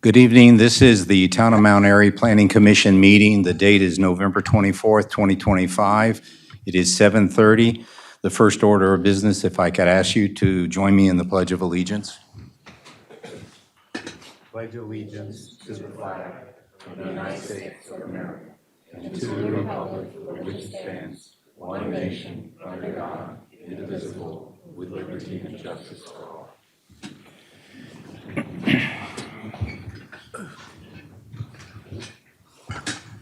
Good evening. This is the Town of Mount Airy Planning Commission meeting. The date is November 24th, 2025. It is 7:30. The first order of business, if I could ask you to join me in the Pledge of Allegiance. Pledge allegiance to the flag of the United States of America and to the republic for which it stands, one nation, under God, indivisible, with liberty and justice for all.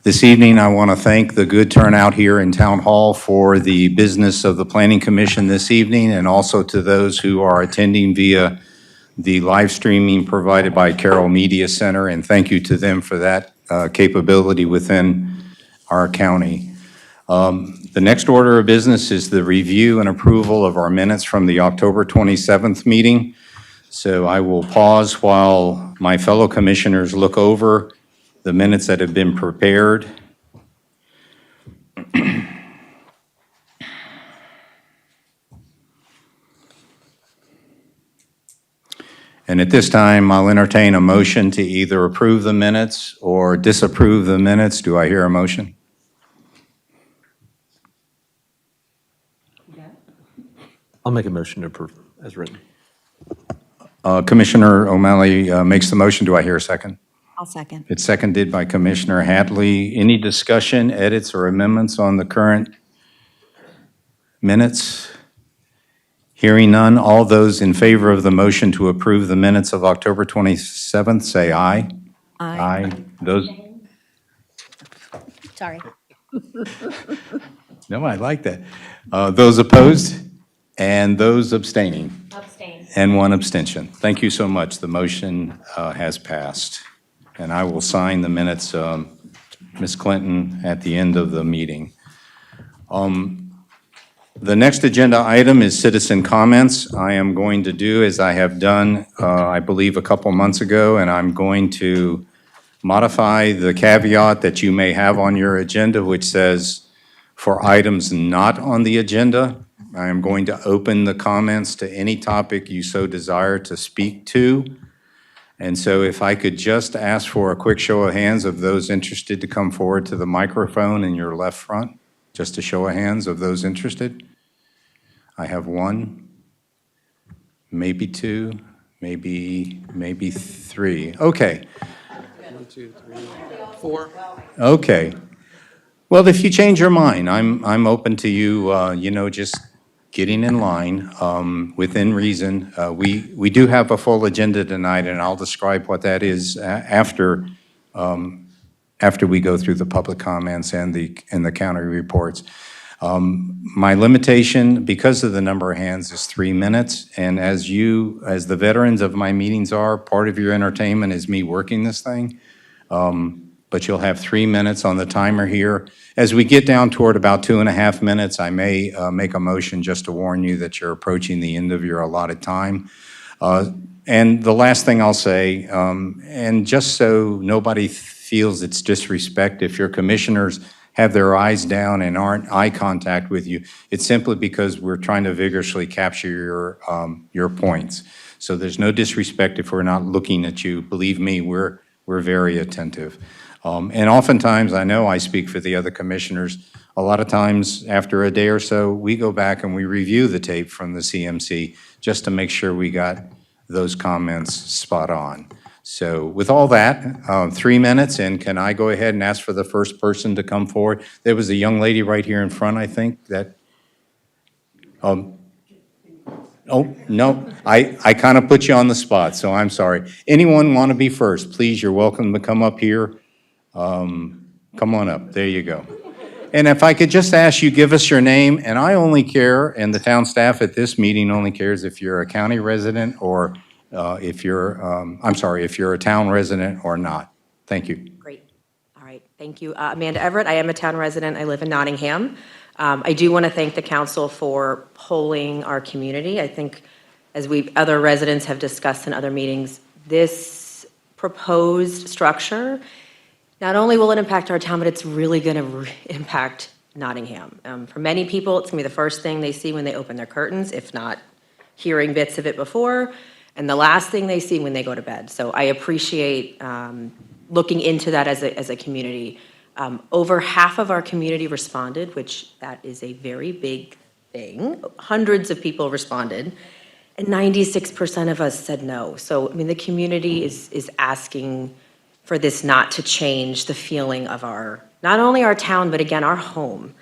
This evening, I want to thank the good turnout here in Town Hall for the business of the Planning Commission this evening, and also to those who are attending via the live streaming provided by Carroll Media Center, and thank you to them for that capability within our county. The next order of business is the review and approval of our minutes from the October 27th meeting. So I will pause while my fellow commissioners look over the minutes that have been prepared. And at this time, I'll entertain a motion to either approve the minutes or disapprove the minutes. Do I hear a motion? I'll make a motion to approve as written. Commissioner O'Malley makes the motion. Do I hear a second? I'll second. It's seconded by Commissioner Hadley. Any discussion, edits, or amendments on the current minutes? Hearing none, all those in favor of the motion to approve the minutes of October 27th, say aye. Aye. Those, Sorry. no, I like that. Those opposed and those abstaining. Abstain. And one abstention. Thank you so much. The motion has passed. And I will sign the minutes, Ms. Clinton, at the end of the meeting. The next agenda item is citizen comments. I am going to do as I have done, I believe, a couple months ago, and I'm going to modify the caveat that you may have on your agenda, which says, for items not on the agenda, I am going to open the comments to any topic you so desire to speak to. And so if I could just ask for a quick show of hands of those interested to come forward to the microphone in your left front. Just a show of hands of those interested. I have one, maybe two, maybe three. Okay. 1, 2, 3, 4. Okay. Well, if you change your mind, I'm open to you, just getting in line within reason. We do have a full agenda tonight, and I'll describe what that is after we go through the public comments and the county reports. My limitation, because of the number of hands, is 3 minutes. And as the veterans of my meetings are, part of your entertainment is me working this thing. But you'll have 3 minutes on the timer here. As we get down toward about 2.5 minutes, I may make a motion just to warn you that you're approaching the end of your allotted time. And the last thing I'll say, and just so nobody feels it's disrespect, if your commissioners have their eyes down and aren't eye contact with you, it's simply because we're trying to vigorously capture your points. So there's no disrespect if we're not looking at you. Believe me, we're very attentive. And oftentimes, I know I speak for the other commissioners, a lot of times after a day or so, we go back and we review the tape from the CMC just to make sure we got those comments spot on. So with all that, 3 minutes, and can I go ahead and ask for the first person to come forward? There was a young lady right here in front, I think, that, oh, no, I kind of put you on the spot, so I'm sorry. Anyone want to be first? Please, you're welcome to come up here. Come on up. There you go. And if I could just ask you, give us your name, and I only care, and the town staff at this meeting only cares if you're a county resident or if you're a town resident or not. Thank you. Great. All right. Thank you. Amanda Everett. I am a town resident. I live in Nottingham. I do want to thank the council for polling our community. I think, as other residents have discussed in other meetings, this proposed structure, not only will it impact our town, but it's really going to impact Nottingham. For many people, it's going to be the first thing they see when they open their curtains, if not hearing bits of it before. and the last thing they see when they go to bed. So I appreciate looking into that as a community. Over half of our community responded, which that is a very big thing. Hundreds of people responded, and 96% of us said no. So, I mean, the community is asking for this not to change the feeling of not only our town, but again, our home.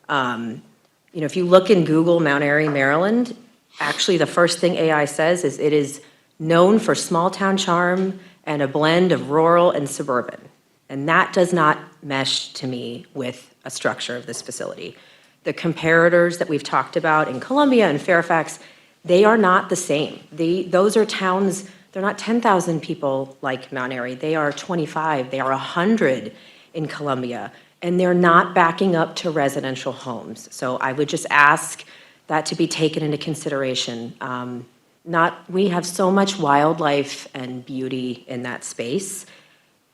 If you look in Google, Mount Airy, Maryland, actually the first thing AI says is it is known for small town charm and a blend of rural and suburban. And that does not mesh to me with a structure of this facility. The comparators that we've talked about in Columbia and Fairfax, they are not the same. Those are towns, they're not 10,000 people like Mount Airy. They are 25, they are 100 in Columbia, and they're not backing up to residential homes. So I would just ask that to be taken into consideration. We have so much wildlife and beauty in that space.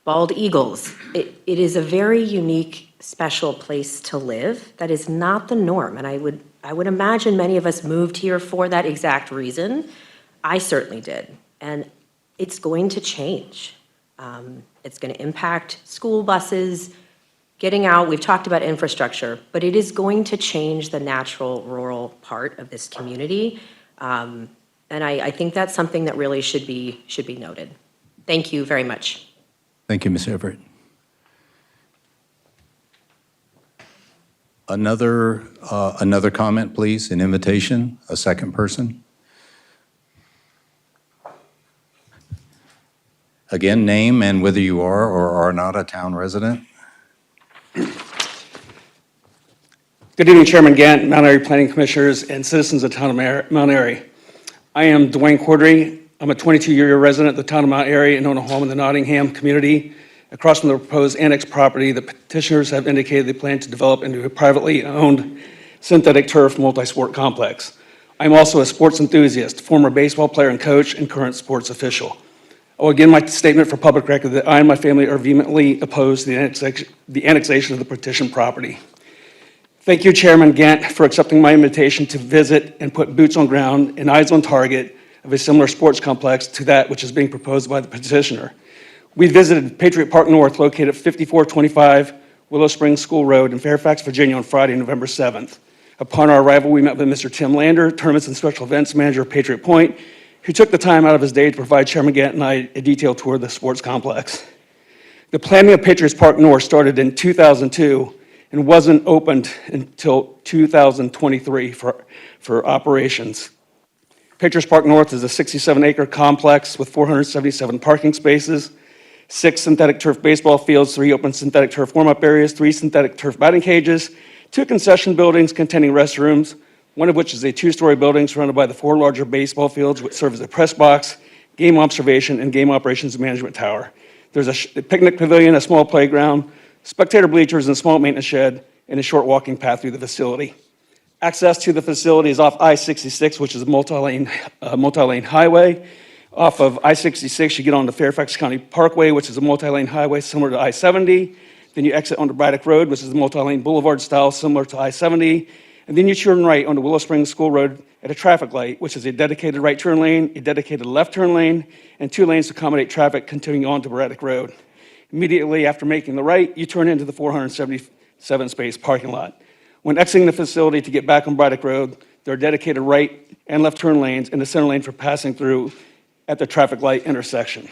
Bald eagles, it is a very unique, special place to live. That is not the norm, and I would imagine many of us moved here for that exact reason. I certainly did, and it's going to change. It's going to impact school buses, getting out. We've talked about infrastructure, but it is going to change the natural rural part of this community, and I think that's something that really should be noted. Thank you very much. Thank you, Ms. Everett. Another comment, please, an invitation, a second person. Again, name and whether you are or are not a town resident. Good evening, Chairman Gant, Mount Airy Planning Commissioners, and citizens of the town of Mount Airy. I am Dwayne Cordery. I'm a 22-year resident of the town of Mount Airy and own a home in the Nottingham community. Across from the proposed annex property, the petitioners have indicated they plan to develop into a privately owned synthetic turf multi-sport complex. I'm also a sports enthusiast, former baseball player and coach, and current sports official. I will begin my statement for public record that I and my family are vehemently opposed to the annexation of the petition property. Thank you, Chairman Gant, for accepting my invitation to visit and put boots on ground and eyes on target of a similar sports complex to that which is being proposed by the petitioner. We visited Patriot Park North, located at 5425 Willow Springs School Road in Fairfax, Virginia on Friday, November 7th. Upon our arrival, we met with Mr. Tim Lander, Tournaments and Special Events Manager of Patriot Point, who took the time out of his day to provide Chairman Gant and I a detailed tour of the sports complex. The planning of Patriots Park North started in 2002 and wasn't opened until 2023 for operations. Patriots Park North is a 67-acre complex with 477 parking spaces, 6 synthetic turf baseball fields, 3 open synthetic turf warm-up areas, 3 synthetic turf batting cages, 2 concession buildings containing restrooms, one of which is a 2-story building surrounded by the 4 larger baseball fields, which serve as a press box, game observation, and game operations management tower. There's a picnic pavilion, a small playground, spectator bleachers, and a small maintenance shed, and a short walking path through the facility. Access to the facility is off I-66, which is a multi-lane highway. Off of I-66, you get onto Fairfax County Parkway, which is a multi-lane highway similar to I-70. Then you exit onto Braddock Road, which is a multi-lane boulevard style similar to I-70. And then you turn right onto Willow Springs School Road at a traffic light, which is a dedicated right turn lane, a dedicated left turn lane, and 2 lanes to accommodate traffic continuing on to Braddock Road. Immediately after making the right, you turn into the 477-space parking lot. When exiting the facility to get back on Braddock Road, there are dedicated right and left turn lanes and a center lane for passing through at the traffic light intersection.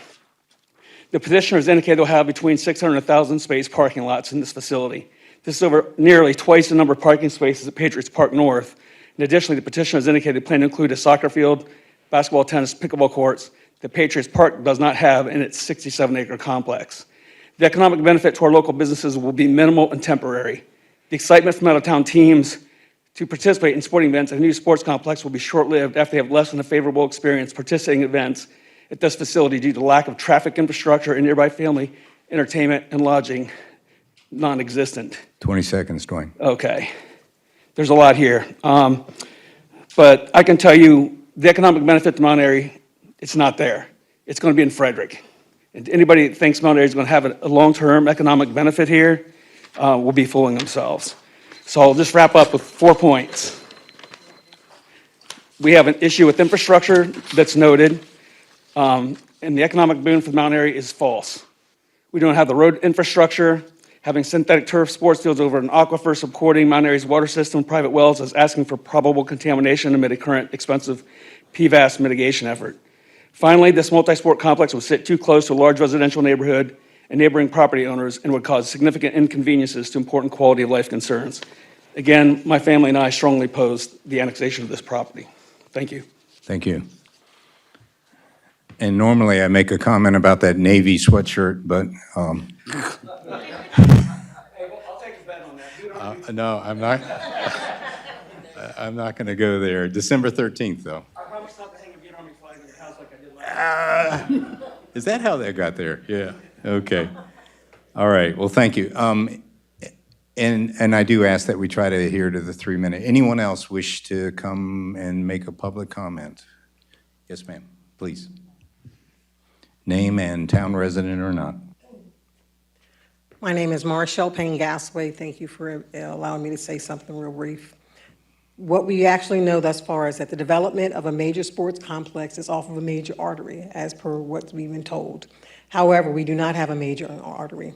The petitioners indicate they'll have between 600 and 1,000 space parking lots in this facility. This is over nearly twice the number of parking spaces at Patriots Park North. And additionally, the petitioners indicated they plan to include a soccer field, basketball, tennis, pickleball courts that Patriots Park does not have in its 67-acre complex. The economic benefit to our local businesses will be minimal and temporary. The excitement from out-of-town teams to participate in sporting events at a new sports complex will be short-lived after they have less than a favorable experience participating in events at this facility due to lack of traffic infrastructure and nearby family entertainment and lodging non-existent. 20 seconds, Dwayne. Okay. There's a lot here. But I can tell you the economic benefit to Mount Airy, it's not there. It's going to be in Frederick. And anybody that thinks Mount Airy is going to have a long-term economic benefit here will be fooling themselves. So I'll just wrap up with 4 points. We have an issue with infrastructure that's noted. And the economic boon for the mountain area is false. We don't have the road infrastructure. Having synthetic turf sports fields over an aquifer supporting Mount Airy's water system, private wells, is asking for probable contamination amid a current expensive PFAS mitigation effort. Finally, this multi-sport complex would sit too close to a large residential neighborhood and neighboring property owners and would cause significant inconveniences to important quality of life concerns. Again, my family and I strongly oppose the annexation of this property. Thank you. Thank you. And normally I make a comment about that navy sweatshirt, but I'll take a bet on that. no, I'm not. I'm not going to go there. December 13th, though. I promise not to hang a Vietnamese flag in your house like I did last time. Is that how they got there? Yeah. Okay. All right. Well, thank you. And I do ask that we try to adhere to the 3-minute. Anyone else wish to come and make a public comment? Yes, ma'am. Please. Name and town resident or not. My name is Marshall Payne Gasway. Thank you for allowing me to say something real brief. What we actually know thus far is that the development of a major sports complex is off of a major artery, as per what we've been told. However, we do not have a major artery.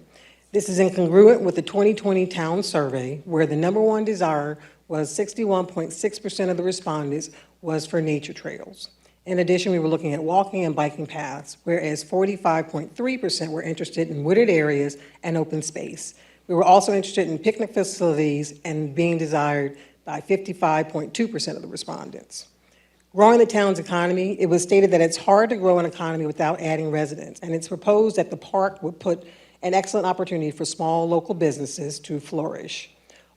This is incongruent with the 2020 town survey, where the number one desire was 61.6% of the respondents was for nature trails. In addition, we were looking at walking and biking paths, whereas 45.3% were interested in wooded areas and open space. We were also interested in picnic facilities and being desired by 55.2% of the respondents. Growing the town's economy, it was stated that it's hard to grow an economy without adding residents, and it's proposed that the park would put an excellent opportunity for small local businesses to flourish.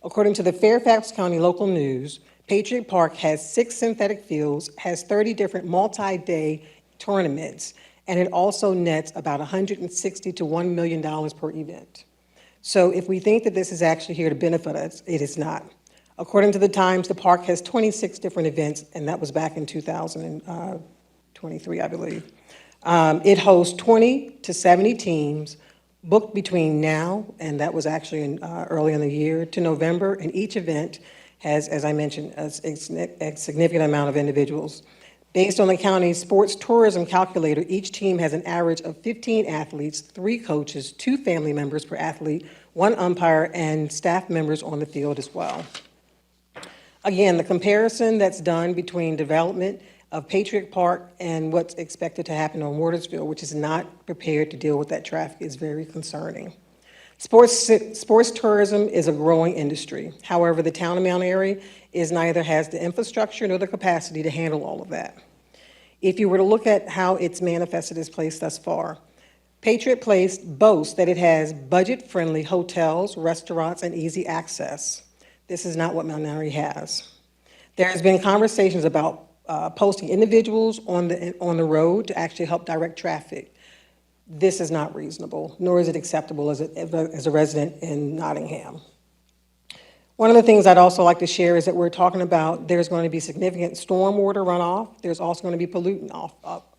According to the Fairfax County Local News, Patriot Park has 6 synthetic fields, has 30 different multi-day tournaments, and it also nets about $160 to $1 million per event. So if we think that this is actually here to benefit us, it is not. According to the Times, the park has 26 different events, and that was back in 2023, I believe. It hosts 20 to 70 teams booked between now, and that was actually early in the year, to November, and each event has, as I mentioned, a significant amount of individuals. Based on the county's sports tourism calculator, each team has an average of 15 athletes, 3 coaches, 2 family members per athlete, 1 umpire, and staff members on the field as well. Again, the comparison that's done between development of Patriot Park and what's expected to happen on Wardersville, which is not prepared to deal with that traffic, is very concerning. Sports tourism is a growing industry. However, the town of Mount Airy neither has the infrastructure nor the capacity to handle all of that. If you were to look at how it's manifested its place thus far, Patriot Place boasts that it has budget-friendly hotels, restaurants, and easy access. This is not what Mount Airy has. There has been conversations about posting individuals on the road to actually help direct traffic. This is not reasonable, nor is it acceptable as a resident in Nottingham. One of the things I'd also like to share is that we're talking about there's going to be significant stormwater runoff. There's also going to be pollutant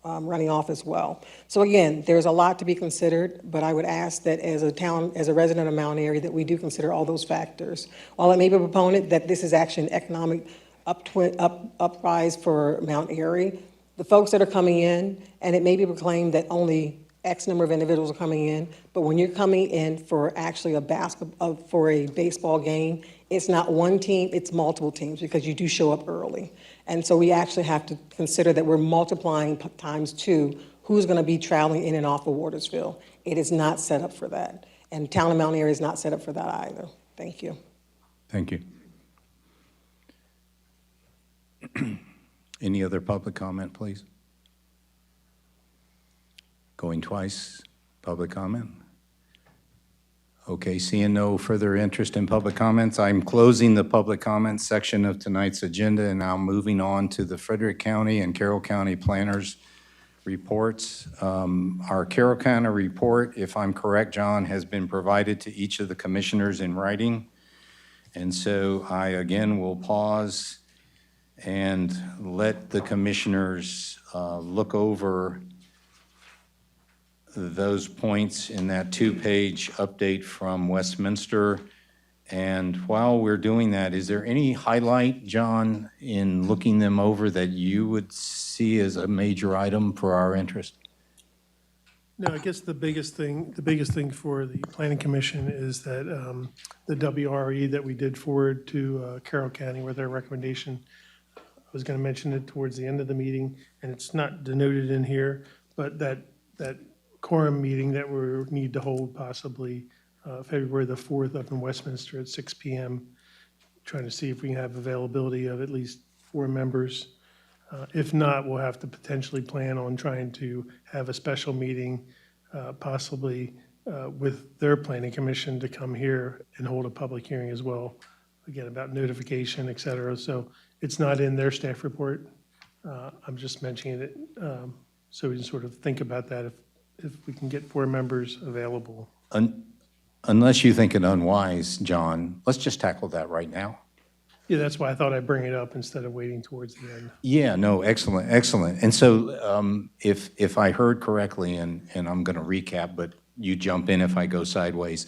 running off as well. So again, there's a lot to be considered, but I would ask that as a resident of Mount Airy, that we do consider all those factors. While I may be a proponent that this is actually an economic uprise for Mount Airy, the folks that are coming in, and it may be proclaimed that only X number of individuals are coming in, but when you're coming in for actually for a baseball game, it's not one team, it's multiple teams, because you do show up early. And so we actually have to consider that we're multiplying times 2 who's going to be traveling in and off of Wardersville. It is not set up for that. And town of Mount Airy is not set up for that either. Thank you. Thank you. Any other public comment, please? Going twice, public comment? Okay, seeing no further interest in public comments, I'm closing the public comment section of tonight's agenda and now moving on to the Frederick County and Carroll County planners' reports. Our Carroll County report, if I'm correct, John, has been provided to each of the commissioners in writing. And so I again will pause and let the commissioners look over those points in that 2-page update from Westminster And while we're doing that, is there any highlight, John, in looking them over that you would see as a major item for our interest? No, I guess the biggest thing for the planning commission is that the WRE that we did forward to Carroll County with their recommendation, I was going to mention it towards the end of the meeting, and it's not denoted in here, but that quorum meeting that we need to hold possibly February the 4th up in Westminster at 6 PM, trying to see if we can have availability of at least 4 members. If not, we'll have to potentially plan on trying to have a special meeting, possibly with their planning commission to come here and hold a public hearing as well, again, about notification, et cetera. So it's not in their staff report. I'm just mentioning it so we can sort of think about that if we can get 4 members available. Unless you think it unwise, John, let's just tackle that right now. Yeah, that's why I thought I'd bring it up instead of waiting towards the end. Yeah, no, excellent, excellent. And so if I heard correctly, and I'm going to recap, but you jump in if I go sideways.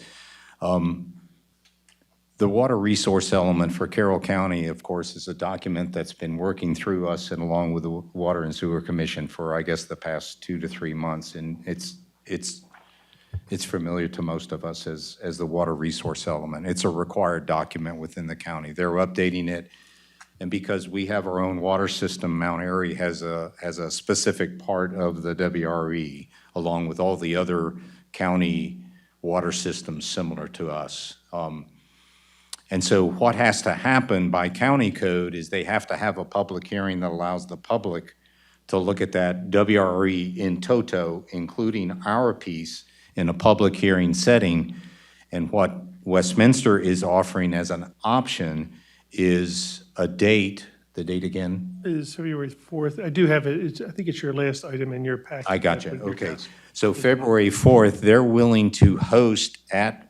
The water resource element for Carroll County, of course, is a document that's been working through us and along with the Water and Sewer Commission for, I guess, the past 2 to 3 months. And it's familiar to most of us as the water resource element. It's a required document within the county. They're updating it. And because we have our own water system, Mount Airy has a specific part of the WRE, along with all the other county water systems similar to us. And so what has to happen by county code is they have to have a public hearing that allows the public to look at that WRE in toto, including our piece, in a public hearing setting. And what Westminster is offering as an option is a date, the date again? It is February 4th. I do have it. I think it's your last item in your package. I got you, With your okay. desk. So February 4th, they're willing to host at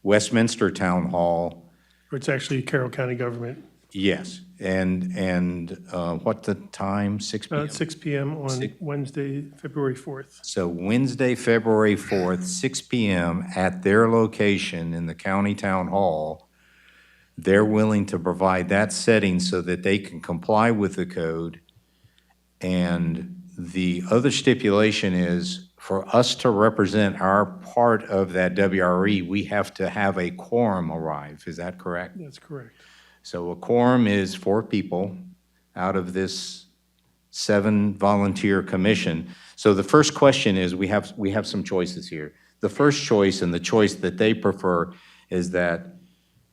Westminster Town Hall. Or it's actually Carroll County government, Yes, and what the time, 6 p.m.? 6 PM on Wednesday, February 4th. So Wednesday, February 4th, 6 p.m. at their location in the county town hall. They're willing to provide that setting so that they can comply with the code. And the other stipulation is for us to represent our part of that WRE, we have to have a quorum arrive. Is that correct? That's correct. So a quorum is 4 people out of this 7 volunteer commission. So the first question is, we have some choices here. The first choice, and the choice that they prefer, is that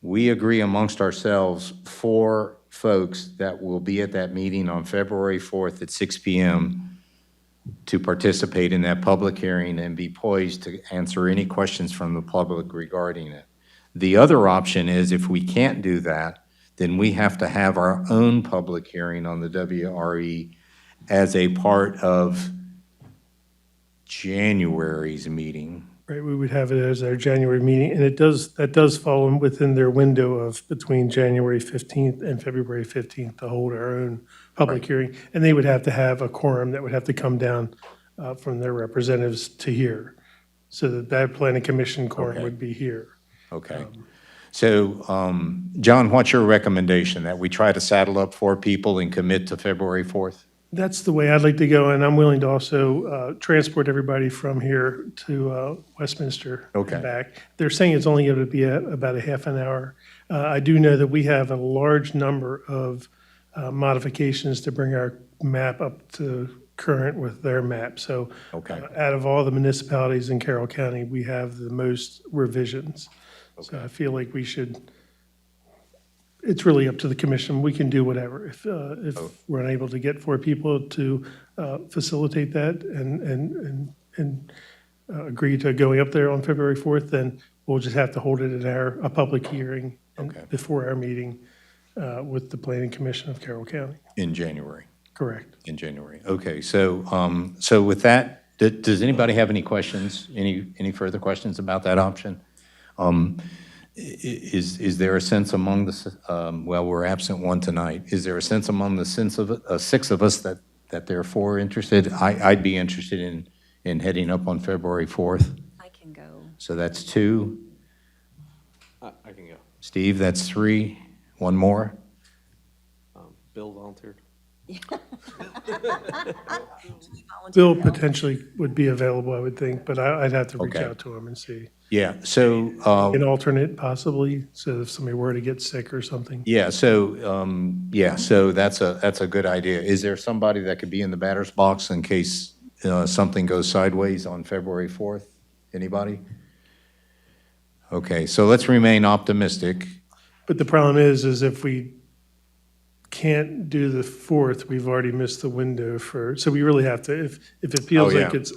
we agree amongst ourselves 4 folks that will be at that meeting on February 4th at 6 p.m. to participate in that public hearing and be poised to answer any questions from the public regarding it. The other option is, if we can't do that, then we have to have our own public hearing on the WRE as a part of January's meeting. Right, we would have it as our January meeting, and that does fall within their window of between January 15th and February 15th to hold our own public hearing. And they would have to have a quorum that would have to come down from their representatives to here, so that planning commission quorum Okay. would be here. Okay. So, John, what's your recommendation? That we try to saddle up 4 people and commit to February 4th? That's the way I'd like to go, and I'm willing to also transport everybody from here to Westminster Okay. and back. They're saying it's only going to be about a half an hour. I do know that we have a large number of modifications to bring our map up to current with their map. So Okay. out of all the municipalities in Carroll County, we have the most revisions. So I feel like we should, it's really up to the commission. We can do whatever. If we're unable to get 4 people to facilitate that and agree to going up there on February 4th, then we'll just have to hold it at a public hearing Okay. before our meeting with the Planning Commission of Carroll County. In January? Correct. In January. Okay, so, so with that, does anybody have any questions? Any further questions about that option? Is there a sense among the, well, we're absent 1 tonight. Is there a sense among the 6 of us that there are 4 interested? I'd be interested in heading up on February 4th. I can go. So that's 2. I can go. Steve, that's 3. One more? Bill volunteered. Bill potentially would be available, I would think, but I'd have to reach Okay. out to him and see. Yeah, so, An alternate possibly, so if somebody were to get sick or something. so that's a good idea. Is there somebody that could be in the batter's box in case something goes sideways on February 4th? Anybody? Okay, so let's remain optimistic. But the problem is if we can't do the 4th, we've already missed the window for, so we really have to, if it feels like yeah, it's,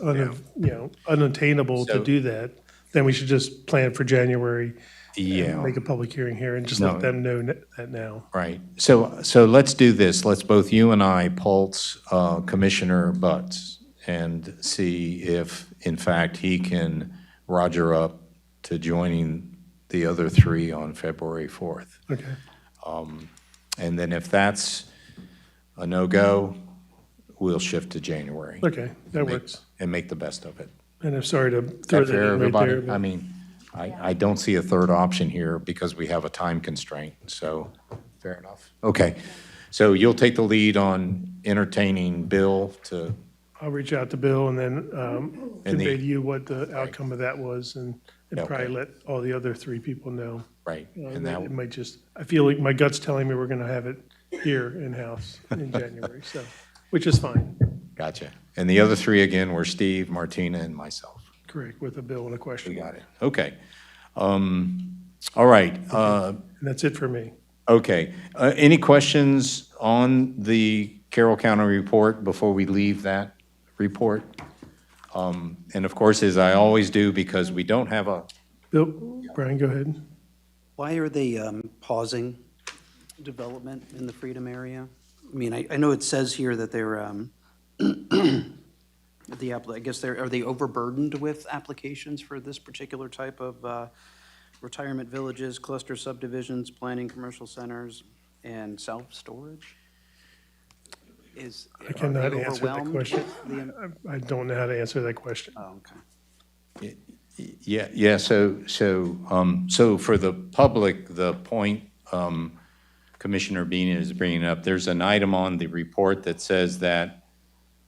unattainable to So- do that, then we should just plan for January. Yeah. Make a public hearing here and just No. let them know that now. Right. So let's do this. Let's both you and I pulse Commissioner Butts and see if, in fact, he can roger up to joining the other 3 on February 4th. Okay, And then if that's a no-go, we'll shift to January. okay, that Make- works. And make the best of it. And I'm sorry to Is throw that that fair, in right everybody? there. I mean, I don't see a third option here because we have a time constraint, so, fair enough. Okay, so you'll take the lead on entertaining Bill to, I'll reach out to Bill and then And the- convey to you what the outcome of that was and Okay. probably let all the other 3 people know. right, and It that, might just, I feel like my gut's telling me we're going to have it here in-house in January, so, which is fine. gotcha. And the other 3, again, were Steve, Martina, and myself. Correct, with a bill and a We question. got it. Okay. All right, And that's it for me. okay. Any questions on the Carroll County report before we leave that report? And of course, as I always do, because we don't have a, Bill, Brian, go ahead. Why are they pausing development in the Freedom area? I mean, I know it says here that they're, I guess are they overburdened with applications for this particular type of retirement villages, cluster subdivisions, planning commercial centers, and self-storage? I cannot answer that question. The- I don't know how to answer that question. Oh, okay. yeah, so for the public, the point Commissioner Bean is bringing up, there's an item on the report that says that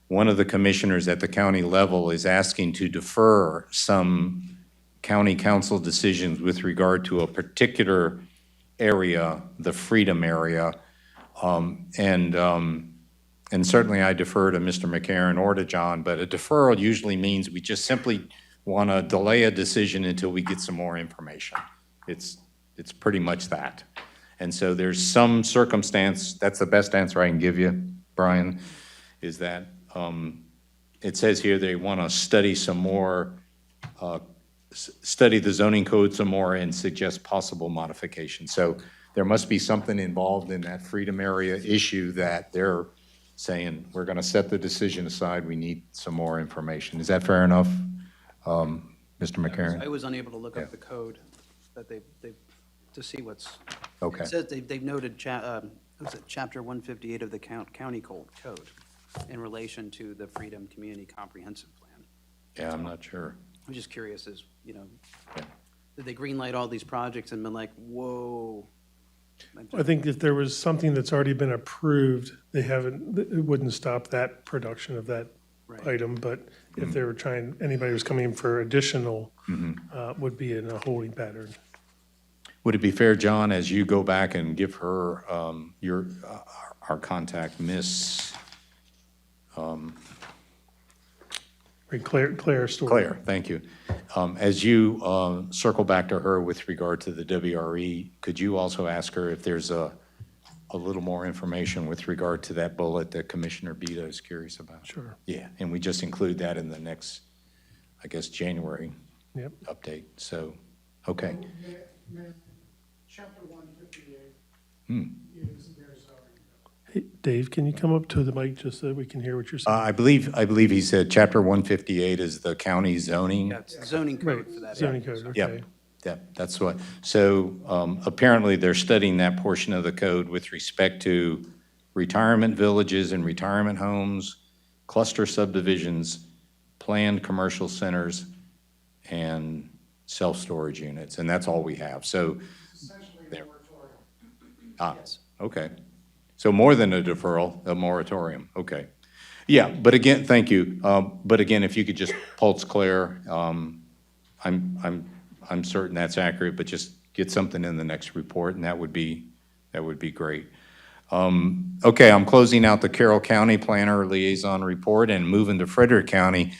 one of the commissioners at the county level is asking to defer some county council decisions with regard to a particular area, the Freedom area. And certainly I defer to Mr. McCarron or to John, but a deferral usually means we just simply want to delay a decision until we get some more information. It's pretty much that. And so there's some circumstance, that's the best answer I can give you, Brian, is that it says here they want to study some more, study the zoning code some more and suggest possible modifications. So there must be something involved in that Freedom area issue that they're saying, we're going to set the decision aside, we need some more information. Is that fair enough, Mr. McCarron? I was unable to look Yeah. up the code that they to see what's. Okay. It says they've noted, was it chapter 158 of the county code in relation to the Freedom Community Comprehensive Plan. Yeah, I'm not sure. I'm just curious as, Yeah. did they greenlight all these projects and been like, whoa? I think if there was something that's already been approved, they haven't, it wouldn't stop that production of that Right. item, but if they were trying, anybody who's coming in for additional, would be in a holding pattern. Would it be fair, John, as you go back and give her our contact, Miss Right, Claire story. Claire, thank you. As you circle back to her with regard to the WRE, could you also ask her if there's a little more information with regard to that bullet that Commissioner Beta is curious about? Sure. Yeah, and we just include that in the next, I guess, January Yep. update. So, okay. Chapter 158 is their zoning. Hey, Dave, can you come up to the mic just so we can hear what you're saying? I believe he said chapter 158 is the county zoning. Yeah, it's zoning Right, code for that. zoning area. code, okay. Yep, that's what, so apparently they're studying that portion of the code with respect to retirement villages and retirement homes, cluster subdivisions, planned commercial centers, and self-storage units, and that's all we have. So Ah, okay. So more than a deferral, a moratorium, okay. Yeah, but again, thank you. But again, if you could just pulse clear, I'm certain that's accurate, but just get something in the next report, and that would be great. Okay, I'm closing out the Carroll County Planner Liaison Report and moving to Frederick County.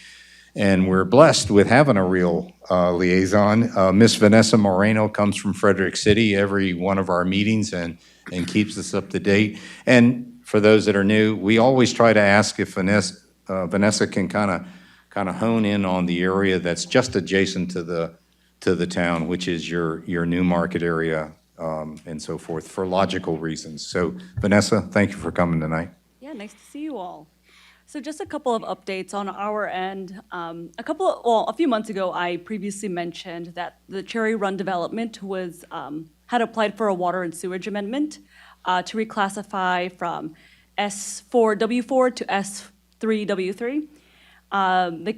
And we're blessed with having a real liaison. Miss Vanessa Moreno comes from Frederick City every one of our meetings and keeps us up to date. And for those that are new, we always try to ask if Vanessa can kind of hone in on the area that's just adjacent to the town, which is your new market area and so forth, for logical reasons. So Vanessa, thank you for coming tonight. Yeah, nice to see you all. So just a couple of updates on our end. A few months ago, I previously mentioned that the Cherry Run development had applied for a water and sewage amendment to reclassify from S4W4 to S3W3. The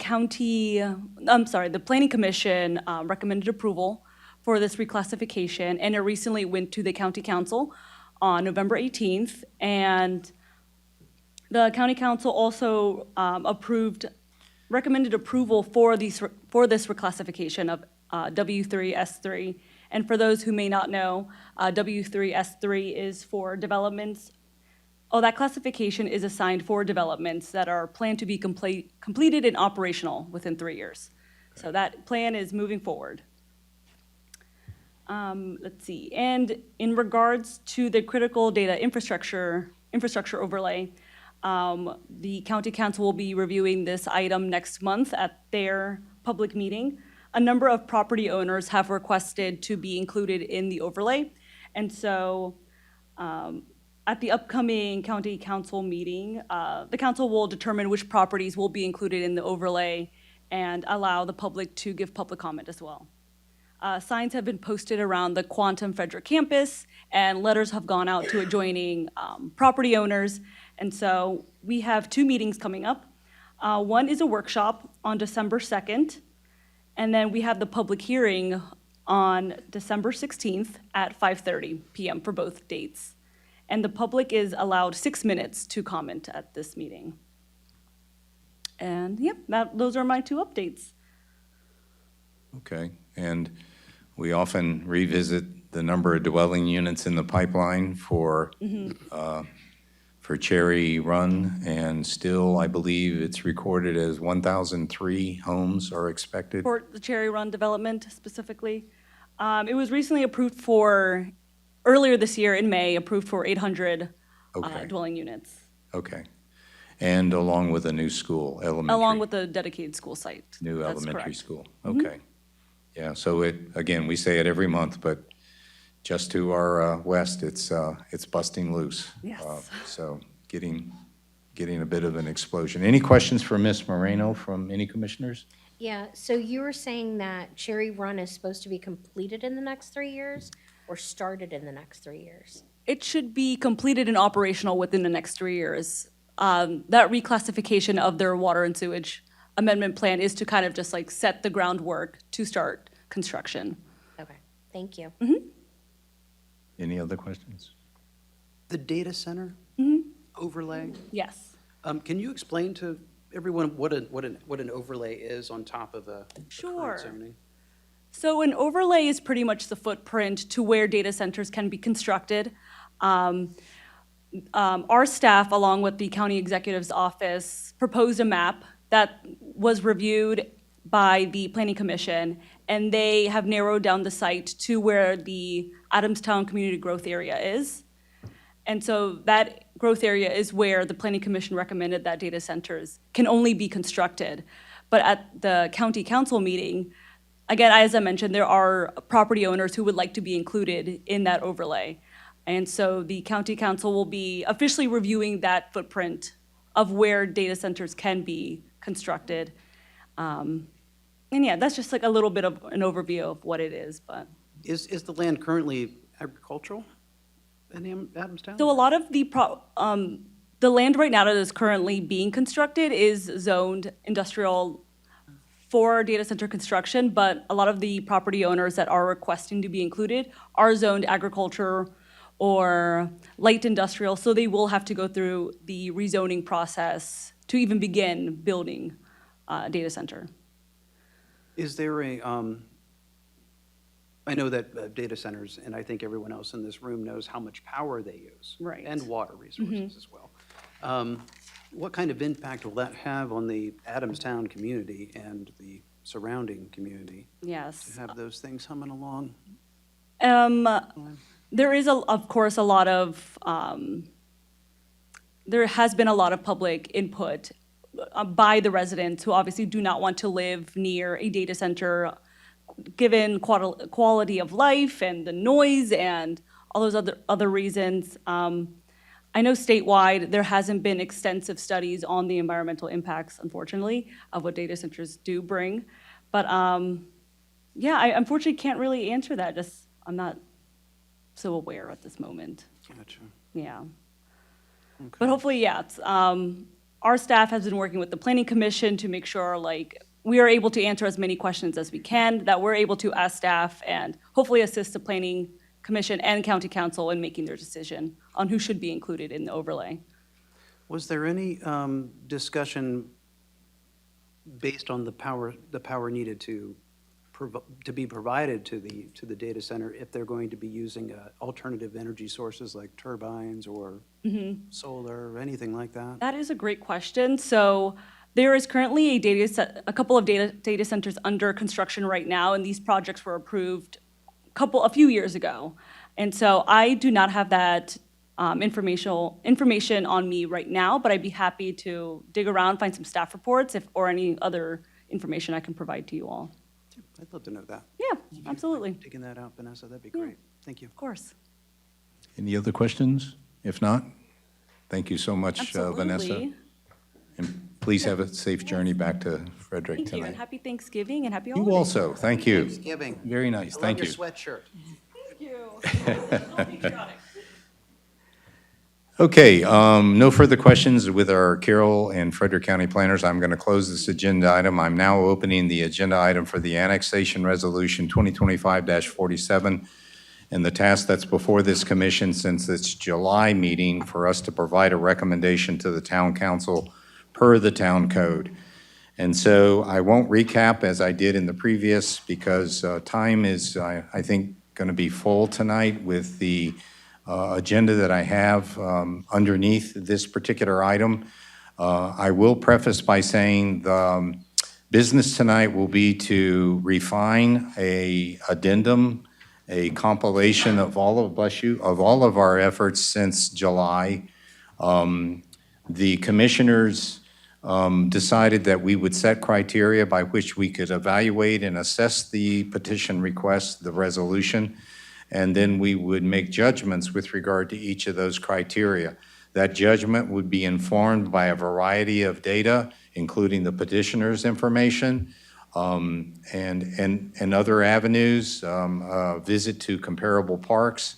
Planning Commission recommended approval for this reclassification, and it recently went to the County Council on November 18th, and the County Council also recommended approval for this reclassification of W3, S3. And for those who may not know, W3, S3 is for developments. That classification is assigned for developments that are planned to be completed and operational within 3 years. So that plan is moving forward. Let's see. And in regards to the critical data infrastructure overlay, the County Council will be reviewing this item next month at their public meeting. A number of property owners have requested to be included in the overlay. And so at the upcoming County Council meeting, the council will determine which properties will be included in the overlay and allow the public to give public comment as well. Signs have been posted around the Quantum Frederick campus, and letters have gone out to adjoining property owners. And so we have 2 meetings coming up. One is a workshop on December 2nd, and then we have the public hearing on December 16th at 5:30 p.m. for both dates. And the public is allowed 6 minutes to comment at this meeting. And those are my 2 updates. Okay, and we often revisit the number of dwelling units in the pipeline for Cherry Run, and still, I believe it's recorded as 1,003 homes are expected. For the Cherry Run development specifically, it was recently earlier this year in May, approved for 800 dwelling units. Okay, and along with a new school, elementary. Along with the dedicated school site. New That's elementary correct. school, okay. Yeah, so again, we say it every month, but just to our west, it's busting loose. Yes. So getting a bit of an explosion. Any questions for Ms. Moreno from any commissioners? Yeah, so you were saying that Cherry Run is supposed to be completed in the next 3 years or started in the next 3 years? It should be completed and operational within the next 3 years. That reclassification of their water and sewage amendment plan is to kind of just like set the groundwork to start construction. Okay, thank you. Any other questions? The data center overlay, Yes. can you explain to everyone what an overlay is on top of the Sure. current zoning? So an overlay is pretty much the footprint to where data centers can be constructed. Our staff, along with the county executive's office, proposed a map that was reviewed by the Planning Commission, and they have narrowed down the site to where the Adamstown Community Growth Area is. And so that growth area is where the Planning Commission recommended that data centers can only be constructed. But at the County Council meeting, again, as I mentioned, there are property owners who would like to be included in that overlay. And so the County Council will be officially reviewing that footprint of where data centers can be constructed. And yeah, that's just like a little bit of an overview of what it is, but. Is the land currently agricultural in Adamstown? So a lot of the land right now that is currently being constructed is zoned industrial for data center construction, but a lot of the property owners that are requesting to be included are zoned agriculture or light industrial, so they will have to go through the rezoning process to even begin building a data center. Is there a, I know that data centers, and I think everyone else in this room knows how much power they use. Right. And water resources as well. What kind of impact will that have on the Adamstown community and the surrounding community Yes. to have those things humming along? There is, of course, a lot of, there has been a lot of public input by the residents who obviously do not want to live near a data center, given quality of life and the noise and all those other reasons. I know statewide, there hasn't been extensive studies on the environmental impacts, unfortunately, of what data centers do bring. But yeah, I unfortunately can't really answer that. Just, I'm not so aware at this moment. Gotcha. Yeah. But hopefully, yeah, it's, our staff has been working with the Planning Commission to make sure, like, we are able to answer as many questions as we can, that we're able to ask staff and hopefully assist the Planning Commission and County Council in making their decision on who should be included in the overlay. Was there any discussion based on the power needed to be provided to the data center if they're going to be using alternative energy sources like turbines or solar or anything like that? That is a great question. So there is currently a couple of data centers under construction right now, and these projects were approved a few years ago. And so I do not have that information on me right now, but I'd be happy to dig around, find some staff reports or any other information I can provide to you all. I'd love to know that. Yeah, absolutely. Digging that out, Vanessa, that'd be great. Thank you. Of course. Any other questions? If not, thank you so much, Absolutely. Vanessa. And please have a safe journey back to Frederick Thank you, and tonight. happy Thanksgiving and happy holidays. You also, thank you. Thanksgiving. Very nice, I love thank your you. sweatshirt. Thank you. Okay, no further questions with our Carroll and Frederick County planners. I'm going to close this agenda item. I'm now opening the agenda item for the annexation resolution 2025-47. And the task that's before this commission since its July meeting for us to provide a recommendation to the town council per the town code. And so I won't recap as I did in the previous because time is, I think, going to be full tonight with the agenda that I have underneath this particular item. I will preface by saying the business tonight will be to refine a addendum, a compilation of all of our efforts since July. The commissioners decided that we would set criteria by which we could evaluate and assess the petition request, the resolution, and then we would make judgments with regard to each of those criteria. That judgment would be informed by a variety of data, including the petitioner's information, and other avenues, visit to comparable parks,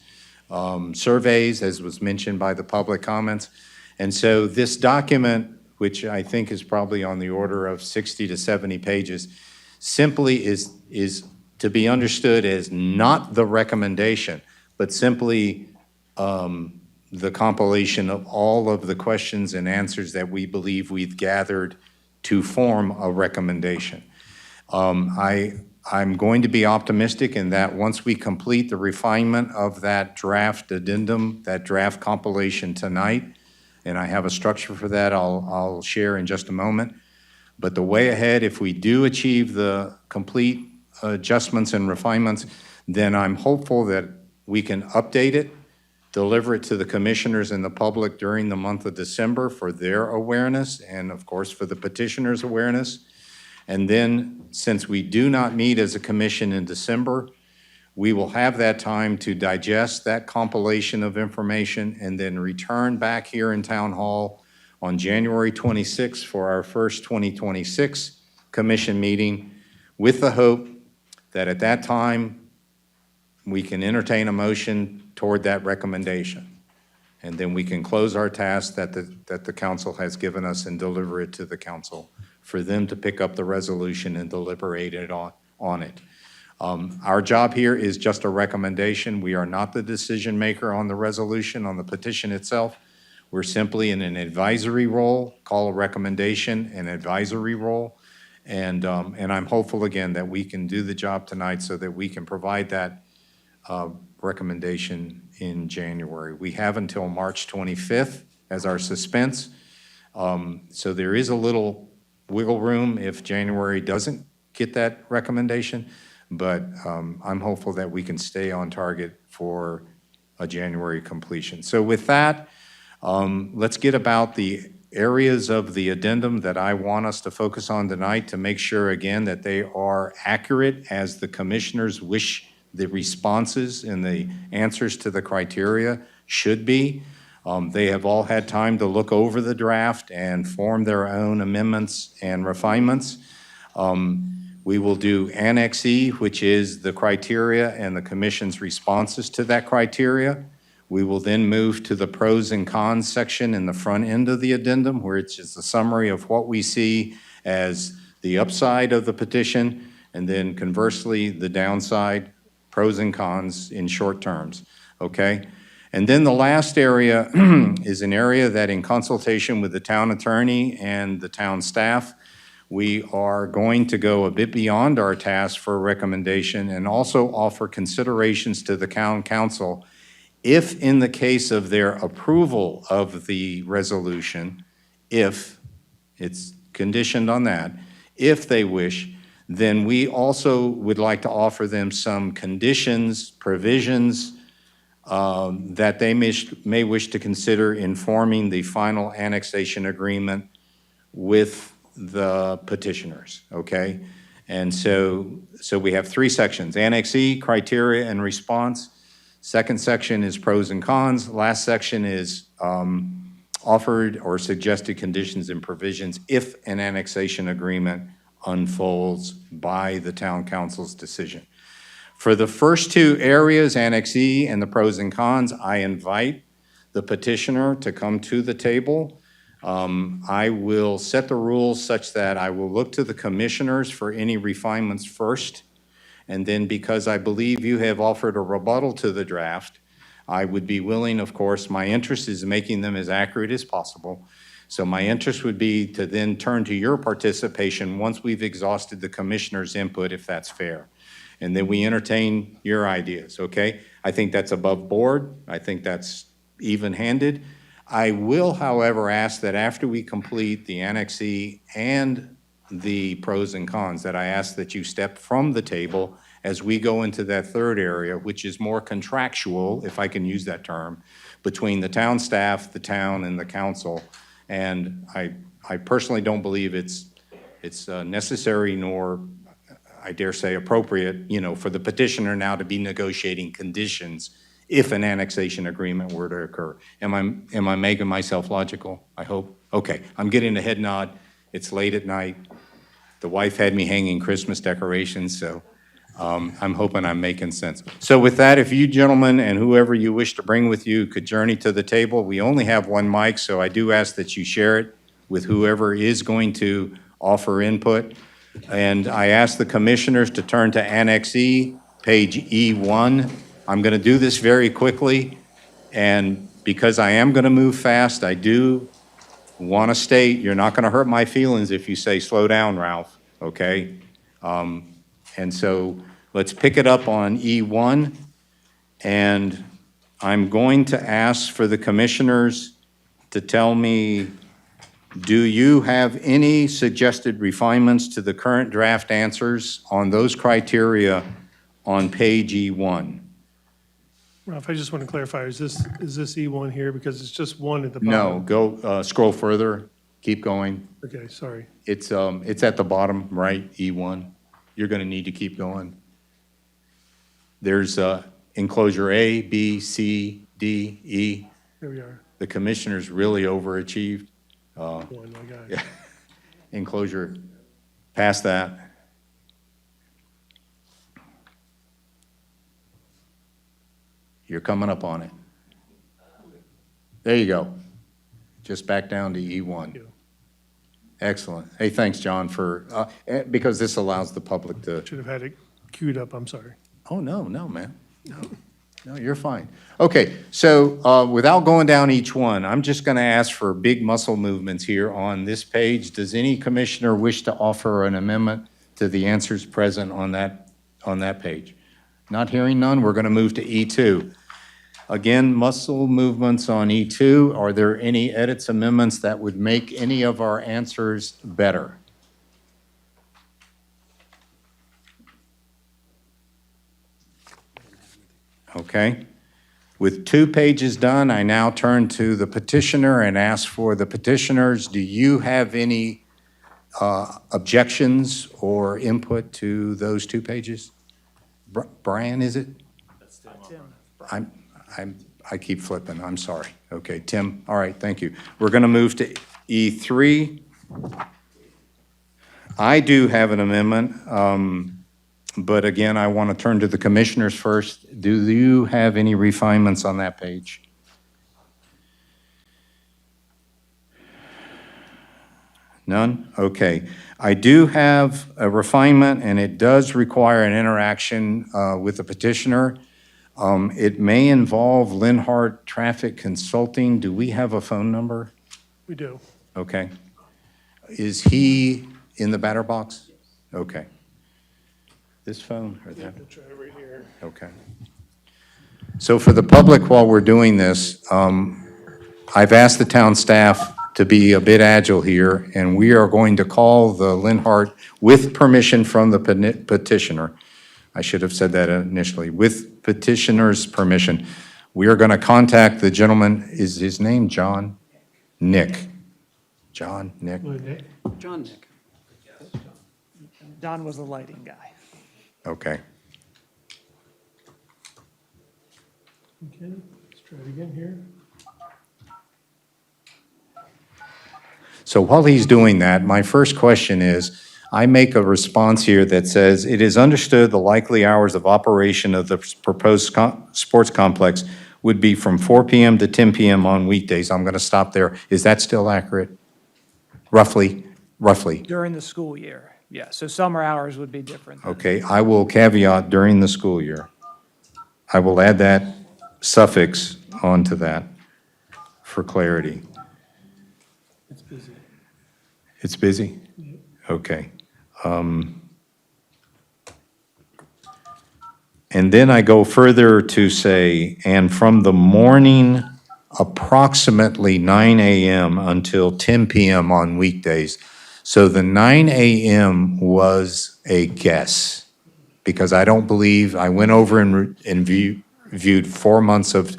surveys, as was mentioned by the public comments. And so this document, which I think is probably on the order of 60 to 70 pages, simply is to be understood as not the recommendation, but simply the compilation of all of the questions and answers that we believe we've gathered to form a recommendation. I'm going to be optimistic in that once we complete the refinement of that draft addendum, that draft compilation tonight, and I have a structure for that I'll share in just a moment. But the way ahead, if we do achieve the complete adjustments and refinements, then I'm hopeful that we can update it, deliver it to the commissioners and the public during the month of December for their awareness and, of course, for the petitioner's awareness. And then, since we do not meet as a commission in December, we will have that time to digest that compilation of information and then return back here in Town Hall on January 26th for our first 2026 commission meeting, with the hope that at that time we can entertain a motion toward that recommendation. And then we can close our task that the council has given us and deliver it to the council for them to pick up the resolution and deliberate it on it. Our job here is just a recommendation. We are not the decision maker on the resolution, on the petition itself. We're simply in an advisory role, call a recommendation, an advisory role. And I'm hopeful again that we can do the job tonight so that we can provide that recommendation in January. We have until March 25th as our suspense. So there is a little wiggle room if January doesn't get that recommendation. But I'm hopeful that we can stay on target for a January completion. So with that, let's get about the areas of the addendum that I want us to focus on tonight to make sure, again, that they are accurate as the commissioners wish the responses and the answers to the criteria should be. They have all had time to look over the draft and form their own amendments and refinements. We will do Annex E, which is the criteria and the commission's responses to that criteria. We will then move to the pros and cons section in the front end of the addendum, where it's just a summary of what we see as the upside of the petition, and then conversely, the downside, pros and cons in short terms, okay? And then the last area is an area that in consultation with the town attorney and the town staff, we are going to go a bit beyond our task for a recommendation and also offer considerations to the town council if in the case of their approval of the resolution, if it's conditioned on that, if they wish, then we also would like to offer them some conditions, provisions that they may wish to consider in forming the final annexation agreement with the petitioners, okay? And so we have three sections: Annex E, criteria and response. Second section is pros and cons. Last section is offered or suggested conditions and provisions if an annexation agreement unfolds by the town council's decision. For the first two areas, Annex E and the pros and cons, I invite the petitioner to come to the table. I will set the rules such that I will look to the commissioners for any refinements first. And then because I believe you have offered a rebuttal to the draft, I would be willing, of course, my interest is making them as accurate as possible. So my interest would be to then turn to your participation once we've exhausted the commissioner's input, if that's fair. And then we entertain your ideas, okay? I think that's above board. I think that's even-handed. I will, however, ask that after we complete the Annex E and the pros and cons, that I ask that you step from the table as we go into that third area, which is more contractual, if I can use that term, between the town staff, the town, and the council. And I personally don't believe it's necessary nor, I dare say, appropriate, for the petitioner now to be negotiating conditions if an annexation agreement were to occur. Am I making myself logical? I hope. Okay, I'm getting a head nod. It's late at night. The wife had me hanging Christmas decorations, so I'm hoping I'm making sense. So with that, if you gentlemen and whoever you wish to bring with you could journey to the table. We only have one mic, so I do ask that you share it with whoever is going to offer input. And I ask the commissioners to turn to Annex E, page E1. I'm going to do this very quickly, and because I am going to move fast, I do want to state, you're not going to hurt my feelings if you say, slow down, Ralph, okay? And so let's pick it up on E1, and I'm going to ask for the commissioners to tell me, do you have any suggested refinements to the current draft answers on those criteria on page E1? Ralph, I just want to clarify, is this E1 here? Because it's just one at the No, bottom. go, scroll further, keep going. Okay, sorry. It's at the bottom right, E1. You're going to need to keep going. There's enclosure A, B, C, D, E. There we are. The commissioners really overachieved. One, my God. Yeah. Enclosure, past that. You're coming up on it. There you go. Just back down to E1. Excellent. Hey, thanks, John, for, because this allows the public to, Should have had it queued up, I'm sorry. Oh, no, man. No, you're fine. Okay, so without going down each one, I'm just going to ask for big muscle movements here on this page. Does any commissioner wish to offer an amendment to the answers present on that page? Not hearing none, we're going to move to E2. Again, muscle movements on E2. Are there any edits, amendments that would make any of our answers better? Okay. With 2 pages done, I now turn to the petitioner and ask for the petitioners, do you have any objections or input to those 2 pages? Brian, is it? I keep flipping, I'm sorry. Okay, Tim, all right, thank you. We're going to move to E3. I do have an amendment, but again, I want to turn to the commissioners first. Do you have any refinements on that page? None? Okay. I do have a refinement, and it does require an interaction with the petitioner. It may involve Linhart Traffic Consulting. Do we have a phone number? We do. Okay. Is he in the batter box? Okay. This phone or that? We'll try it right here. Okay. So for the public, while we're doing this, I've asked the town staff to be a bit agile here, and we are going to call the Linhart with permission from the petitioner. I should have said that initially. With petitioner's permission, we are going to contact the gentleman. Is his name John? Nick. John, Nick? John Nick. Don was the lighting guy. Okay. Okay, let's try it again here. So while he's doing that, my first question is, I make a response here that says, it is understood the likely hours of operation of the proposed sports complex would be from 4 p.m. to 10 p.m. on weekdays. I'm going to stop there. Is that still accurate? Roughly? During the school year, yeah. So summer hours would be different. Okay, I will caveat during the school year. I will add that suffix onto that for clarity. It's busy. It's busy? Okay. And then I go further to say, and from the morning approximately 9 a.m. until 10 p.m. on weekdays. So the 9 a.m. was a guess, because I don't believe, I went over and viewed 4 months of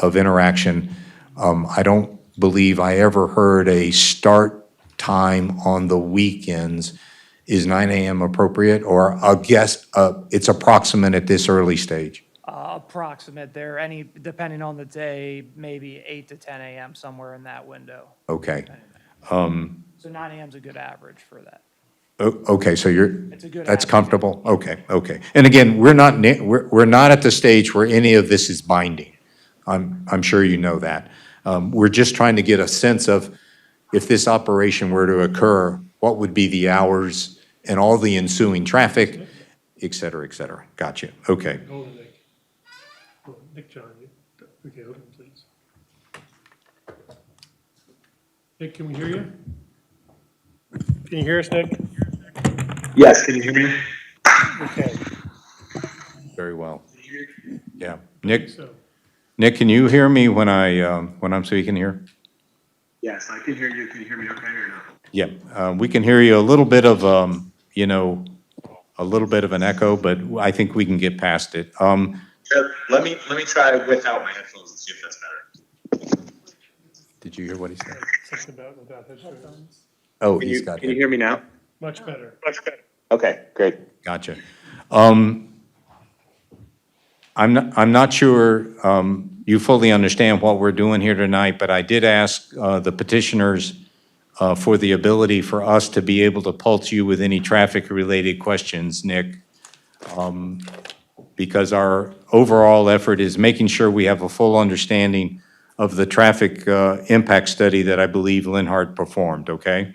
interaction. I don't believe I ever heard a start time on the weekends. Is 9 a.m. appropriate, or a guess, it's approximate at this early stage? Approximate there, depending on the day, maybe 8 to 10 a.m., somewhere in that window. Okay. So 9 a.m. is a good average for that. Okay, so It's a good that's average. comfortable? Okay. And again, we're not at the stage where any of this is binding. I'm sure you know that. We're just trying to get a sense of, if this operation were to occur, what would be the hours and all the ensuing traffic, et cetera, et cetera. Gotcha. Okay. Hold on, Nick. Hold on, Nick John, okay, hold on, please. Nick, can we hear you? Can you hear us, Nick? Yes, can you hear me? Okay. Very well. Yeah. Nick, So, Nick, can you hear me when I'm speaking here? Yes, I can hear you. Can you hear me okay or no? Yeah, we can hear you. A little bit of, a little bit of an echo, but I think we can get past it. Let me try without my headphones and see if that's better. Did you hear what he said? something about headphones. Oh, Can he's you, got can you it. hear me now? Much better. Okay, great. Gotcha. I'm not sure you fully understand what we're doing here tonight, but I did ask the petitioners for the ability for us to be able to pulse you with any traffic-related questions, Nick, because our overall effort is making sure we have a full understanding of the traffic impact study that I believe Linhart performed, okay?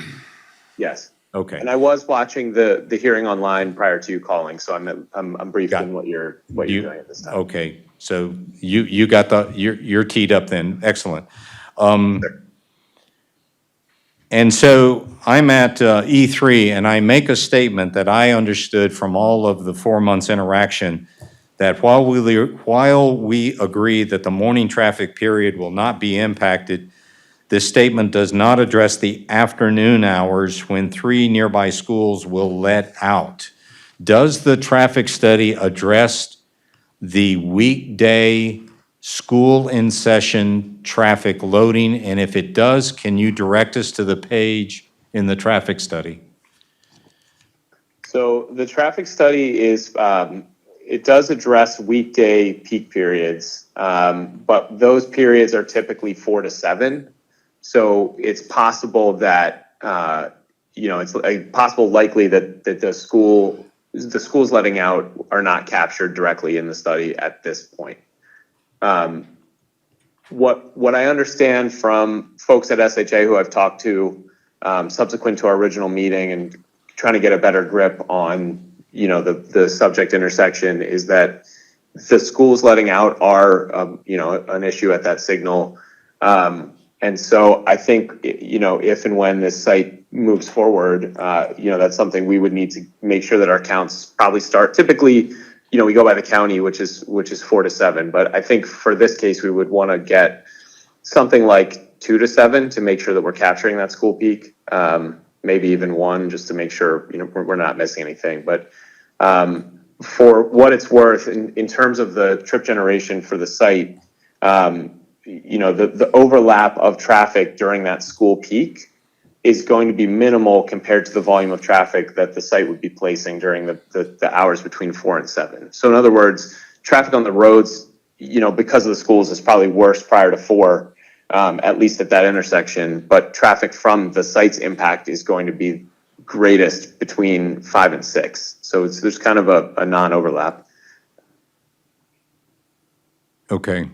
Yes. Okay. And I was watching the hearing online prior to you calling, so I'm briefed Got- in what you're doing at this time. Okay, so you got you're teed up then, excellent. And so I'm at E3, and I make a statement that I understood from all of the 4 months interaction, that while we agree that the morning traffic period will not be impacted, this statement does not address the afternoon hours when 3 nearby schools will let out. Does the traffic study address the weekday school in session traffic loading? And if it does, can you direct us to the page in the traffic study? So the traffic study is, it does address weekday peak periods, but those periods are typically 4 to 7. So it's possible that, it's possible likely that the schools letting out are not captured directly in the study at this point. What I understand from folks at SHA who I've talked to subsequent to our original meeting and trying to get a better grip on, the subject intersection is that the schools letting out are, an issue at that signal. And so I think, if and when this site moves forward, that's something we would need to make sure that our counts probably start. Typically, we go by the county, which is 4 to 7. But I think for this case, we would want to get something like 2 to 7 to make sure that we're capturing that school peak. Maybe even 1 just to make sure, we're not missing anything. But for what it's worth, in terms of the trip generation for the site, the overlap of traffic during that school peak is going to be minimal compared to the volume of traffic that the site would be placing during the hours between 4 and 7. So in other words, traffic on the roads, because of the schools is probably worse prior to 4, at least at that intersection, but traffic from the site's impact is going to be greatest between 5 and 6. So there's kind of a non-overlap. Okay.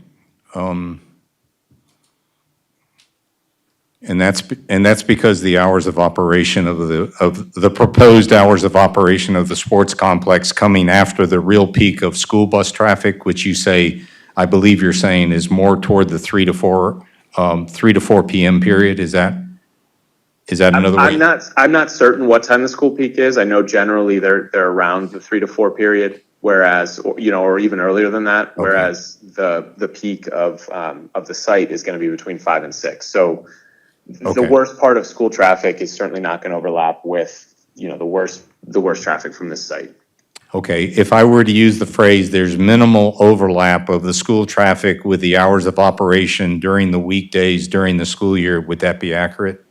And that's because the hours of operation of the proposed hours of operation of the sports complex coming after the real peak of school bus traffic, which you say, I believe you're saying is more toward the 3 to 4 p.m. period. Is that another way? I'm not certain what time the school peak is. I know generally they're around the 3 to 4 period, whereas, or even earlier than that, Okay. whereas the peak of the site is going to be between 5 and 6. So Okay. the worst part of school traffic is certainly not going to overlap with, the worst traffic from this site. Okay, if I were to use the phrase, there's minimal overlap of the school traffic with the hours of operation during the weekdays during the school year, would that be accurate?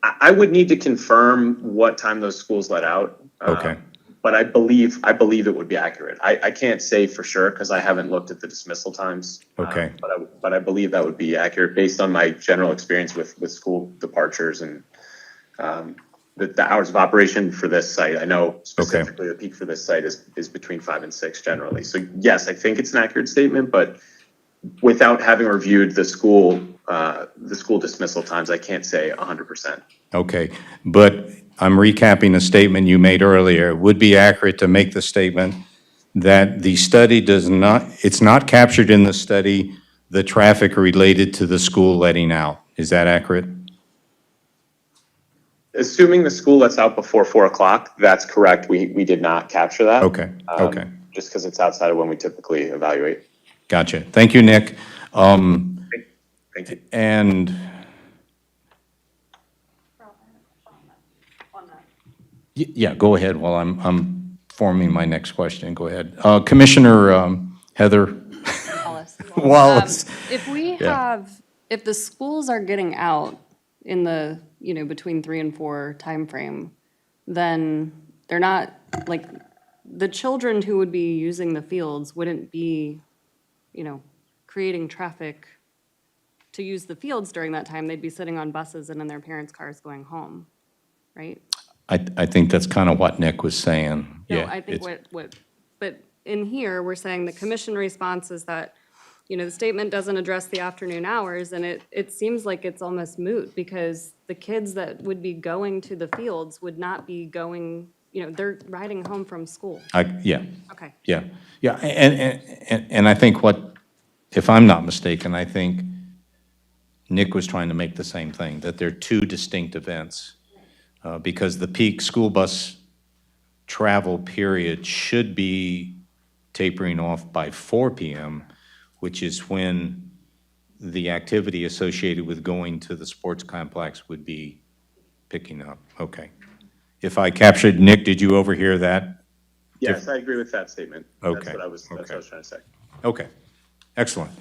I would need to confirm what time those schools let out. Okay. But I believe it would be accurate. I can't say for sure because I haven't looked at the dismissal times. Okay. But I believe that would be accurate based on my general experience with school departures and the hours of operation for this site. I know specifically the peak for this site is between 5 and 6 generally. So yes, I think it's an accurate statement, but without having reviewed the school dismissal times, I can't say 100%. Okay, but I'm recapping a statement you made earlier. It would be accurate to make the statement that the study it's not captured in the study, the traffic related to the school letting out. Is that accurate? Assuming the school lets out before 4 o'clock, that's correct. We did not capture that. Okay, okay. Just because it's outside of when we typically evaluate. Gotcha. Thank you, Nick. Thank you. And yeah, go ahead while I'm forming my next question. Go ahead. Commissioner Heather Wallace. If the schools are getting out in the, between 3 and 4 timeframe, then they're not, like, the children who would be using the fields wouldn't be, creating traffic to use the fields during that time. They'd be sitting on buses and in their parents' cars going home, right? I think that's kind of what Nick was saying. No, Yeah, I think but in here, we're saying the commission response is that, the statement doesn't address the afternoon hours, and it seems like it's almost moot, because the kids that would be going to the fields would not be going, they're riding home from school. Yeah, Okay. yeah, yeah, and I think if I'm not mistaken, I think Nick was trying to make the same thing, that they're two distinct events, because the peak school bus travel period should be tapering off by 4 PM, which is when the activity associated with going to the sports complex would be picking up. Okay. If I captured, Nick, did you overhear that? Yes, I agree with that statement. Okay, That's what I was trying to say. Okay, excellent.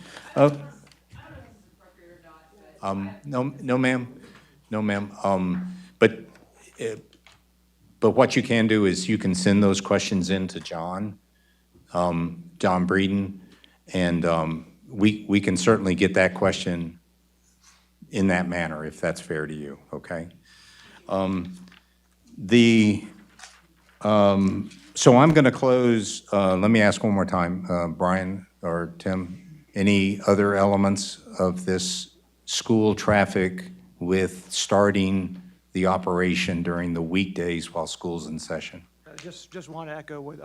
No, ma'am, no, ma'am. But what you can do is you can send those questions in to John Breeden, and we can certainly get that question in that manner, if that's fair to you, okay? So I'm going to close, let me ask one more time, Brian or Tim, any other elements of this school traffic with starting the operation during the weekdays while school's in session? Just want to echo what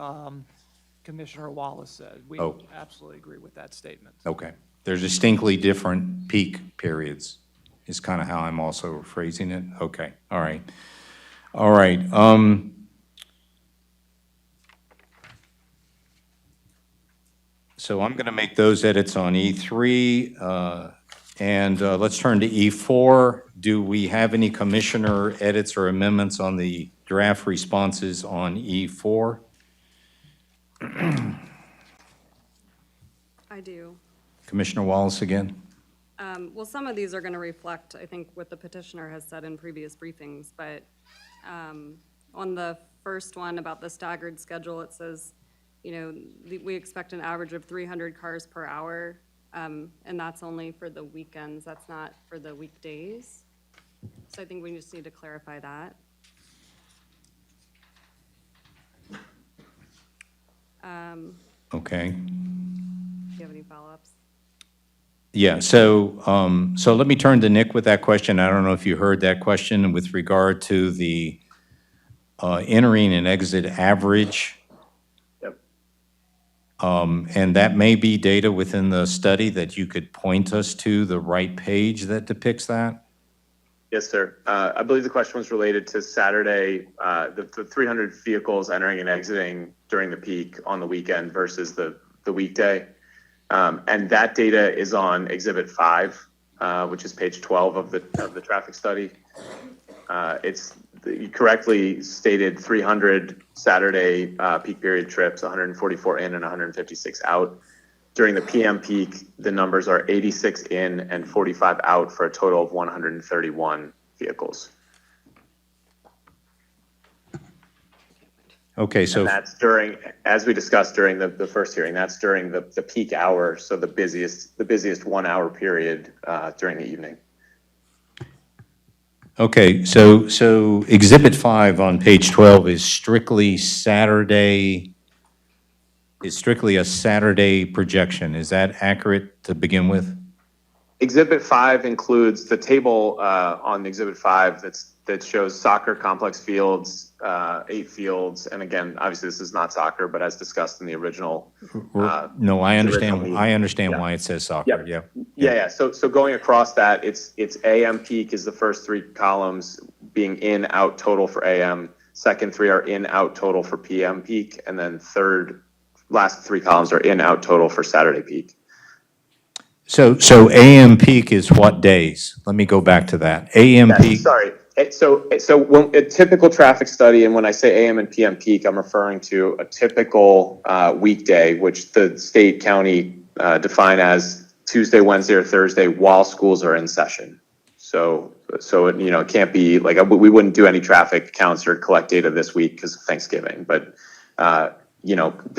Commissioner Wallace said. We Oh. absolutely agree with that statement. Okay. They're distinctly different peak periods, is kind of how I'm also phrasing it. Okay, all right. All right. So I'm going to make those edits on E3, and let's turn to E4. Do we have any commissioner edits or amendments on the draft responses on E4? I do. Commissioner Wallace again? Well, some of these are going to reflect, I think, what the petitioner has said in previous briefings, but on the first one about the staggered schedule, it says, we expect an average of 300 cars per hour, and that's only for the weekends. That's not for the weekdays. So I think we just need to clarify that. Okay. Do you have any follow-ups? Yeah, so let me turn to Nick with that question. I don't know if you heard that question with regard to the entering and exit average. Yep. And that may be data within the study that you could point us to the right page that depicts that? Yes, sir. I believe the question was related to Saturday, the 300 vehicles entering and exiting during the peak on the weekend versus the weekday. And that data is on Exhibit 5, which is page 12 of the traffic study. You correctly stated 300 Saturday peak period trips, 144 in and 156 out. During the PM peak, the numbers are 86 in and 45 out for a total of 131 vehicles. Okay, so And that's during, as we discussed during the first hearing, that's during the peak hour, so the busiest 1 hour period during the evening. okay, so Exhibit 5 on page 12 is strictly a Saturday projection. Is that accurate to begin with? Exhibit 5 includes the table on Exhibit 5 that shows soccer complex fields, 8 fields, and again, obviously this is not soccer, but as discussed in the original. No, I understand. original I understand yeah. why it says soccer. Yeah. Yeah. So going across that, it's AM peak is the first 3 columns being in out total for AM. Second 3 are in out total for PM peak, and then last 3 columns are in out total for Saturday peak. So AM peak is what days? Let me go back to that. AM Yes, peak. sorry. So when a typical traffic study, and when I say AM and PM peak, I'm referring to a typical weekday, which the state county define as Tuesday, Wednesday, or Thursday while schools are in session. So it can't be like we wouldn't do any traffic counts or collect data this week because of Thanksgiving, but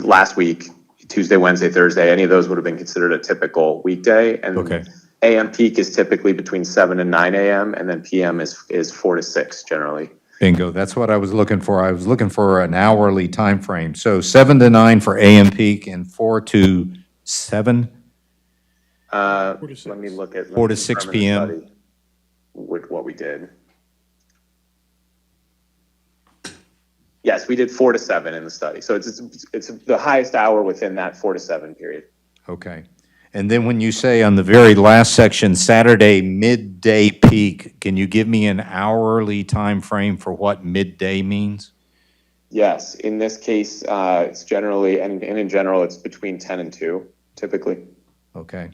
last week, Tuesday, Wednesday, Thursday, any of those would have been considered a typical weekday. And Okay. AM peak is typically between 7 and 9 a.m. and then PM is 4 to 6 generally. Bingo. That's what I was looking for. I was looking for an hourly time frame. So 7 to 9 for AM peak and 4 to 7? 4 to 6. Let me look at. 4 to 6 confirm in the p.m. study With what we did. Yes, we did 4 to 7 in the study. So it's the highest hour within that 4 to 7 period. Okay. And then when you say on the very last section, Saturday midday peak, can you give me an hourly time frame for what midday means? Yes, in this case, it's generally, and in general, it's between 10 and 2, typically. Okay.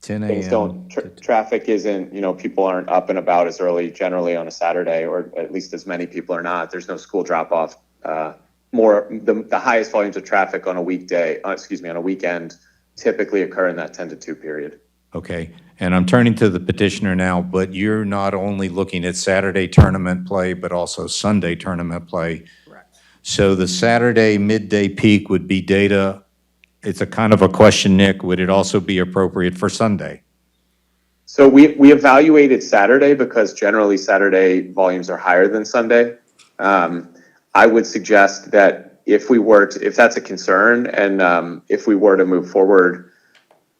10 Things a.m. don't, traffic isn't, people aren't up and about as early generally on a Saturday, or at least as many people are not. There's no school drop off. The highest volumes of traffic on a weekday, on a weekend typically occur in that 10 to 2 period. Okay. And I'm turning to the petitioner now, but you're not only looking at Saturday tournament play, but also Sunday tournament play. Correct. So the Saturday midday peak would be data. It's a kind of a question, Nick. Would it also be appropriate for Sunday? So we evaluated Saturday because generally Saturday volumes are higher than Sunday. I would suggest that if that's a concern, and if we were to move forward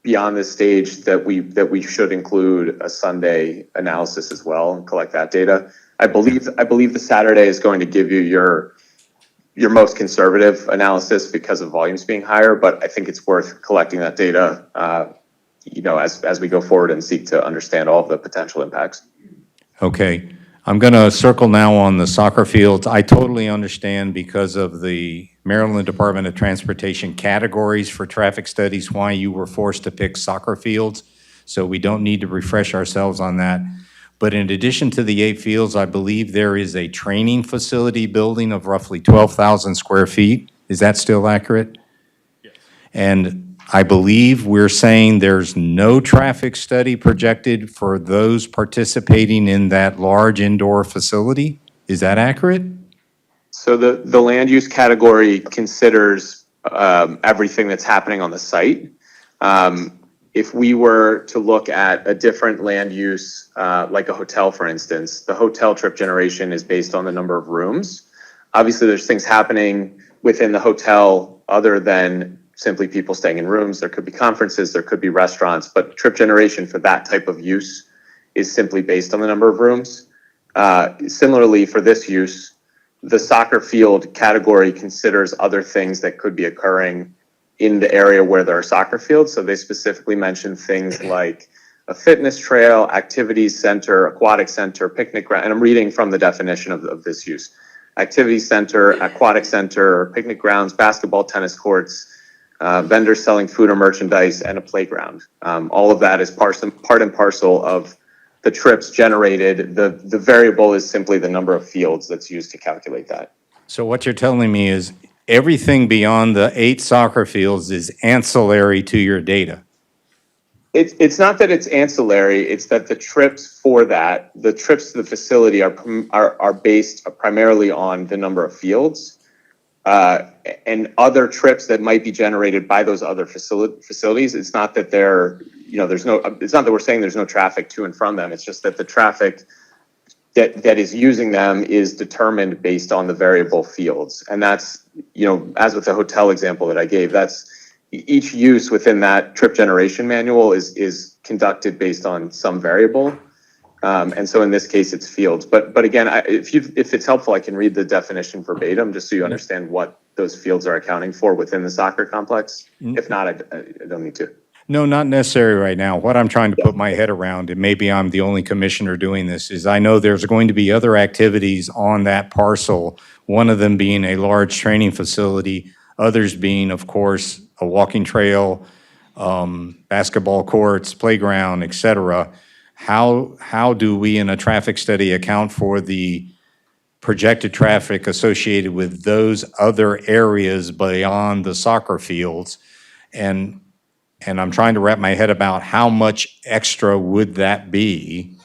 beyond this stage, that we should include a Sunday analysis as well and collect that data. I believe the Saturday is going to give you your most conservative analysis because of volumes being higher, but I think it's worth collecting that data, as we go forward and seek to understand all of the potential impacts. Okay. I'm going to circle now on the soccer fields. I totally understand because of the Maryland Department of Transportation categories for traffic studies why you were forced to pick soccer fields. So we don't need to refresh ourselves on that. But in addition to the 8 fields, I believe there is a training facility building of roughly 12,000 square feet. Is that still accurate? Yes. And I believe we're saying there's no traffic study projected for those participating in that large indoor facility. Is that accurate? So the land use category considers everything that's happening on the site. If we were to look at a different land use, like a hotel, for instance, the hotel trip generation is based on the number of rooms. Obviously, there's things happening within the hotel other than simply people staying in rooms. There could be conferences, there could be restaurants, but trip generation for that type of use is simply based on the number of rooms. Similarly, for this use, the soccer field category considers other things that could be occurring in the area where there are soccer fields. So they specifically mention things like a fitness trail, activities center, aquatic center, picnic ground, and I'm reading from the definition of this use. Activity center, aquatic center, picnic grounds, basketball, tennis courts, vendors selling food or merchandise, and a playground. All of that is part and parcel of the trips generated. The variable is simply the number of fields that's used to calculate that. So what you're telling me is everything beyond the 8 soccer fields is ancillary to your data. It's not that it's ancillary, it's that the trips to the facility are based primarily on the number of fields. And other trips that might be generated by those other facilities. It's not that it's not that we're saying there's no traffic to and from them. It's just that the traffic that is using them is determined based on the variable fields. And that's, as with the hotel example that I gave, that's each use within that trip generation manual is conducted based on some variable. And so in this case, it's fields. But again, if it's helpful, I can read the definition verbatim just so you understand what those fields are accounting for within the soccer complex. If not, I don't need to. No, not necessary right now. What I'm trying to put my head around, and maybe I'm the only commissioner doing this, is I know there's going to be other activities on that parcel, one of them being a large training facility, others being, of course, a walking trail, basketball courts, playground, et cetera. How do we in a traffic study account for the projected traffic associated with those other areas beyond the soccer fields? And I'm trying to wrap my head about how much extra would that be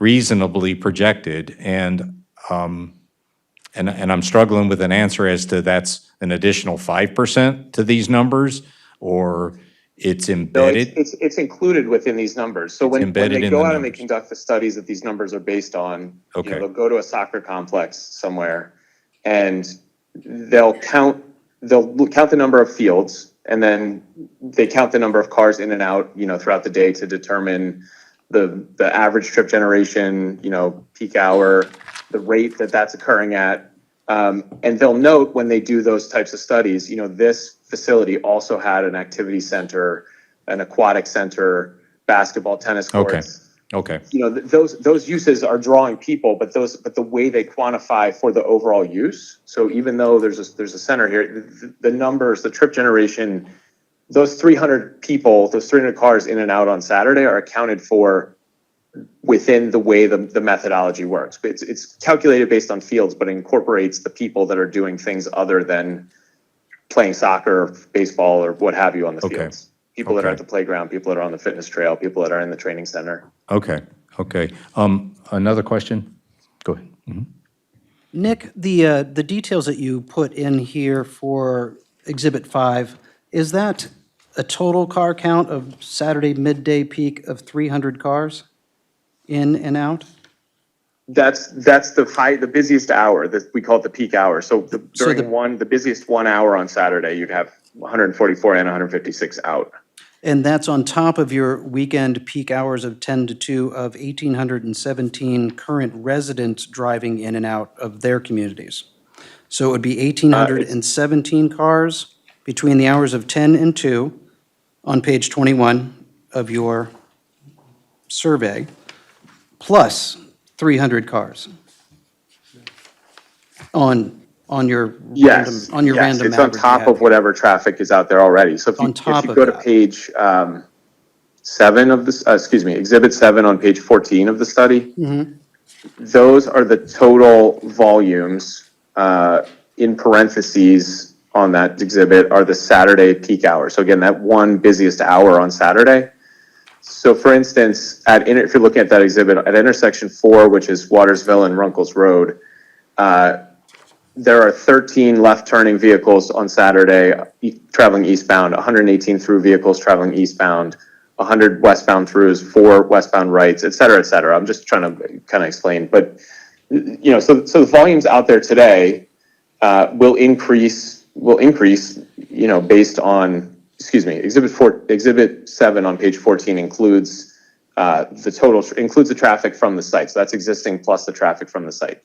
reasonably projected? And I'm struggling with an answer as to that's an additional 5% to these numbers, or it's embedded? No, it's included within these numbers. So when they go out and they conduct the studies that these numbers are based on, Okay. they'll go to a soccer complex somewhere and they'll count they'll count the number of fields, and then they count the number of cars in and out, throughout the day to determine the average trip generation, peak hour, the rate that that's occurring at. And they'll note when they do those types of studies, this facility also had an activity center, an aquatic center, basketball, tennis courts. Okay. Those uses are drawing people, but the way they quantify for the overall use. So even though there's a center here, the numbers, the trip generation, those 300 people, those 300 cars in and out on Saturday are accounted for within the way the methodology works. It's calculated based on fields, but incorporates the people that are doing things other than playing soccer, baseball, or what have you on the fields. People that are at the playground, people that are on the fitness trail, people that are in the training center. Okay. Another question? Go ahead. Mhm. Nick, the details that you put in here for Exhibit 5, is that a total car count of Saturday midday peak of 300 cars in and out? That's the busiest hour. We call it the peak hour. So the busiest 1 hour on Saturday, you'd have 144 and 156 out. And that's on top of your weekend peak hours of 10 to 2 of 1,817 current residents driving in and out of their communities. So it would be 1,817 cars between the hours of 10 and 2 on page 21 of your survey, plus 300 cars on your Yes, random it's on average top you have of whatever traffic is out there already. So if you go to page 7 of this, Exhibit 7 on page 14 of the study, those are the total volumes. In parentheses on that exhibit are the Saturday peak hours. So again, that one busiest hour on Saturday. So for instance, if you're looking at that exhibit at intersection 4, which is Watersville and Runkles Road, there are 13 left turning vehicles on Saturday traveling eastbound, 118 through vehicles traveling eastbound, 100 westbound throughs, 4 westbound rights, et cetera, et cetera. I'm just trying to kind of explain, but so the volumes out there today will increase, based on, Exhibit 7 on page 14 includes the traffic from the site. So that's existing plus the traffic from the site.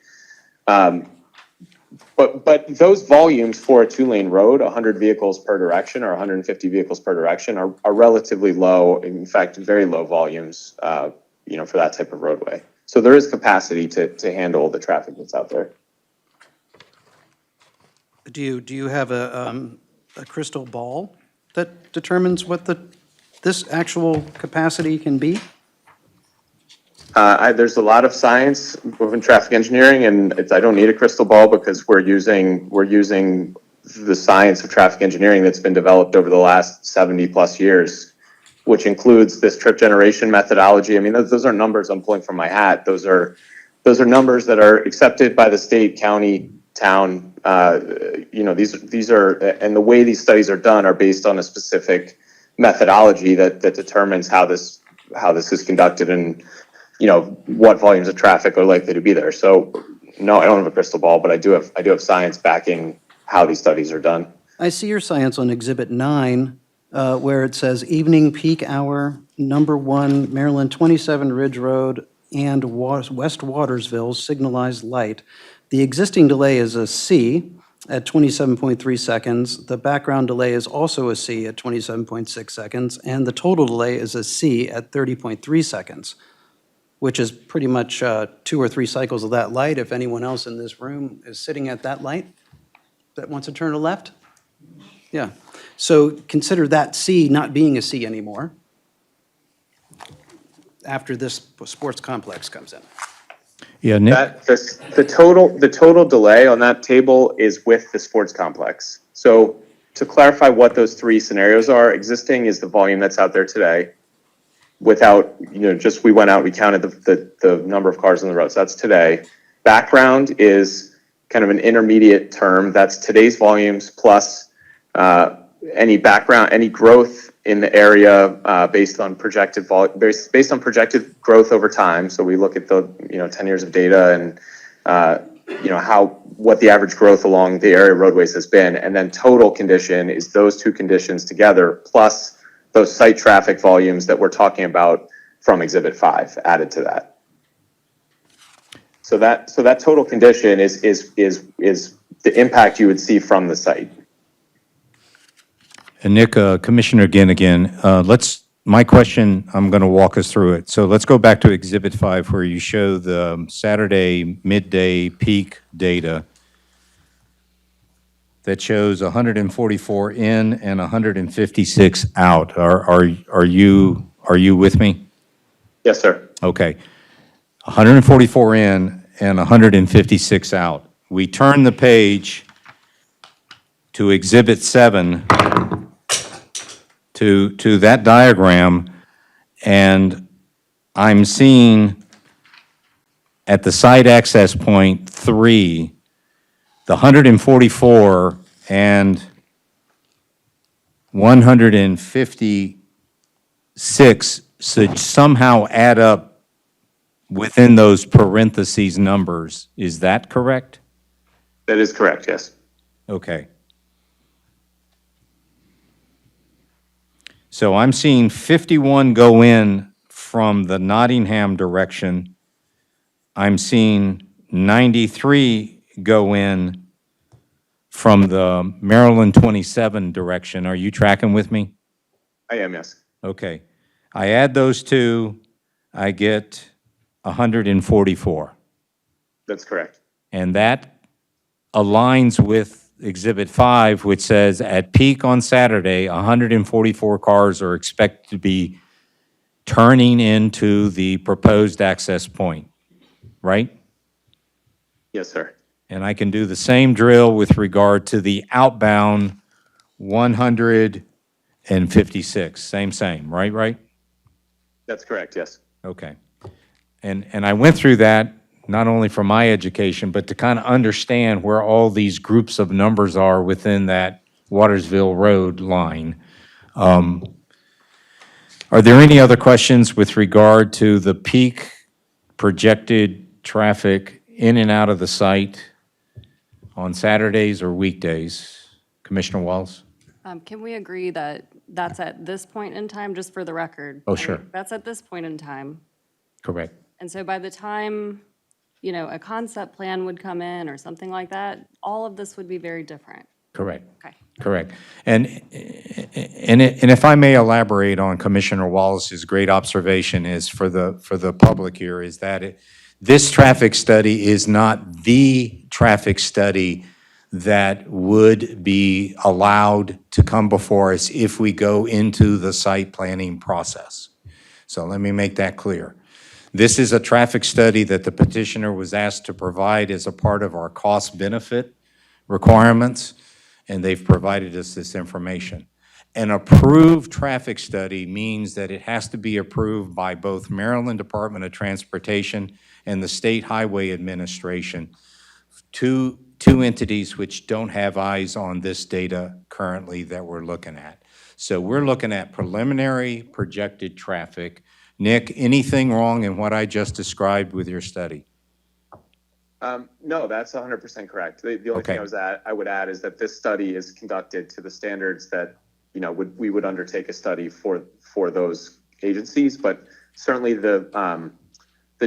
But those volumes for a 2-lane road, 100 vehicles per direction or 150 vehicles per direction are relatively low. In fact, very low volumes, for that type of roadway. So there is capacity to handle the traffic that's out there. Do you have a crystal ball that determines what this actual capacity can be? There's a lot of science within traffic engineering, and I don't need a crystal ball because we're using the science of traffic engineering that's been developed over the last 70 plus years, which includes this trip generation methodology. I mean, those are numbers I'm pulling from my hat. Those are numbers that are accepted by the state, county, town. These are, and the way these studies are done are based on a specific methodology that determines how this is conducted and what volumes of traffic are likely to be there. So no, I don't have a crystal ball, but I do have science backing how these studies are done. I see your science on Exhibit 9, where it says evening peak hour, number 1, Maryland 27 Ridge Road and West Watersville signalized light. The existing delay is a C at 27.3 seconds. The background delay is also a C at 27.6 seconds, and the total delay is a C at 30.3 seconds, which is pretty much 2 or 3 cycles of that light. If anyone else in this room is sitting at that light that wants to turn to left? Yeah. So consider that C not being a C anymore after this sports complex comes in. Yeah, Nick? The total delay on that table is with the sports complex. So to clarify what those 3 scenarios are, existing is the volume that's out there today. Without, we went out, we counted the number of cars on the road. So that's today. Background is kind of an intermediate term. That's today's volumes plus any growth in the area based on projected growth over time. So we look at the 10 years of data and what the average growth along the area roadways has been. And then total condition is those two conditions together, plus those site traffic volumes that we're talking about from Exhibit 5 added to that. So that total condition is the impact you would see from the site. And Nick, Commissioner again, my question, I'm going to walk us through it. So let's go back to Exhibit 5 where you show the Saturday midday peak data that shows 144 in and 156 out. Are you with me? Yes, sir. Okay. 144 in and 156 out. We turn the page to Exhibit 7 to that diagram, and I'm seeing at the site access point 3, the 144 and 156 should somehow add up within those parentheses numbers. Is that correct? That is correct, yes. Okay. So I'm seeing 51 go in from the Nottingham direction. I'm seeing 93 go in from the Maryland 27 direction. Are you tracking with me? I am, yes. Okay. I add those two, I get 144. That's correct. And that aligns with Exhibit 5, which says at peak on Saturday, 144 cars are expected to be turning into the proposed access point, right? Yes, sir. And I can do the same drill with regard to the outbound 156. Same, right? That's correct, yes. Okay. And I went through that not only for my education, but to kind of understand where all these groups of numbers are within that Watersville Road line. Are there any other questions with regard to the peak projected traffic in and out of the site on Saturdays or weekdays? Commissioner Walls? Can we agree that that's at this point in time, just for the record? Oh, sure. That's at this point in time. Correct. And so by the time, a concept plan would come in or something like that, all of this would be very different. Correct. Okay. Correct. And if I may elaborate on Commissioner Wallace's great observation is for the public here is that this traffic study is not the traffic study that would be allowed to come before us if we go into the site planning process. So let me make that clear. This is a traffic study that the petitioner was asked to provide as a part of our cost-benefit requirements, and they've provided us this information. An approved traffic study means that it has to be approved by both Maryland Department of Transportation and the State Highway Administration, two entities which don't have eyes on this data currently that we're looking at. So we're looking at preliminary projected traffic. Nick, anything wrong in what I just described with your study? No, that's 100% correct. The only Okay. thing I would add is that this study is conducted to the standards that we would undertake a study for those agencies, but certainly the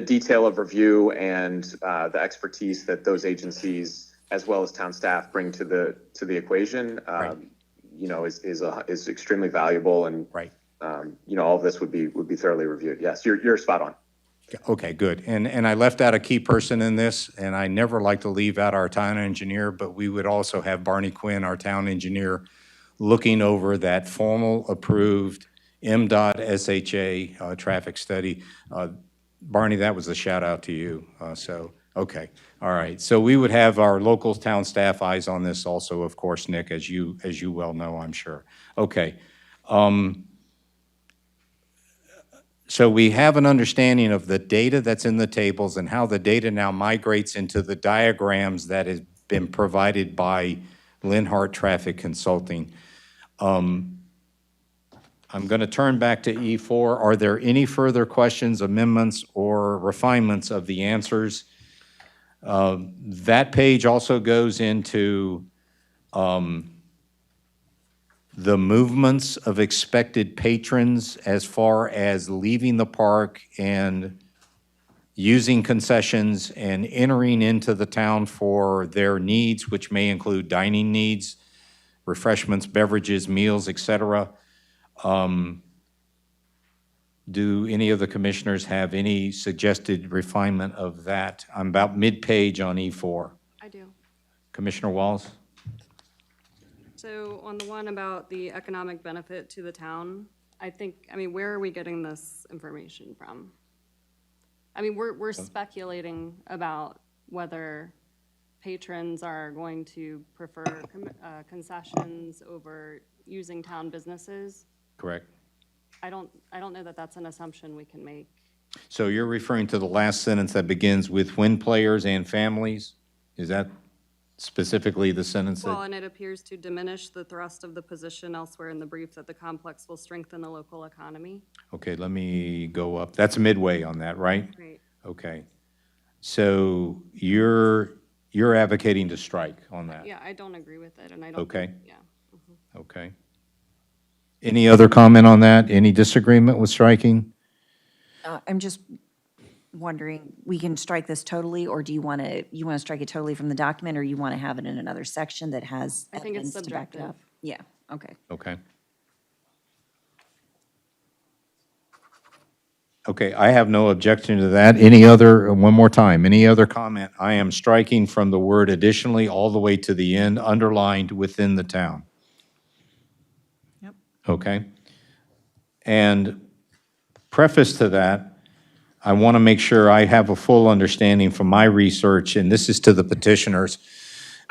detail of review and the expertise that those agencies as well as town staff bring to the equation, Right. is extremely valuable, and Right. all of this would be thoroughly reviewed. Yes, you're spot on. Okay, good. And I left out a key person in this, and I never like to leave out our town engineer, but we would also have Barney Quinn, our town engineer, looking over that formal approved MDOT SHA traffic study. Barney, that was a shout out to you. Okay, all right. So we would have our local town staff eyes on this also, of course, Nick, as you well know, I'm sure. Okay. So we have an understanding of the data that's in the tables and how the data now migrates into the diagrams that has been provided by Linhart Traffic Consulting. I'm going to turn back to E4. Are there any further questions, amendments, or refinements of the answers That page also goes into the movements of expected patrons as far as leaving the park and using concessions and entering into the town for their needs, which may include dining needs, refreshments, beverages, meals, et cetera. Do any of the commissioners have any suggested refinement of that? I'm about mid-page on E4. I do. Commissioner Walls? So on the one about the economic benefit to the town, I mean, where are we getting this information from? I mean, we're speculating about whether patrons are going to prefer concessions over using town businesses. Correct. I don't know that that's an assumption we can make. So you're referring to the last sentence that begins with when players and families? Is that specifically the sentence Well, that? and it appears to diminish the thrust of the position elsewhere in the brief that the complex will strengthen the local economy. Okay, let me go up. That's midway on that, right? Right. Okay. So you're advocating to strike on that? Yeah, I don't agree with it, and I don't. Okay. Yeah. Okay. Any other comment on that? Any disagreement with striking? I'm just wondering, we can strike this totally, or do you want to strike it totally from the document, or you want to have it in another section that has I think it's evidence to back it subjective. up? Yeah, okay. Okay. Okay, I have no objection to that. Any other, one more time, any other comment? I am striking from the word additionally all the way to the end, underlined within the town. Yep. Okay? And preface to that, I want to make sure I have a full understanding from my research, and this is to the petitioners.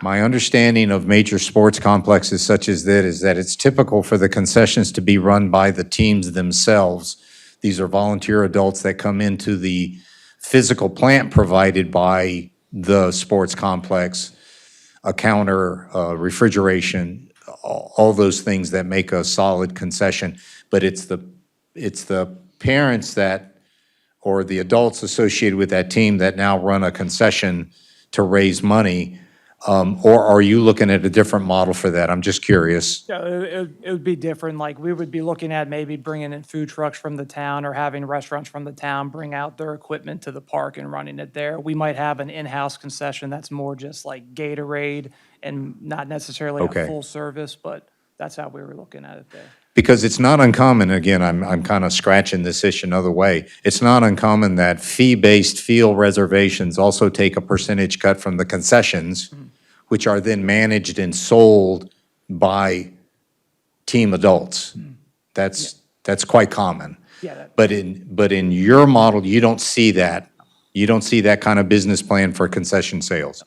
My understanding of major sports complexes such as that is that it's typical for the concessions to be run by the teams themselves. These are volunteer adults that come into the physical plant provided by the sports complex, a counter, refrigeration, all those things that make a solid concession. But it's the parents that, or the adults associated with that team that now run a concession to raise money. Or are you looking at a different model for that? I'm just curious. Yeah, it would be different, like, we would be looking at maybe bringing in food trucks from the town or having restaurants from the town bring out their equipment to the park and running it there. We might have an in-house concession that's more just like Gatorade and not necessarily Okay. a full service, but that's how we were looking at it there. Because it's not uncommon, again, I'm kind of scratching this issue another way. It's not uncommon that fee-based field reservations also take a percentage cut from the concessions, which are then managed and sold by team adults. That's quite common. Yeah, But in your model, you don't see that. You don't see that kind of business plan for concession sales.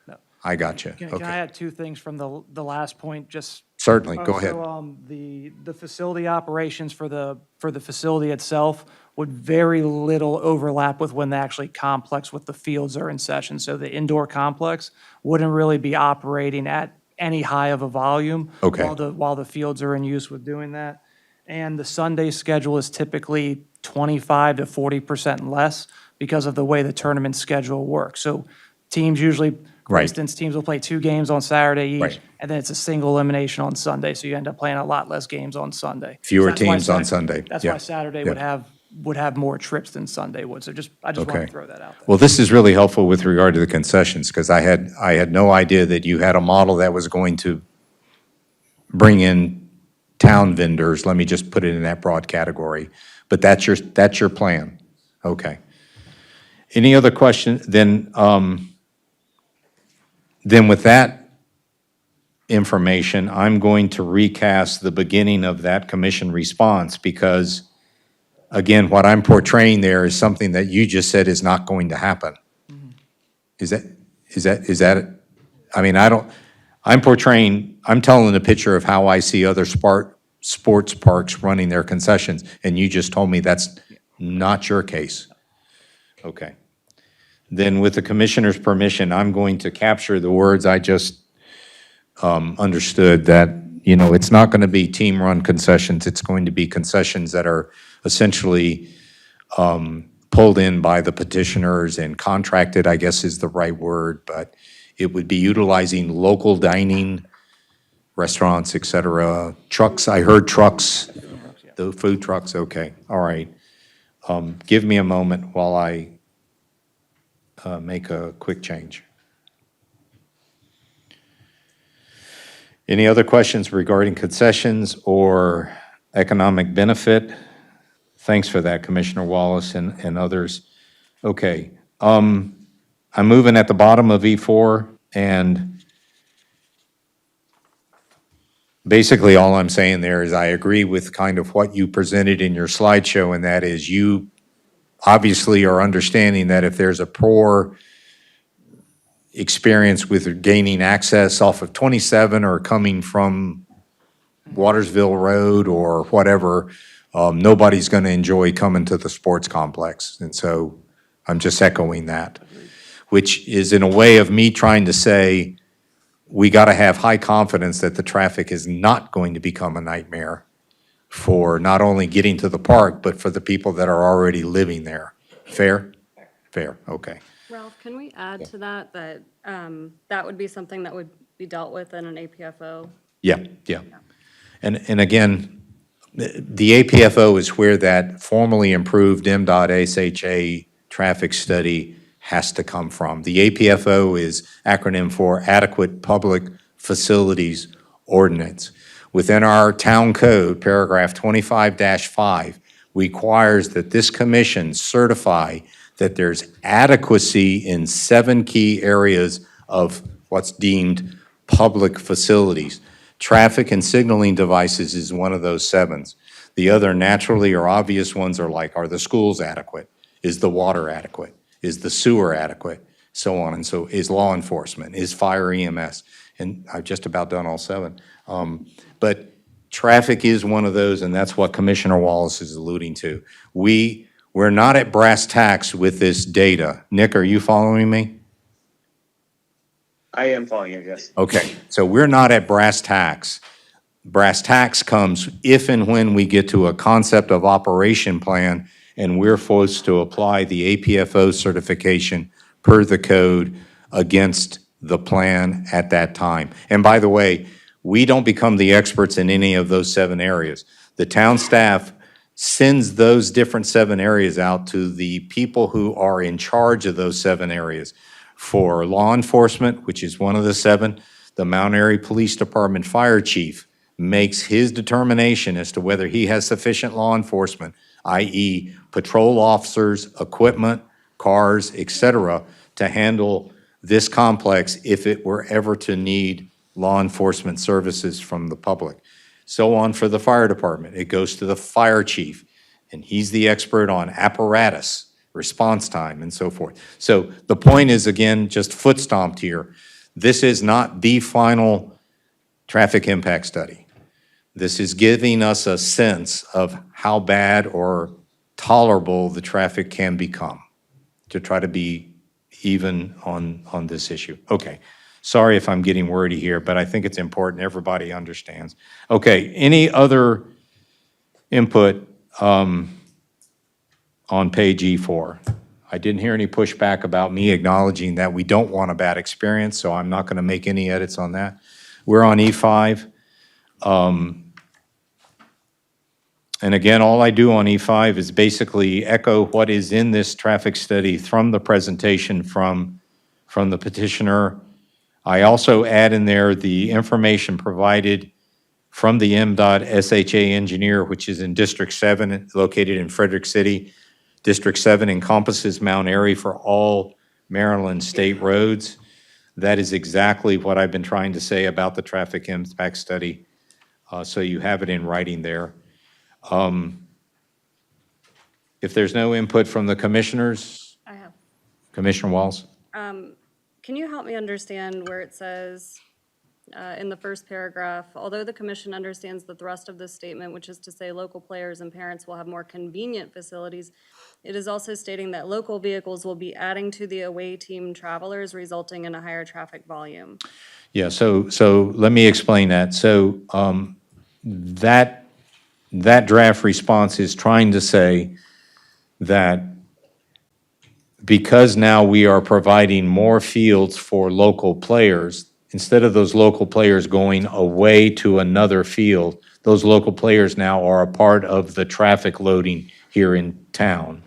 No. I got you. Can I Okay. add two things from the last point, just? Certainly, go ahead. So, the facility operations for the facility itself would very little overlap with when the actually complex with the fields are in session. So the indoor complex wouldn't really be operating at any high of a volume. Okay. While the fields are in use with doing that. And the Sunday schedule is typically 25 to 40% less because of the way the tournament schedule works. So teams usually, for Right. instance, teams will play 2 games on Saturday each, Right. and then it's a single elimination on Sunday, so you end up playing a lot less games on Sunday. Fewer So that's why teams on Sunday. That's Yeah. why Saturday Yeah. would have more trips than Sunday would, so I just wanted Okay. to throw that out there. Well, this is really helpful with regard to the concessions, because I had no idea that you had a model that was going to bring in town vendors, let me just put it in that broad category. But that's your plan? Okay. Any other question? Then with that information, I'm going to recast the beginning of that commission response, because again, what I'm portraying there is something that you just said is not going to happen. Is that, I mean, I'm telling a picture of how I see other sports parks running their concessions, and you just told me that's not your case. Okay. Then with the commissioner's permission, I'm going to capture the words I just understood, that, it's not going to be team-run concessions. It's going to be concessions that are essentially pulled in by the petitioners and contracted, I guess is the right word, but it would be utilizing local dining, restaurants, et cetera. Trucks, I heard trucks, the food trucks, okay, all right. Give me a moment while I make a quick change. Any other questions regarding concessions or economic benefit? Thanks for that, Commissioner Wallace and others. Okay, I'm moving at the bottom of E4, and basically all I'm saying there is I agree with kind of what you presented in your slideshow, and that is you obviously are understanding that if there's a poor experience with gaining access off of 27 or coming from Watersville Road or whatever, nobody's going to enjoy coming to the sports complex. And so I'm just echoing that, which is in a way of me trying to say we got to have high confidence that the traffic is not going to become a nightmare for not only getting to the park, but for the people that are already living there. Fair? Fair, okay. Ralph, can we add to that, that would be something that would be dealt with in an APFO? Yeah, yeah. And again, the APFO is where that formally improved MDOT SHA traffic study has to come from. The APFO is acronym for Adequate Public Facilities Ordinance. Within our town code, paragraph 25-5 requires that this commission certify that there's adequacy in 7 key areas of what's deemed public facilities. Traffic and signaling devices is one of those 7s. The other naturally or obvious ones are like, are the schools adequate? Is the water adequate? Is the sewer adequate? So on and so, is law enforcement? Is fire EMS? And I've just about done all 7. But traffic is one of those, and that's what Commissioner Wallace is alluding to. We're not at brass tacks with this data. Nick, are you following me? I am following you, yes. Okay, so we're not at brass tacks. Brass tacks comes if and when we get to a concept of operation plan and we're forced to apply the APFO certification per the code against the plan at that time. And by the way, we don't become the experts in any of those 7 areas. The town staff sends those different 7 areas out to the people who are in charge of those 7 areas. For law enforcement, which is one of the 7, the Mount Airy Police Department Fire Chief makes his determination as to whether he has sufficient law enforcement, i.e. patrol officers, equipment, cars, et cetera, to handle this complex if it were ever to need law enforcement services from the public. So on for the fire department. It goes to the fire chief, and he's the expert on apparatus, response time, and so forth. So the point is, again, just foot stomped here. This is not the final traffic impact study. This is giving us a sense of how bad or tolerable the traffic can become to try to be even on this issue. Okay. Sorry if I'm getting wordy here, but I think it's important everybody understands. Okay, any other input on page E4? I didn't hear any pushback about me acknowledging that we don't want a bad experience, so I'm not going to make any edits on that. We're on E5. And again, all I do on E5 is basically echo what is in this traffic study from the presentation from the petitioner. I also add in there the information provided from the MDOT SHA engineer, which is in District 7, located in Frederick City. District 7 encompasses Mount Airy for all Maryland state roads. That is exactly what I've been trying to say about the traffic impact study. So you have it in writing there. If there's no input from the commissioners, I have. Commissioner Walls? Can you help me understand where it says in the first paragraph, although the commission understands the thrust of this statement, which is to say local players and parents will have more convenient facilities, it is also stating that local vehicles will be adding to the away team travelers, resulting in a higher traffic volume. Yeah, so let me explain that. So that draft response is trying to say that because now we are providing more fields for local players, instead of those local players going away to another field, those local players now are a part of the traffic loading here in town.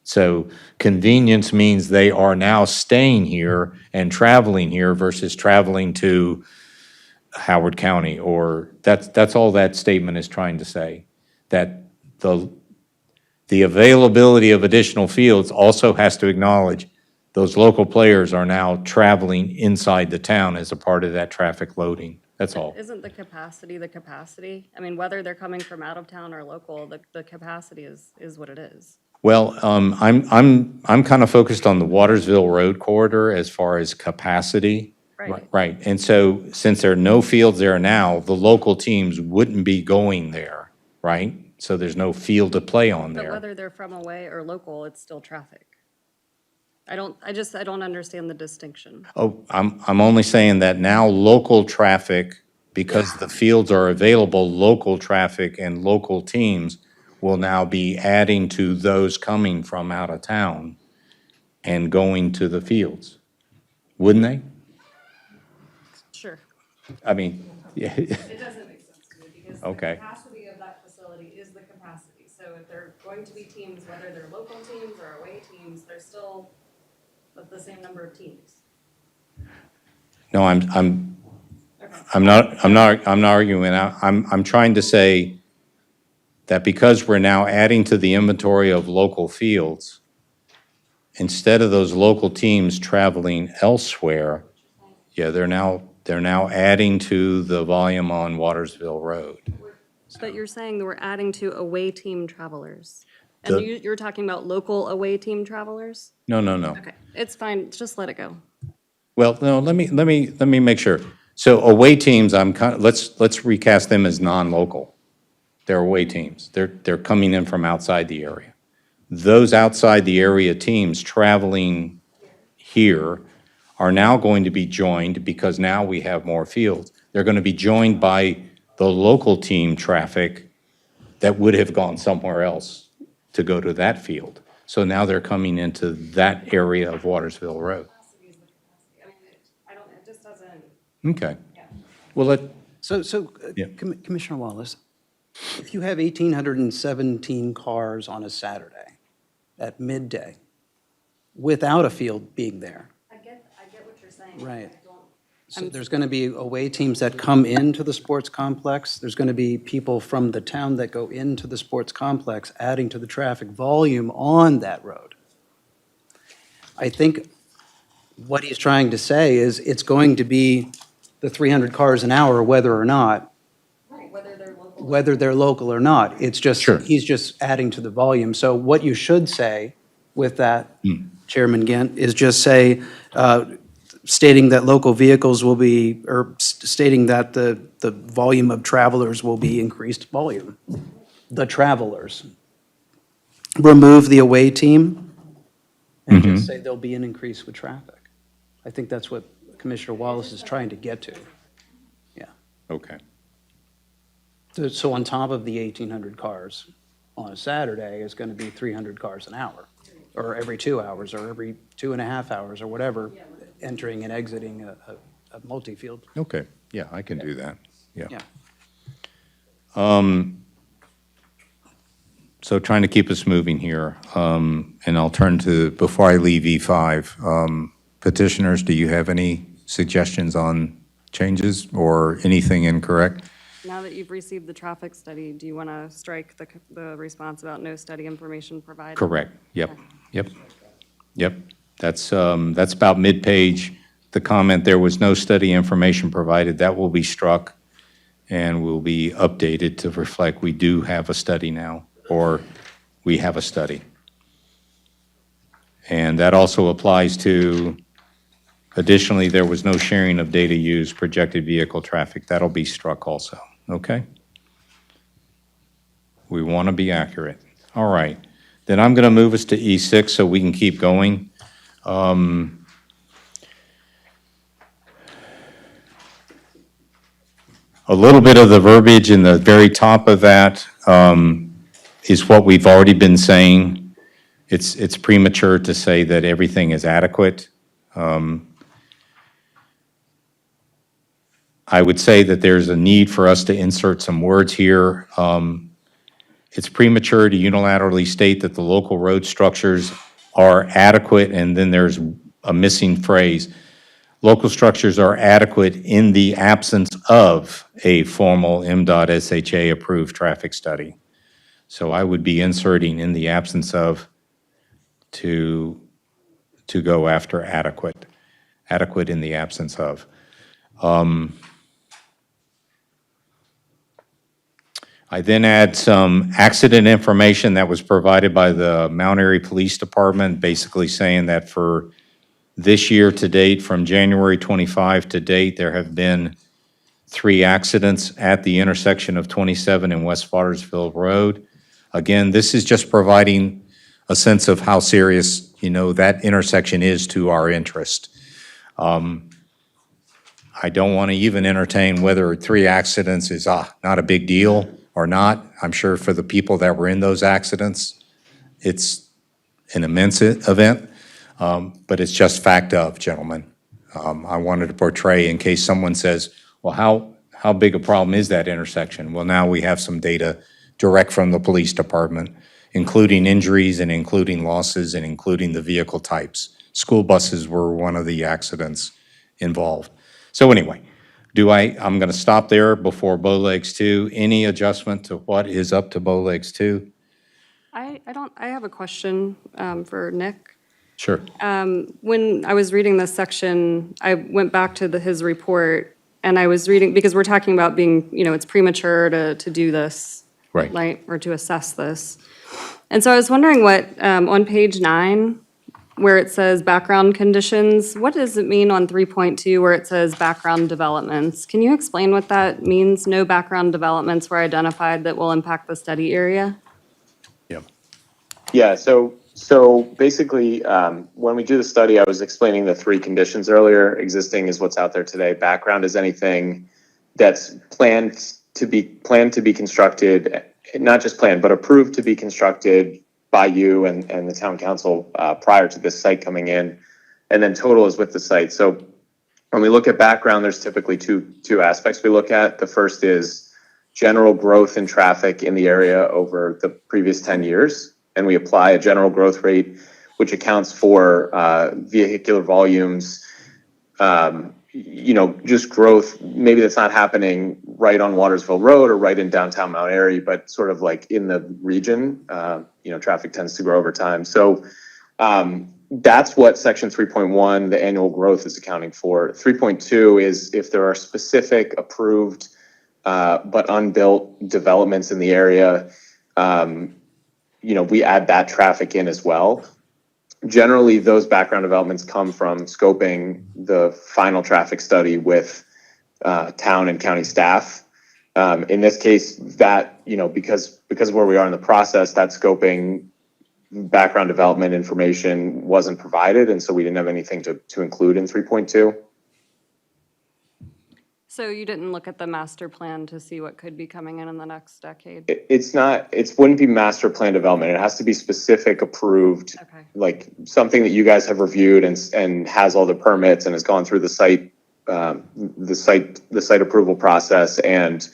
So convenience means they are now staying here and traveling here versus traveling to Howard County, or that's all that statement is trying to say. That the availability of additional fields also has to acknowledge those local players are now traveling inside the town as a part of that traffic loading. That's all. Isn't the capacity? I mean, whether they're coming from out of town or local, the capacity is what it is. Well, I'm kind of focused on the Watersville Road corridor as far as capacity. Right. Right, and so since there are no fields there now, the local teams wouldn't be going there, right? So there's no field to play on But there. whether they're from away or local, it's still traffic. I don't understand the distinction. Oh, I'm only saying that now local traffic, because the fields are available, local traffic and local teams will now be adding to those coming from out of town and going to the fields, wouldn't they? Sure. I mean, yeah. It doesn't make sense to me because Okay. the capacity of that facility is the capacity. So if they're going to be teams, whether they're local teams or away teams, they're still the same number of teams. No, I'm not arguing. I'm trying to say that because we're now adding to the inventory of local fields, instead of those local teams traveling elsewhere, yeah, they're now adding to the volume on Watersville Road. But you're saying that we're adding to away team travelers. And The- you're talking about local away team travelers? No. Okay, it's fine, just let it go. Well, no, let me make sure. So away teams, let's recast them as non-local. They're away teams. They're coming in from outside the area. Those outside the area teams traveling here are now going to be joined, because now we have more fields. They're going to be joined by the local team traffic that would have gone somewhere else to go to that field. So now they're coming into that area of Watersville Road. It just doesn't. Okay. Well, Yeah. Commissioner Wallace, if you have 1,817 cars on a Saturday at midday without a field being there, I get what you're saying. right? I don't- So there's going to be away teams that come into the sports complex. There's going to be people from the town that go into the sports complex, adding to the traffic volume on that road. I think what he's trying to say is it's going to be the 300 cars an hour, whether or not, Right, whether they're local. whether they're local or not. It's just, Sure. he's just adding to the volume. So what you should say with that, Chairman Gant, is just say, stating that local vehicles will be, or stating that the volume of travelers will be increased volume. The travelers. Remove the away team and just say there'll be an increase with traffic. I think that's what Commissioner Wallace is trying to get to. Yeah. Okay. So on top of the 1,800 cars on a Saturday is going to be 300 cars an hour, or every 2 hours, or every 2.5 hours, or whatever, entering and exiting a multi-field. Okay, yeah, I can do that, yeah. Yeah. So trying to keep us moving here, and I'll turn to, before I leave E5, petitioners, do you have any suggestions on changes or anything incorrect? Now that you've received the traffic study, do you want to strike the response about no study information provided? Correct, yep. That's about mid-page. The comment, there was no study information provided, that will be struck and will be updated to reflect we do have a study now, or we have a study. And that also applies to, additionally, there was no sharing of data used, projected vehicle traffic. That'll be struck also, okay? We want to be accurate. All right. Then I'm going to move us to E6 so we can keep going. A little bit of the verbiage in the very top of that is what we've already been saying. it's premature to say that everything is adequate. I would say that there's a need for us to insert some words here. It's premature to unilaterally state that the local road structures are adequate, and then there's a missing phrase. Local structures are adequate in the absence of a formal MDOT SHA approved traffic study. So I would be inserting in the absence of to go after adequate, adequate in the absence of. I then add some accident information that was provided by the Mount Airy Police Department, basically saying that for this year to date, from January 25 to date, there have been 3 accidents at the intersection of 27 and West Watersville Road. Again, this is just providing a sense of how serious, that intersection is to our interest. I don't want to even entertain whether 3 accidents is not a big deal or not. I'm sure for the people that were in those accidents, it's an immense event, but it's just fact of, gentlemen. I wanted to portray in case someone says, well, how big a problem is that intersection? Well, now we have some data direct from the police department, including injuries and including losses and including the vehicle types. School buses were one of the accidents involved. So anyway, I'm going to stop there before Bowlegs 2. Any adjustment to what is up to Bowlegs 2? I have a question for Nick. Sure. When I was reading this section, I went back to his report, and I was reading, because we're talking about being, it's premature to do this. Right. Or to assess this. And so I was wondering what, on page 9, where it says background conditions, what does it mean on 3.2 where it says background developments? Can you explain what that means? No background developments were identified that will impact the study area? Yeah, so basically, when we do the study, I was explaining the 3 conditions earlier. Existing is what's out there today. Background is anything that's planned to be constructed, not just planned, but approved to be constructed by you and the town council prior to this site coming in. And then total is with the site. So when we look at background, there's typically two aspects we look at. The first is general growth in traffic in the area over the previous 10 years. And we apply a general growth rate, which accounts for vehicular volumes, just growth, maybe that's not happening right on Watersville Road or right in downtown Mount Airy, but sort of like in the region, traffic tends to grow over time. So that's what section 3.1, the annual growth, is accounting for. 3.2 is if there are specific approved but unbuilt developments in the area, we add that traffic in as well. Generally, those background developments come from scoping the final traffic study with town and county staff. In this case, that, because of where we are in the process, that scoping background development information wasn't provided, and so we didn't have anything to include in 3.2. So you didn't look at the master plan to see what could be coming in the next decade? It wouldn't be master plan development. It has to be specific approved, like something that you guys have reviewed and has all the permits and has gone through the site approval process. And,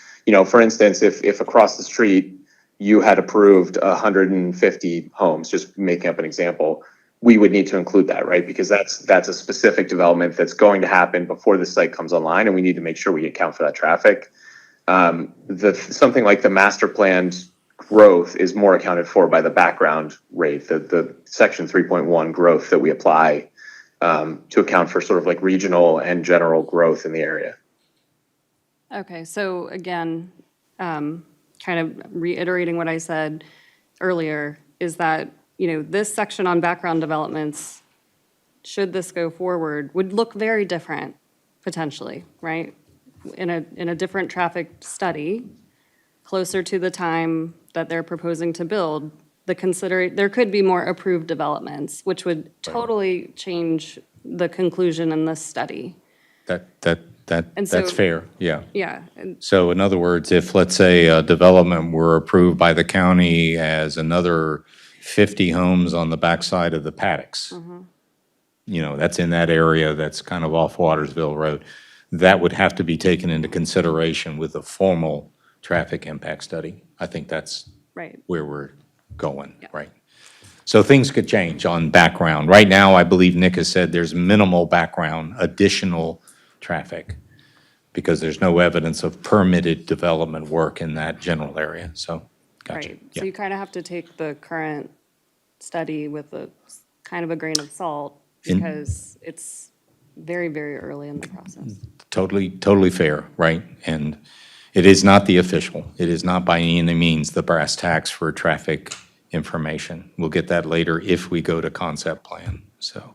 for instance, if across the street you had approved 150 homes, just making up an example, we would need to include that, right? Because that's a specific development that's going to happen before the site comes online, and we need to make sure we account for that traffic. Something like the master planned growth is more accounted for by the background rate, the section 3.1 growth that we apply to account for sort of like regional and general growth in the area. Okay, so again, kind of reiterating what I said earlier, is that this section on background developments, should this go forward, would look very different, potentially, right? In a different traffic study, closer to the time that they're proposing to build, there could be more approved developments, which would totally change the conclusion in this study. That's fair, yeah. Yeah. So in other words, if, let's say, a development were approved by the county as another 50 homes on the backside of the paddocks. You know, that's in that area that's kind of off Watersville Road. That would have to be taken into consideration with a formal traffic impact study. I think that's Right. where we're going, right? So things could change on background. Right now, I believe Nick has said there's minimal background, additional traffic, because there's no evidence of permitted development work in that general area, so, gotcha. Right. Yeah. So you kind of have to take the current study with a kind of a grain of salt because it's very, very early in the process. Totally fair, right? And it is not the official, it is not by any means the brass tacks for traffic information. We'll get that later if we go to concept plan, so.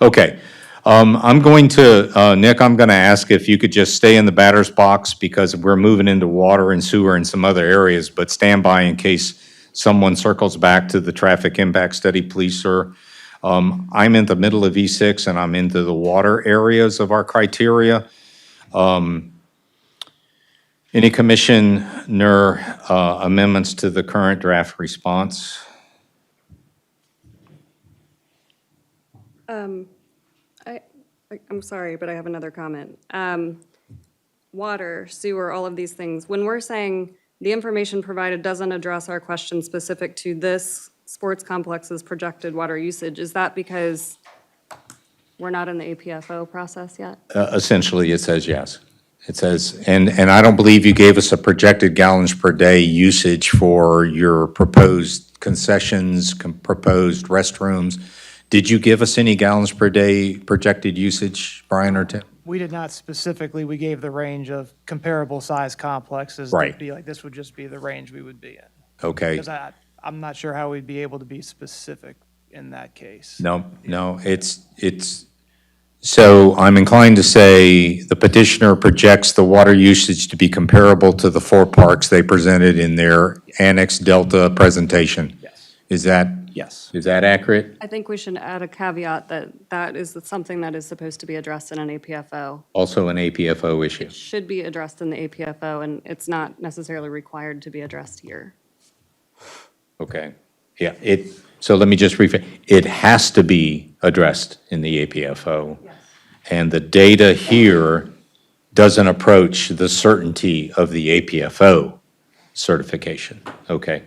Okay, I'm going to, Nick, I'm going to ask if you could just stay in the batter's box because we're moving into water and sewer and some other areas, but stand by in case someone circles back to the traffic impact study, please, sir. I'm in the middle of E6 and I'm into the water areas of our criteria. Any commissioner amendments to the current draft response? I'm sorry, but I have another comment. Water, sewer, all of these things. When we're saying the information provided doesn't address our question specific to this sports complex's projected water usage, is that because we're not in the APFO process yet? Essentially, it says yes. It says, and I don't believe you gave us a projected gallons per day usage for your proposed concessions, proposed restrooms. Did you give us any gallons per day projected usage, Brian or Tim? We did not specifically, we gave the range of comparable size complexes. Right. To be like, this would just be the range we would be in. Okay. Because I'm not sure how we'd be able to be specific in that case. No, it's, so I'm inclined to say the petitioner projects the water usage to be comparable to the 4 parks they presented in their Annex Delta presentation. Yes. Is that Yes. accurate? I think we should add a caveat that that is something that is supposed to be addressed in an APFO. Also an APFO issue. Should be addressed in the APFO, and it's not necessarily required to be addressed here. Okay. Yeah, so let me just rephrase. It has to be addressed in the APFO. Yes. And the data here doesn't approach the certainty of the APFO certification. Okay.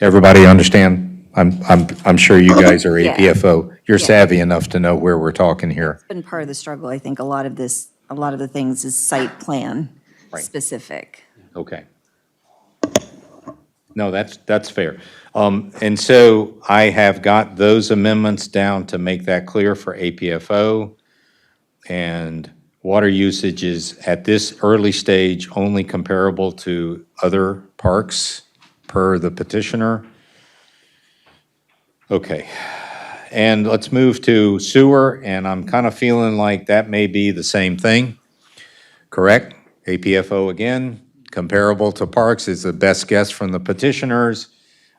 Everybody understand? I'm sure you guys are Yeah. APFO. You're Yeah. savvy enough to know where we're talking here. Been part of the struggle, I think a lot of the things is site plan Right. specific. Okay. No, that's fair. And so I have got those amendments down to make that clear for APFO. And water usage is at this early stage only comparable to other parks per the petitioner. Okay. And let's move to sewer, and I'm kind of feeling like that may be the same thing. Correct? APFO again, comparable to parks is the best guess from the petitioners.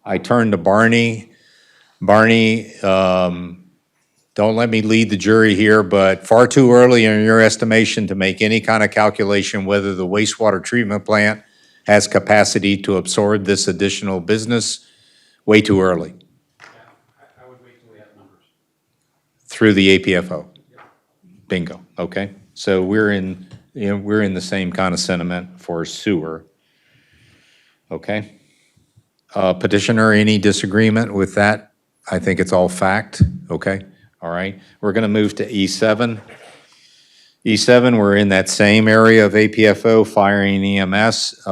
I turn to Barney. Barney, don't let me lead the jury here, but far too early in your estimation to make any kind of calculation whether the wastewater treatment plant has capacity to absorb this additional business. Way too early. I would wait till we have numbers. Through the APFO. Bingo, okay. So we're in the same kind of sentiment for sewer. Okay. Petitioner, any disagreement with that? I think it's all fact, okay? All right, we're gonna move to E7. E7, we're in that same area of APFO, fire and EMS.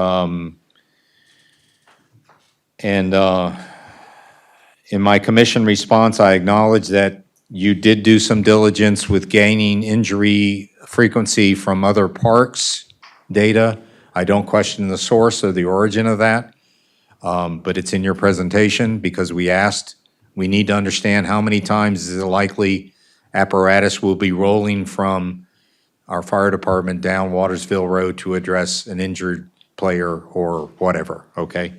In my commission response, I acknowledge that you did do some diligence with gaining injury frequency from other parks data. I don't question the source or the origin of that, but it's in your presentation because we asked. We need to understand how many times is it likely apparatus will be rolling from our fire department down Watersville Road to address an injured player or whatever, okay?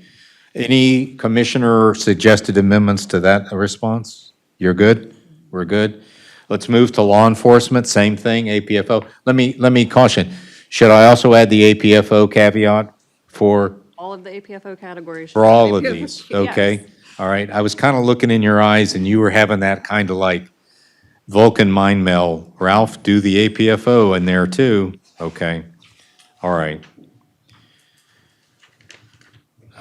Any commissioner suggested amendments to that response? You're good? We're good? Let's move to law enforcement, same thing, APFO. Let me caution, should I also add the APFO caveat for All of the APFO categories. all of these? Okay. Yes. All right, I was kind of looking in your eyes and you were having that kind of like Vulcan mind meld. Ralph, do the APFO in there too. Okay, all right.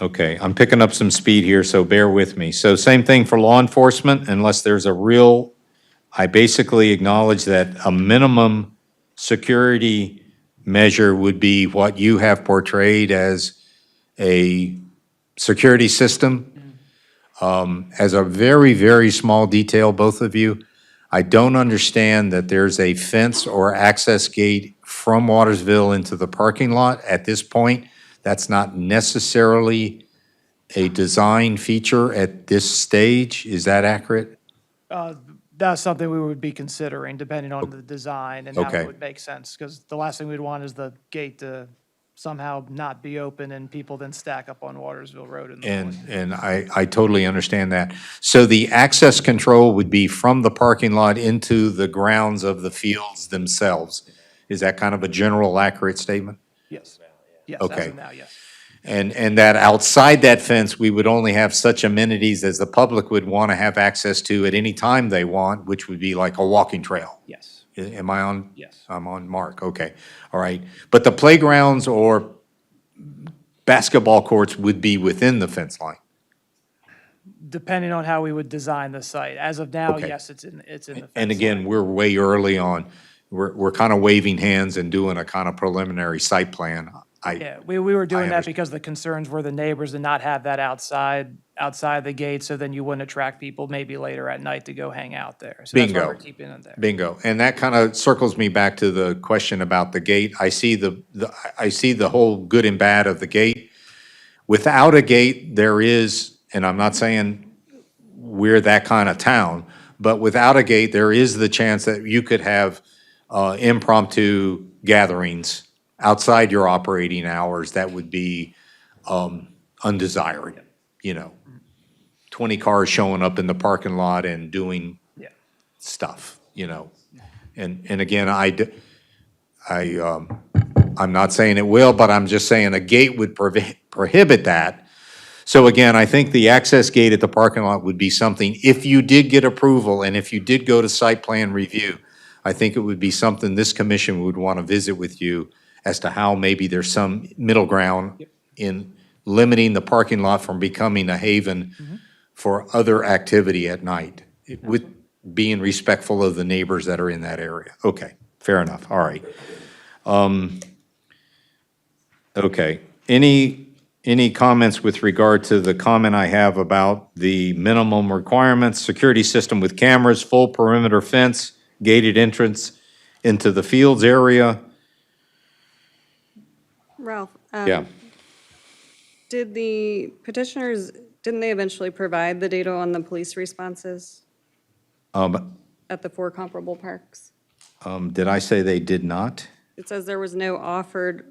Okay, I'm picking up some speed here, so bear with me. So same thing for law enforcement, unless there's a real, I basically acknowledge that a minimum security measure would be what you have portrayed as a security system. As a very, very small detail, both of you, I don't understand that there's a fence or access gate from Watersville into the parking lot at this point. That's not necessarily a design feature at this stage. Is that accurate? That's something we would be considering, depending on the design and how Okay. it would make sense. Because the last thing we'd want is the gate to somehow not be open and people then stack up on Watersville Road in the morning. And I totally understand that. So the access control would be from the parking lot into the grounds of the fields themselves. Is that kind of a general accurate statement? Yes. Yes, as Okay. of now, yes. And that outside that fence, we would only have such amenities as the public would want to have access to at any time they want, which would be like a walking trail. Yes. Am I on? Yes. I'm on mark, okay, all right. But the playgrounds or basketball courts would be within the fence line? Depending on how we would design the site. As of now, Okay. yes, it's in the fence And again, line. we're way early on. We're kind of waving hands and doing a kind of preliminary site plan. Yeah, we were doing that understand. because the concerns were the neighbors to not have that outside the gate, so then you wouldn't attract people maybe later at night to go hang out there. So that's why Bingo. we're keeping it there. Bingo. And that kind of circles me back to the question about the gate. I see I see the whole good and bad of the gate. Without a gate, there is, and I'm not saying we're that kind of town, but without a gate, there is the chance that you could have impromptu gatherings outside your operating hours that would be undesired, 20 cars showing up in the parking lot and doing Yeah. stuff, And again, I'm not saying it will, but I'm just saying a gate would prohibit that. So again, I think the access gate at the parking lot would be something, if you did get approval and if you did go to site plan review, I think it would be something this commission would want to visit with you as to how maybe there's some middle ground in limiting the parking lot from becoming a haven for other activity at night, with being respectful of the neighbors that are in that area. Okay, fair enough, all right. Okay, any comments with regard to the comment I have about the minimum requirements, security system with cameras, full perimeter fence, gated entrance into the fields area? Ralph, Yeah. did the petitioners, didn't they eventually provide the data on the police responses at the 4 comparable parks? Did I say they did not? It says there was no offered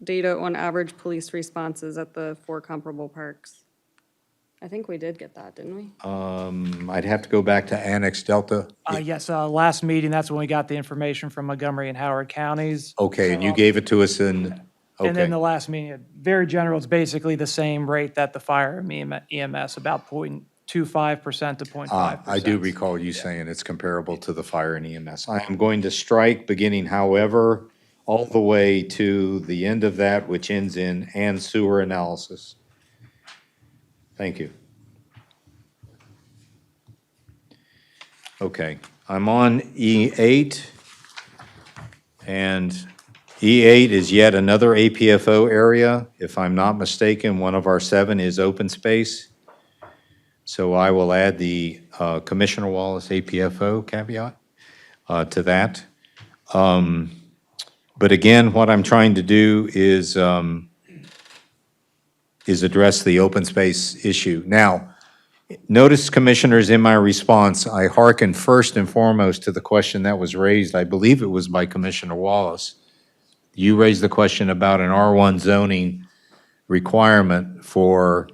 data on average police responses at the 4 comparable parks. I think we did get that, didn't we? I'd have to go back to Annex Delta. Yes, last meeting, that's when we got the information from Montgomery and Howard counties. Okay, and you gave it to us in, And then okay, the last meeting, very general, it's basically the same rate that the fire and EMS, about 0.25% to 0.5%. I do recall you saying it's comparable to the fire and EMS. I am going to strike beginning however, all the way to the end of that, which ends in and sewer analysis. Thank you. Okay, I'm on E8, and E8 is yet another APFO area. If I'm not mistaken, one of our 7 is open space. So I will add the Commissioner Wallace APFO caveat to that. But again, what I'm trying to do is address the open space issue. Now, notice, Commissioners, in my response, I hearken first and foremost to the question that was raised, I believe it was by Commissioner Wallace. You raised the question about an R1 zoning requirement for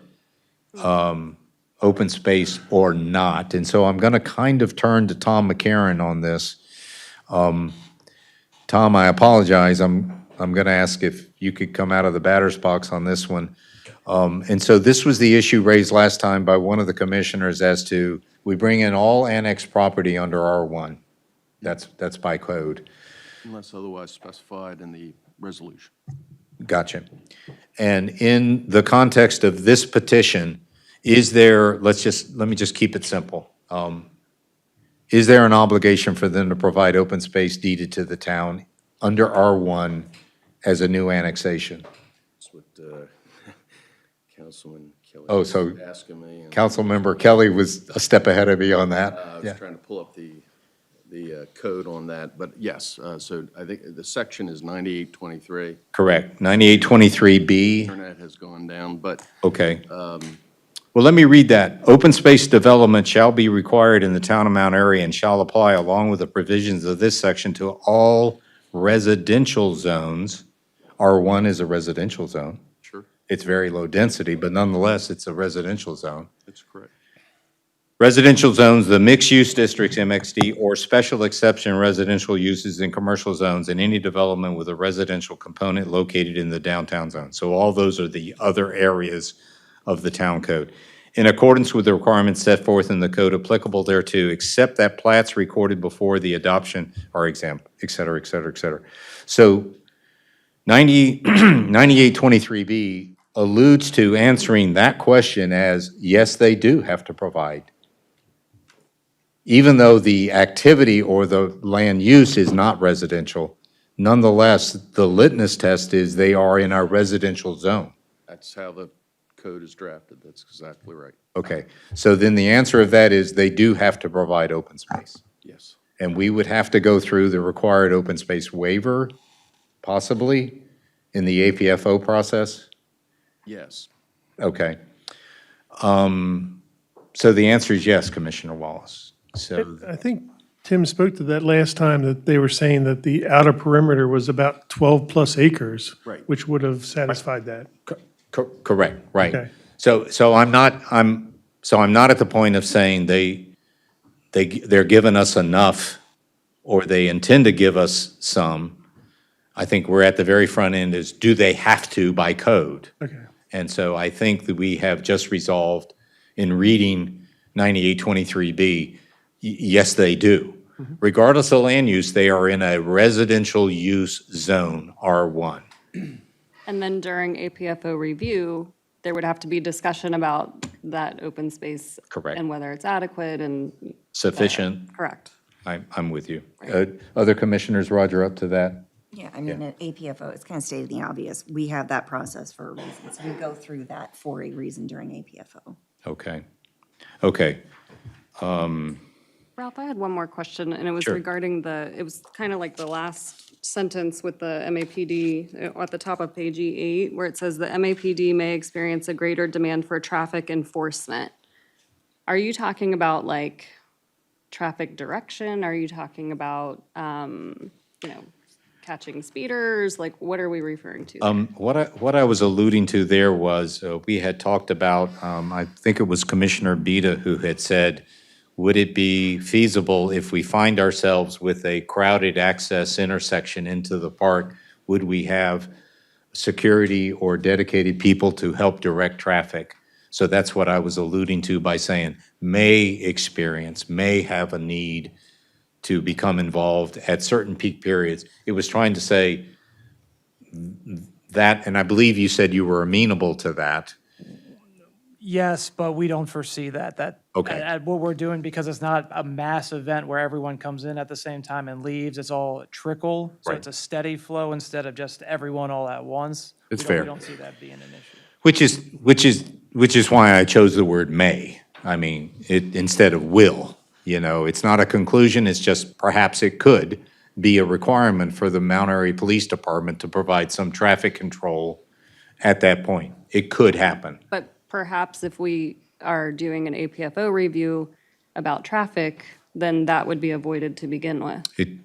open space or not. And so I'm going to kind of turn to Tom McCarron on this. Tom, I apologize. I'm going to ask if you could come out of the batter's box on this one. And so this was the issue raised last time by one of the commissioners as to, we bring in all annexed property under R1. That's by code. Unless otherwise specified in the resolution. Gotcha. And in the context of this petition, is there, let me just keep it simple. Is there an obligation for them to provide open space deeded to the town under R1 as a new annexation? That's what Councilman Kelly Oh, was so asking me. And, Councilmember Kelly was a step ahead of me on that. I was Yeah. trying to pull up the code on that, but yes, so I think the section is 9823. Correct. 9823B. Internet has gone down, but Okay. Well, let me read that. Open space development shall be required in the town of Mount Airy and shall apply along with the provisions of this section to all residential zones. R1 is a residential zone. sure, It's very low density, but nonetheless, it's a residential zone. that's correct. Residential zones, the mixed-use districts, MXD, or special exception residential uses in commercial zones and any development with a residential component located in the downtown zone. So all those are the other areas of the town code. In accordance with the requirements set forth in the code applicable thereto, except that plats recorded before the adoption are exempt, et cetera, et cetera, et cetera. So 9823B alludes to answering that question as, yes, they do have to provide. Even though the activity or the land use is not residential, nonetheless, the litmus test is they are in our residential zone. That's how the code is drafted. That's exactly right. Okay, so then the answer of that is they do have to provide open space. Yes. And we would have to go through the required open space waiver, possibly, in the APFO process? Yes. Okay. So the answer is yes, Commissioner Wallace. So, I think Tim spoke to that last time, that they were saying that the outer perimeter was about 12-plus acres. Right. Which would have satisfied that. correct, right. Okay. So I'm not at the point of saying they're giving us enough, or they intend to give us some. I think we're at the very front end is, do they have to by code? Okay. And so I think that we have just resolved in reading 9823B, yes, they do. Regardless of land use, they are in a residential use zone, R1. And then during APFO review, there would have to be discussion about that open space. Correct. And whether it's adequate and. Sufficient. Correct. I'm with you. Other commissioners, Roger, up to that? Yeah, I mean, at APFO, it's kind of stated the obvious. We have that process for a reason. So we go through that for a reason during APFO. Okay. Okay. Ralph, I had one more question, and it was Sure. regarding it was kind of like the last sentence with the MAPD at the top of page E8, where it says the MAPD may experience a greater demand for traffic enforcement. Are you talking about like traffic direction? Are you talking about, catching speeders? Like, what are we referring to there? What I was alluding to there was, we had talked about, I think it was Commissioner Beta who had said, would it be feasible if we find ourselves with a crowded access intersection into the park, would we have security or dedicated people to help direct traffic? So that's what I was alluding to by saying may have a need to become involved at certain peak periods. It was trying to say that, and I believe you said you were amenable to that. Yes, but we don't foresee that. Okay. At what we're doing, because it's not a mass event where everyone comes in at the same time and leaves, it's all a trickle. So Right. it's a steady flow instead of just everyone all at once. It's We fair. don't see that being an issue. Which is why I chose the word may. I mean, instead of will. It's not a conclusion, it's just perhaps it could be a requirement for the Mount Airy Police Department to provide some traffic control at that point. It could happen. But perhaps if we are doing an APFO review about traffic, then that would be avoided to begin with.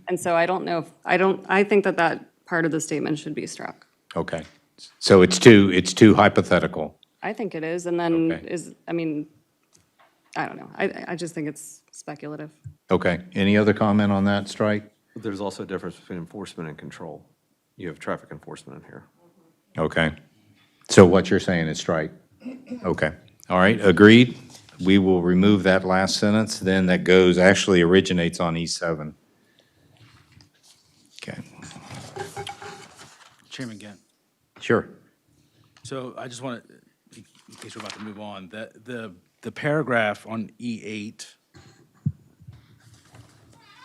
And so I don't know I think that part of the statement should be struck. Okay. So it's too hypothetical. I think it is, and then Okay. I don't know. I just think it's speculative. Okay. Any other comment on that, Strike? There's also a difference between enforcement and control. You have traffic enforcement in here. Okay. So what you're saying is strike? Okay, all right, agreed. We will remove that last sentence, then that goes, actually originates on E7. Okay, Chairman Gant. sure. So I just want to, in case we're about to move on, the paragraph on E8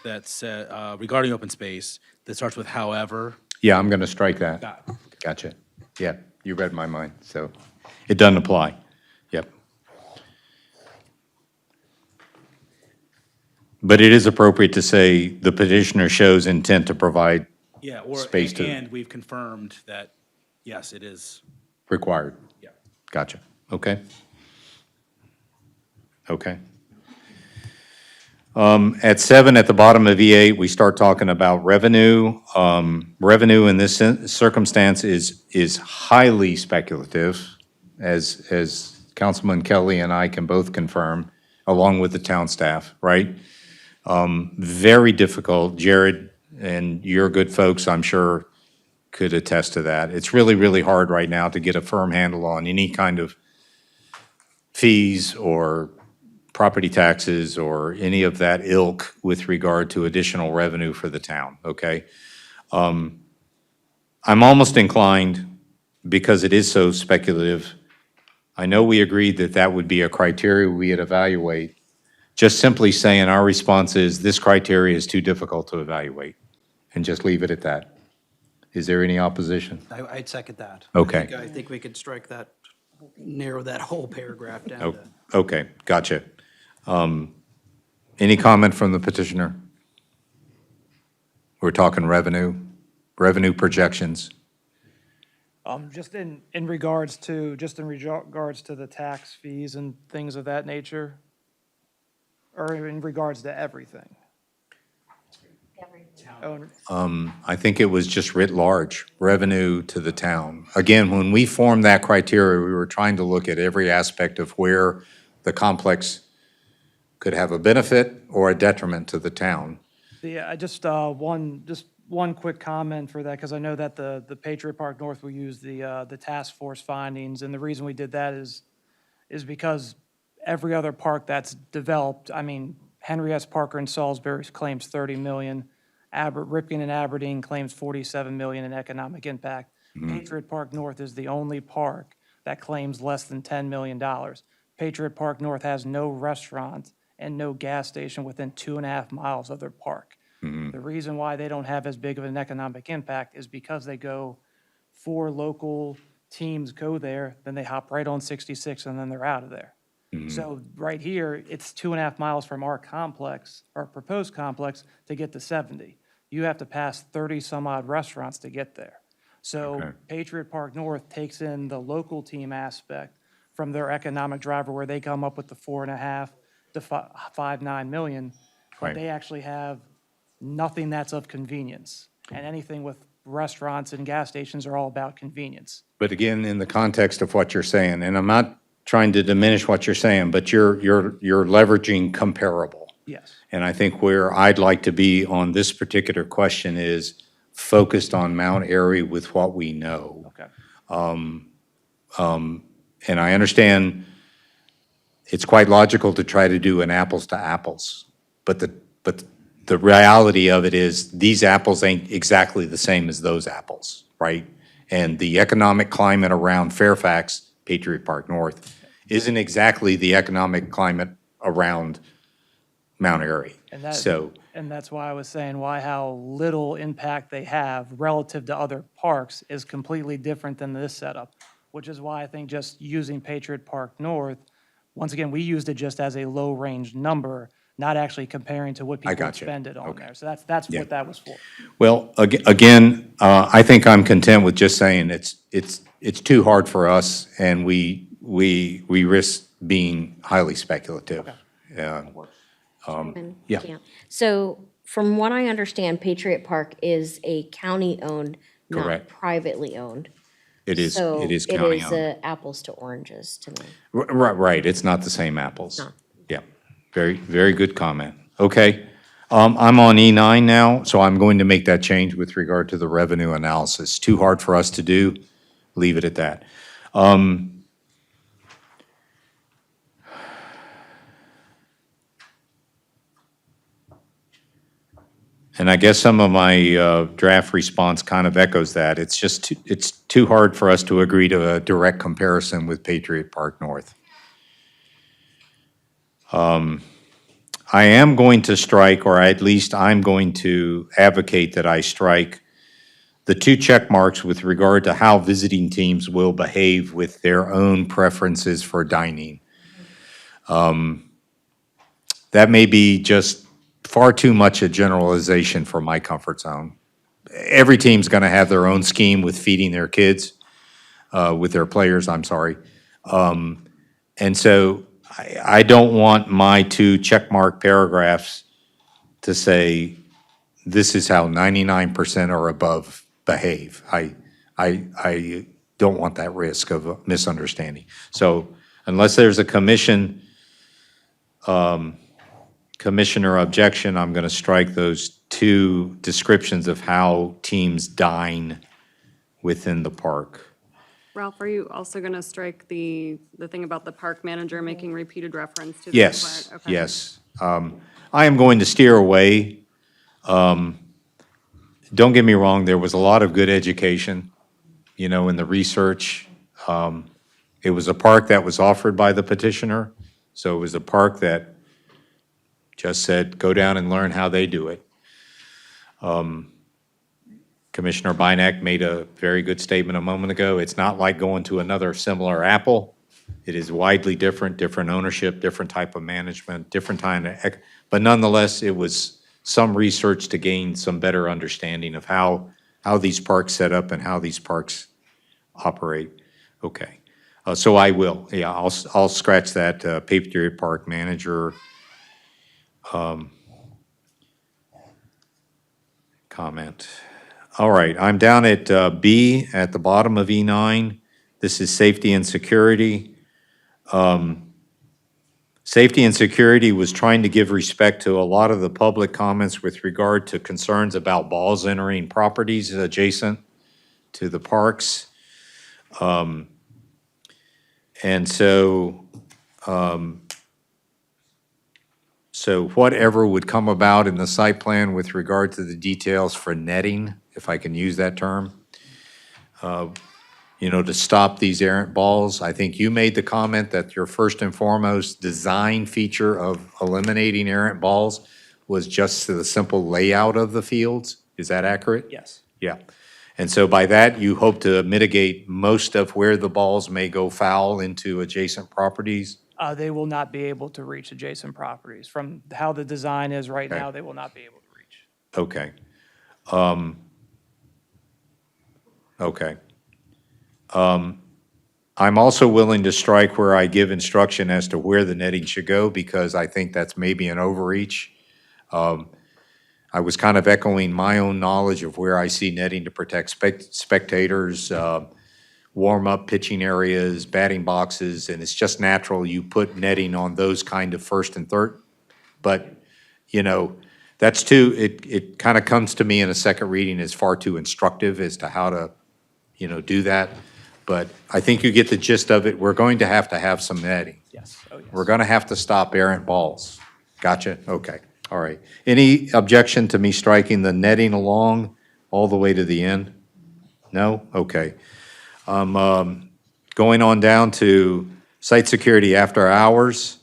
that said, regarding open space, that starts with however. Yeah, I'm going to strike that. Got it. Gotcha. Yeah, you read my mind, so it doesn't apply. Yep. But it is appropriate to say the petitioner shows intent to provide Yeah, or, space to and we've confirmed that, yes, it is, required. yeah. Gotcha. Okay. Okay. At 7, at the bottom of E8, we start talking about revenue. Revenue in this circumstance is highly speculative, as Councilman Kelly and I can both confirm, along with the town staff, right? Very difficult. Jared and your good folks, I'm sure, could attest to that. It's really, really hard right now to get a firm handle on any kind of fees or property taxes or any of that ilk with regard to additional revenue for the town, okay? I'm almost inclined, because it is so speculative, I know we agreed that that would be a criteria we'd evaluate. Just simply saying our response is, this criteria is too difficult to evaluate, and just leave it at that. Is there any opposition? I'd second that. Okay. I think we could strike that, narrow that whole paragraph down Oh, to. okay, gotcha. Any comment from the petitioner? We're talking revenue projections. Just in regards to, the tax fees and things of that nature, or in regards to everything? I think it was just writ large, revenue to the town. Again, when we formed that criteria, we were trying to look at every aspect of where the complex could have a benefit or a detriment to the town. Yeah, one quick comment for that, because I know that the Patriot Park North will use the task force findings, and the reason we did that is because every other park that's developed, I mean, Henry S. Parker in Salisbury claims 30 million, Ripken and Aberdeen claims 47 million in economic impact. Patriot Park North is the only park that claims less than $10 million. Patriot Park North has no restaurant and no gas station within 2.5 miles of their park. The reason why they don't have as big of an economic impact is because they go, 4 local teams go there, then they hop right on 66, and then they're out of there. So right here, it's 2.5 miles from our complex, our proposed complex, to get to 70. You have to pass 30 some odd restaurants to get there. So Okay. Patriot Park North takes in the local team aspect from their economic driver, where they come up with the 4.5 to 5.9 million. But Right. they actually have nothing that's of convenience. And anything with restaurants and gas stations are all about convenience. But again, in the context of what you're saying, and I'm not trying to diminish what you're saying, but you're leveraging comparable. Yes. And I think where I'd like to be on this particular question is focused on Mount Airy with what we know. Okay. And I understand it's quite logical to try to do an apples to apples, but the reality of it is these apples ain't exactly the same as those apples, right? And the economic climate around Fairfax, Patriot Park North, isn't exactly the economic climate around Mount Airy. And that's why I was saying how little impact they have relative to other parks is completely different than this setup, which is why I think just using Patriot Park North, once again, we used it just as a low-range number, not actually comparing to what people gotcha. spend it on Okay. there. So that's Yeah. what that was for. Well, again, I think I'm content with just saying it's too hard for us, and we risk being highly speculative. And- Yeah. So from what I understand, Patriot Park is a county-owned, not Correct. privately owned. It is So county it is owned. apples to oranges to me. Right, it's not the same apples. No. Yeah, very, very good comment. Okay, I'm on E9 now, so I'm going to make that change with regard to the revenue analysis. Too hard for us to do, leave it at that. And I guess some of my draft response kind of echoes that. It's just, it's too hard for us to agree to a direct comparison with Patriot Park North. I am going to strike, or at least I'm going to advocate that I strike the 2 check marks with regard to how visiting teams will behave with their own preferences for dining. That may be just far too much a generalization for my comfort zone. Every team's going to have their own scheme with feeding their kids, with their players, I'm sorry. And so I don't want my 2 checkmark paragraphs to say, this is how 99% or above behave. I don't want that risk of a misunderstanding. So unless there's a commissioner objection, I'm going to strike those 2 descriptions of how teams dine within the park. Ralph, are you also going to strike the thing about the park manager making repeated reference to the Yes, required? Okay. yes. I am going to steer away. Don't get me wrong, there was a lot of good education, you know, in the research. It was a park that was offered by the petitioner, so it was a park that just said, go down and learn how they do it. Commissioner Bynack made a very good statement a moment ago. It's not like going to another similar Apple. It is widely different, different ownership, different type of management, different kind of, but nonetheless, it was some research to gain some better understanding of how these parks set up and how these parks operate. Okay, so I will, yeah, I'll scratch that Patriot Park manager comment. All right, I'm down at B at the bottom of E9. This is safety and security. Safety and security was trying to give respect to a lot of the public comments with regard to concerns about balls entering properties adjacent to the parks. And so, so whatever would come about in the site plan with regard to the details for netting, if I can use that term, you know, to stop these errant balls. I think you made the comment that your first and foremost design feature of eliminating errant balls was just the simple layout of the fields. Is that accurate? Yes. Yeah. And so by that, you hope to mitigate most of where the balls may go foul into adjacent properties? They will not be able to reach adjacent properties. From how the design is right Okay. now, they will not be able to reach. Okay. Okay. I'm also willing to strike where I give instruction as to where the netting should go, because I think that's maybe an overreach. I was kind of echoing my own knowledge of where I see netting to protect spectators, warm-up pitching areas, batting boxes, and it's just natural you put netting on those kind of first and third. But, you know, that's too, it kind of comes to me in a second reading as far too instructive as to how to, you know, do that. But I think you get the gist of it. We're going to have some netting. Yes, oh yes. We're going to have to stop errant balls. Gotcha? Okay, all right. Any objection to me striking the netting along all the way to the end? No? Okay. Going on down to site security after hours.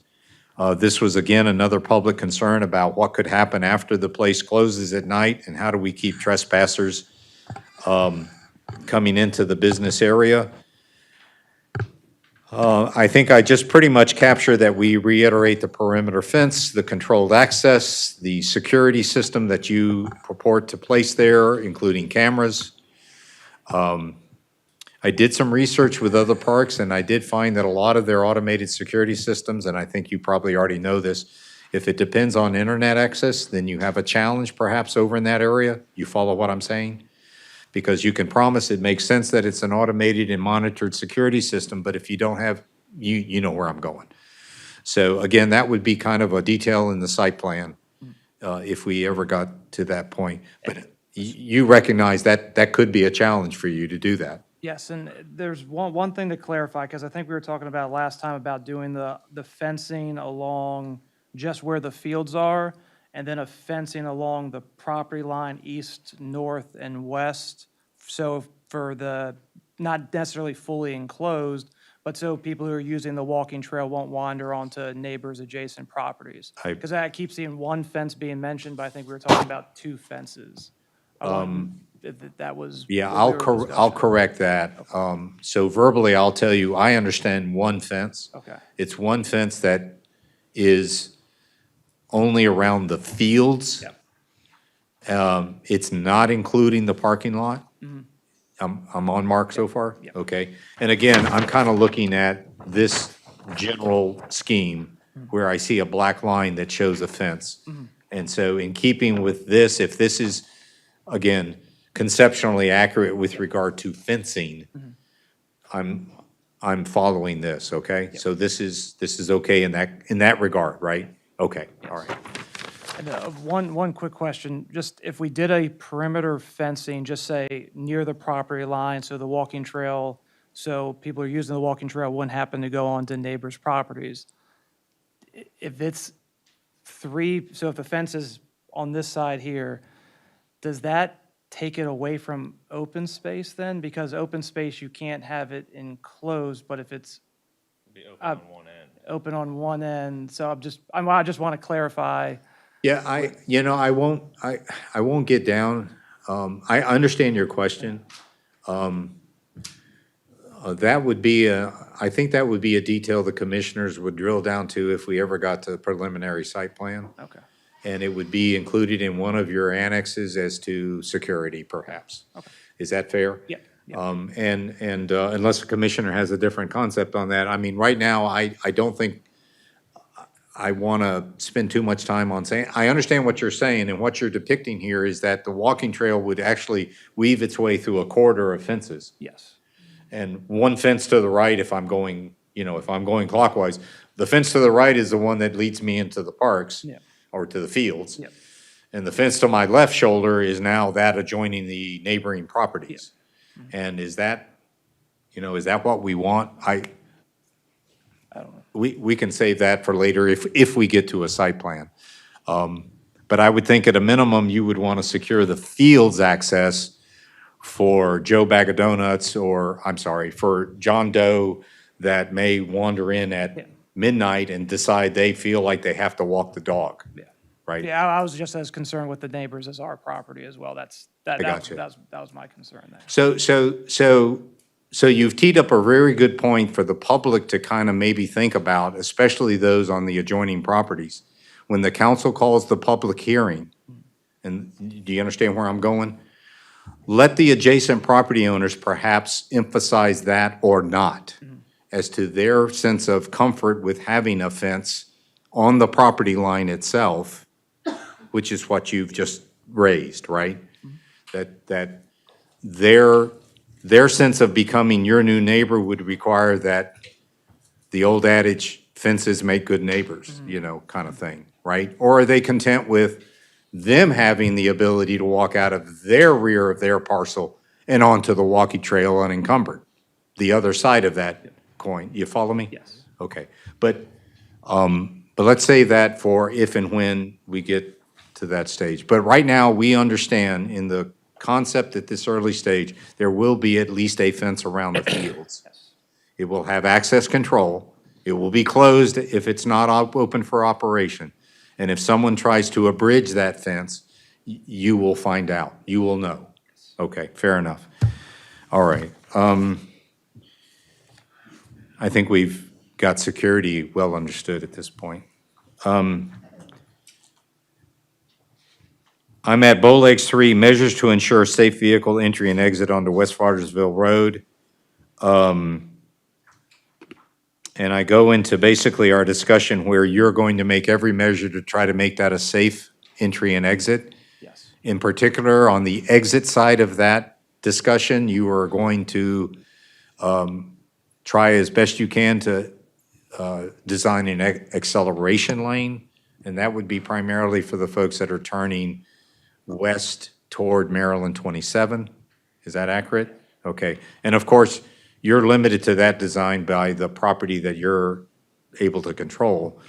This was, again, another public concern about what could happen after the place closes at night, and how do we keep trespassers coming into the business area. I think I just pretty much capture that we reiterate the perimeter fence, the controlled access, the security system that you purport to place there, including cameras. I did some research with other parks, and I did find that a lot of their automated security systems, and I think you probably already know this, if it depends on internet access, then you have a challenge perhaps over in that area. You follow what I'm saying? Because you can promise it makes sense that it's an automated and monitored security system, but if you don't have, you know where I'm going. So again, that would be kind of a detail in the site plan, if we ever got to that point. But you recognize that that could be a challenge for you to do that. Yes, and there's one thing to clarify, because I think we were talking about last time about doing the fencing along just where the fields are, and then a fencing along the property line east, north, and west. So for the, not necessarily fully enclosed, but so people who are using the walking trail won't wander onto neighbors' adjacent properties. Because I keep seeing one fence being mentioned, but I think we were talking about two fences. That was. Yeah, what we were I'll discussing. correct that. So verbally, I'll tell you, I understand one fence. Okay. It's one fence that is only around the fields. It's not including the parking lot. I'm on mark so far? Okay. And again, I'm kind of looking at this general scheme where I see a black line that shows a fence. And so in keeping with this, if this is, again, conceptually accurate with regard to fencing, I'm following this, okay? So this is okay in that regard, right? Okay, all right. And one quick question, just if we did a perimeter fencing, just say near the property line, so the walking trail, so people who are using the walking trail wouldn't happen to go onto neighbors' properties. If it's so if the fence is on this side here, does that take it away from open space then? Because open space, you can't have it enclosed, but if it's open on one end, so I just want to clarify. Yeah, I won't get down. I understand your question. That would be I think that would be a detail the commissioners would drill down to if we ever got to the preliminary site plan. Okay. And it would be included in one of your annexes as to security, perhaps. Okay. Is that fair? Yeah. And unless the commissioner has a different concept on that, I mean, right now, I don't think I want to spend too much time on saying, I understand what you're saying, and what you're depicting here is that the walking trail would actually weave its way through a corridor of fences. Yes. And one fence to the right, if I'm going clockwise, the fence to the right is the one that leads me into the parks. Yeah. Or to the fields. Yep. And the fence to my left shoulder is now that adjoining the neighboring properties. And is that what we want? I don't know. We can save that for later if we get to a site plan. But I would think at a minimum, you would want to secure the fields access for Joe Bag of Donuts, for John Doe that may wander in at midnight and decide they feel like they have to walk the dog. Yeah. Right? Yeah, I was just as concerned with the neighbors as our property as well. That gotcha. was my concern there. So you've teed up a very good point for the public to kind of maybe think about, especially those on the adjoining properties. When the council calls the public hearing, and do you understand where I'm going? Let the adjacent property owners perhaps emphasize that or not as to their sense of comfort with having a fence on the property line itself, which is what you've just raised, right? That their sense of becoming your new neighbor would require that the old adage, fences make good neighbors, kind of thing, right? Or are they content with them having the ability to walk out of their rear of their parcel and onto the walking trail unencumbered? The other side of that coin, you follow me? Yes. Okay, but let's say that for if and when we get to that stage. But right now, we understand in the concept at this early stage, there will be at least a fence around the fields. It will have access control. It will be closed if it's not open for operation. And if someone tries to abridge that fence, you will find out. You will know. Okay, fair enough. All right. I think we've got security well understood at this point. I'm at Bowlegs 3, measures to ensure safe vehicle entry and exit onto West Watersville Road. And I go into basically our discussion where you're going to make every measure to try to make that a safe entry and exit. Yes. In particular, on the exit side of that discussion, you are going to try as best you can to design an acceleration lane, and that would be primarily for the folks that are turning west toward Maryland 27. Is that accurate? Okay, and of course, you're limited to that design by the property that you're able to control.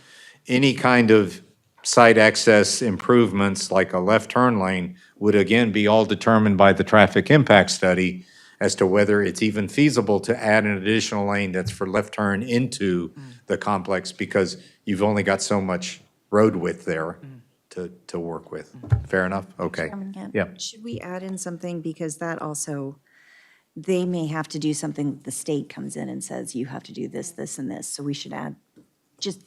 Any kind of site access improvements, like a left turn lane, would again be all determined by the traffic impact study as to whether it's even feasible to add an additional lane that's for left turn into the complex, because you've only got so much road width there to work with. Fair enough? Okay. Chairman Gant, Yeah. should we add in something, because that also, they may have to do something, the state comes in and says, you have to do this, this, and this, so we should add, just,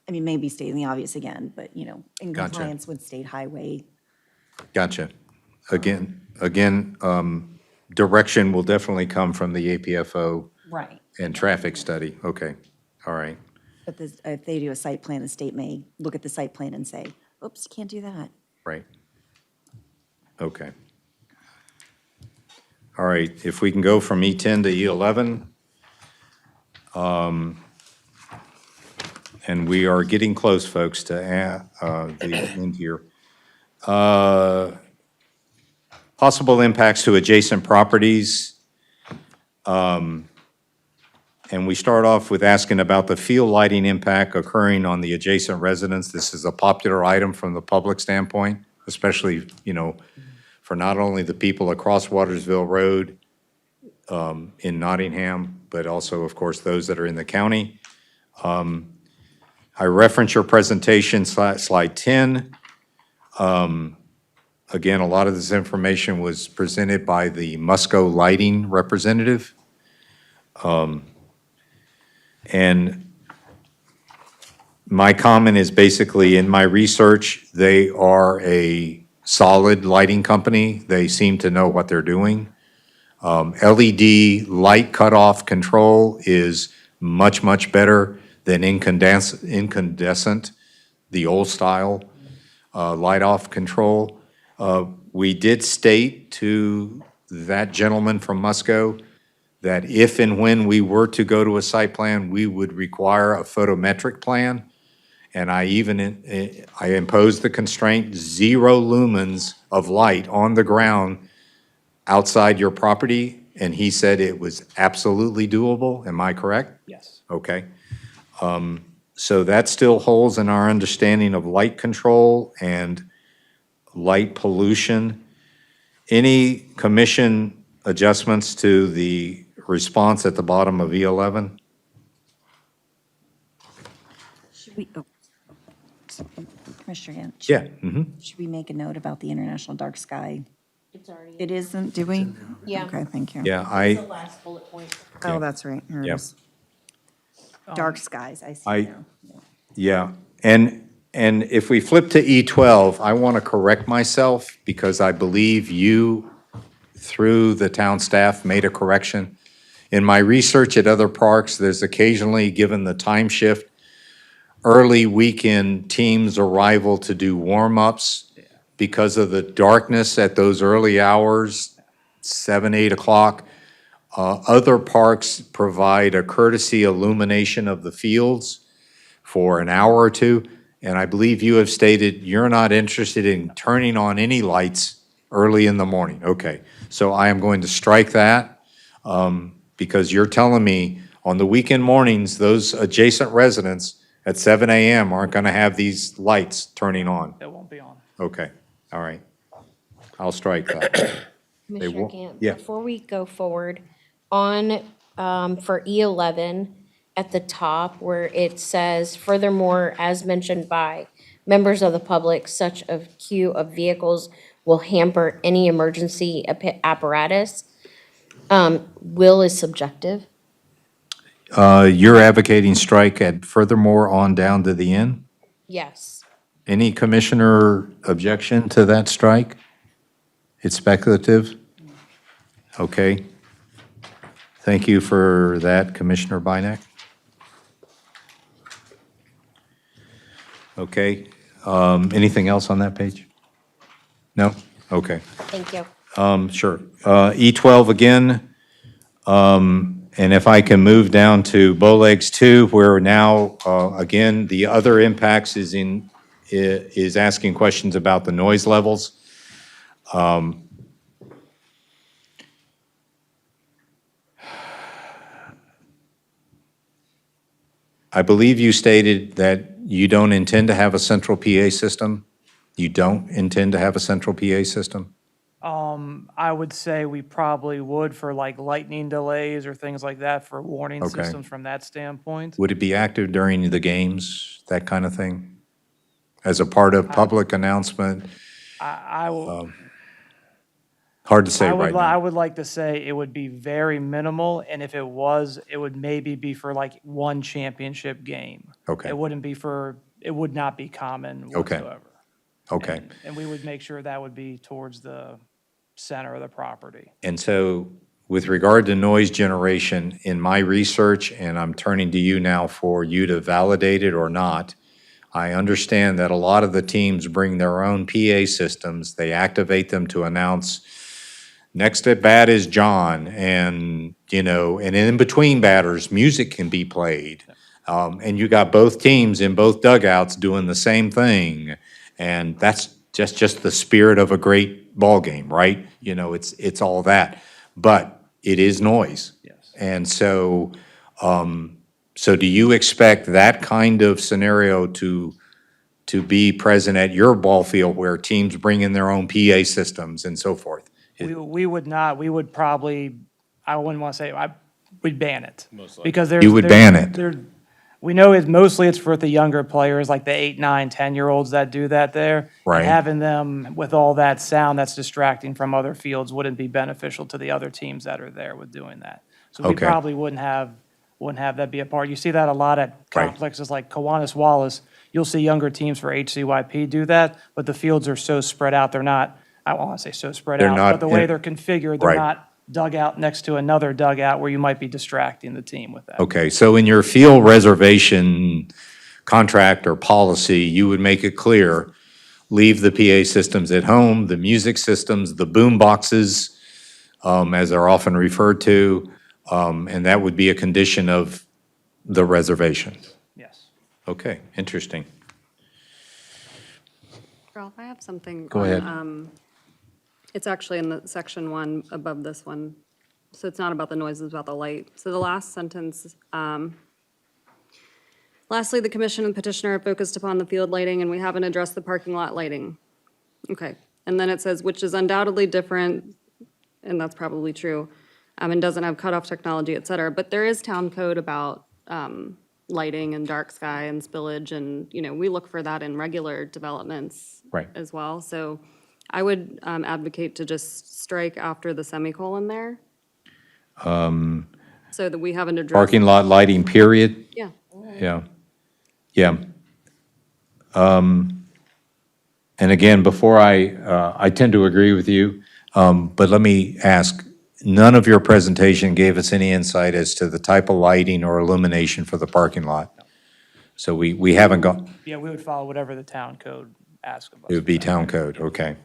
I mean, maybe stating the obvious again, but, you know, in Gotcha. compliance with state highway. Gotcha. Again, direction will definitely come from the APFO Right. and traffic study. Okay, all right. But if they do a site plan, the state may look at the site plan and say, oops, you can't do that. Right. Okay. All right, if we can go from E10 to E11. And we are getting close, folks, to the end here. Possible impacts to adjacent properties. And we start off with asking about the field lighting impact occurring on the adjacent residents. This is a popular item from the public standpoint, especially, you know, for not only the people across Watersville Road in Nottingham, but also, of course, those that are in the county. I reference your presentation, slide 10. Again, a lot of this information was presented by the Musco Lighting representative. And my comment is basically, in my research, they are a solid lighting company. They seem to know what they're doing. LED light cutoff control is much, much better than incandescent, the old style light off control. We did state to that gentleman from Musco that if and when we were to go to a site plan, we would require a photometric plan. And I imposed the constraint, 0 lumens of light on the ground outside your property, and he said it was absolutely doable. Am I correct? Yes. Okay. So that still holds in our understanding of light control and light pollution. Any commission adjustments to the response at the bottom of E11? Should we, Commissioner Gant? Yeah. Should we make a note about the International Dark Sky? It's already. It isn't, do we? Yeah. Okay, thank you. Yeah, It's the last bullet point. Oh, that's right, here it Yep. is. Dark skies, I see I- now. Yeah, and if we flip to E12, I want to correct myself because I believe you, through the town staff, made a correction. In my research at other parks, there's occasionally, given the time shift, early weekend teams arrival to do warm-ups because of the darkness at those early hours, 7, 8 o'clock. Other parks provide a courtesy illumination of the fields for an hour or two, and I believe you have stated you're not interested in turning on any lights early in the morning. Okay, so I am going to strike that because you're telling me on the weekend mornings, those adjacent residents at 7 a.m. aren't going to have these lights turning on. It won't be on. Okay, all right. I'll strike that. Commissioner won't- Gant, yeah. before we go forward, on, for E11, at the top where it says, furthermore, as mentioned by members of the public, such a queue of vehicles will hamper any emergency apparatus. Will is subjective. You're advocating strike at furthermore on down to the end? Yes. Any commissioner objection to that strike? It's speculative? Okay. Thank you for that, Commissioner Bynack. Okay. Anything else on that page? No? Okay. Thank you. Sure. E12 again. And if I can move down to Bowlegs 2, where now, again, the other impacts is asking questions about the noise levels. I believe you stated that you don't intend to have a central PA system? You don't intend to have a central PA system? I would say we probably would for like lightning delays or things like that for warning Okay. systems from that standpoint. Would it be active during the games, that kind of thing? As a part of public announcement? I will. Hard to say I would, right I now. would like to say it would be very minimal, and if it was, it would maybe be for like one championship game. Okay. It wouldn't be for, it would not be common Okay. whatsoever. Okay. And we would make sure that would be towards the center of the property. And so with regard to noise generation, in my research, and I'm turning to you now for you to validate it or not, I understand that a lot of the teams bring their own PA systems. They activate them to announce, next at bat is John, and, you know, and in between batters, music can be played. And you got both teams in both dugouts doing the same thing. And that's just the spirit of a great ball game, right? You know, it's all that. But it is noise. Yes. And so, so do you expect that kind of scenario to be present at your ball field where teams bring in their own PA systems and so forth? We would not, we would probably, I wouldn't want to say, we'd ban it. Because there's. You would there's- ban it? there- We know mostly it's for the younger players, like the 8, 9, 10-year-olds that do that there. Right. And having them with all that sound that's distracting from other fields wouldn't be beneficial to the other teams that are there with doing that. So we Okay. probably wouldn't have that be a part. You see that a lot at Right. complexes like Kiwanis Wallace. You'll see younger teams for HCYP do that, but the fields are so spread out, they're not, I don't want to say so spread They're out, not but the way in- they're configured, they're Right. not dugout next to another dugout where you might be distracting the team with that. Okay, so in your field reservation contract or policy, you would make it clear, leave the PA systems at home, the music systems, the boom boxes, as they're often referred to, and that would be a condition of the reservation. Yes. Okay, interesting. Ralph, I have something. Go on, ahead. It's actually in the section 1 above this one. So it's not about the noise, it's about the light. So the last sentence, lastly, the commission and petitioner are focused upon the field lighting, and we haven't addressed the parking lot lighting. Okay, and then it says, which is undoubtedly different, and that's probably true, and doesn't have cutoff technology, et cetera. But there is town code about lighting and dark sky and spillage, and, you know, we look for that in regular developments Right. as well. So I would advocate to just strike after the semicolon there. So that we haven't addressed. Parking lot lighting, period? Yeah. Yeah, yeah. And again, before I tend to agree with you, but let me ask, none of your presentation gave us any insight as to the type of lighting or illumination for the parking lot. So we haven't gone, Yeah, we would follow whatever the town code asks of us. it would be town code, okay.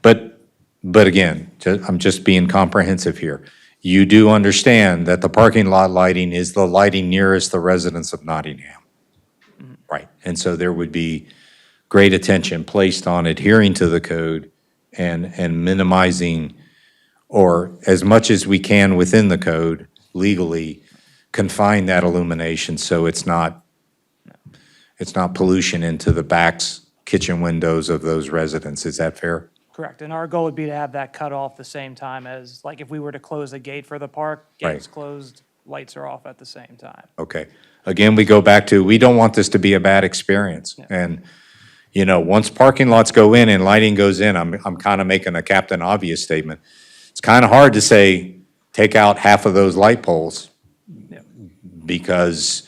But again, I'm just being comprehensive here. You do understand that the parking lot lighting is the lighting nearest the residents of Nottingham. Right, and so there would be great attention placed on adhering to the code and minimizing, or as much as we can within the code legally, confine that illumination so it's not pollution into the backs, kitchen windows of those residents. Is that fair? Correct, and our goal would be to have that cut off the same time as, like, if we were to close a gate for the park, Right. gates closed, lights are off at the same time. Okay. Again, we go back to, we don't want this to be a bad experience. And, you know, once parking lots go in and lighting goes in, I'm kind of making a Captain Obvious statement. It's kind of hard to say, take out half of those light poles. Because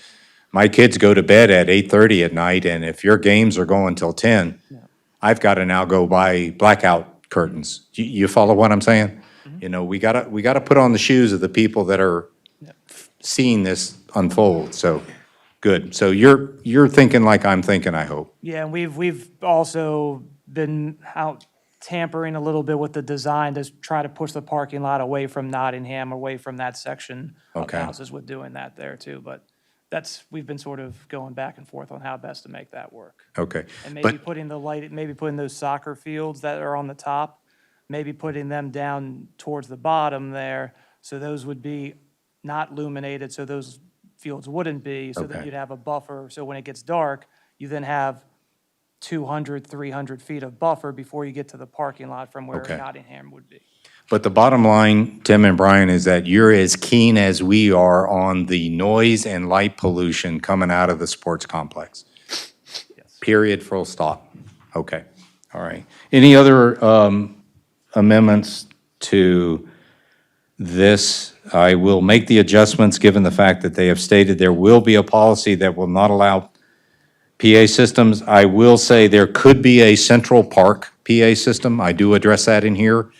my kids go to bed at 8:30 at night, and if your games are going till 10, I've got to now go buy blackout curtains. You follow what I'm saying? You know, we gotta put on the shoes of the people that are seeing this unfold, so, good. So you're thinking like I'm thinking, I hope. Yeah, and we've also been out tampering a little bit with the design to try to push the parking lot away from Nottingham, away from that section of Okay. houses with doing that there too. But we've been sort of going back and forth on how best to make that work. Okay. And maybe But, putting maybe putting those soccer fields that are on the top, maybe putting them down towards the bottom there, so those would be not illuminated, so those fields wouldn't be, so that Okay. you'd have a buffer. So when it gets dark, you then have 200, 300 feet of buffer before you get to the parking lot from where Okay. Nottingham would be. But the bottom line, Tim and Brian, is that you're as keen as we are on the noise and light pollution coming out of the sports complex. Period, full stop. Okay, all right. Any other amendments to this? I will make the adjustments, given the fact that they have stated there will be a policy that will not allow PA systems. I will say there could be a Central Park PA system. I do address that in here,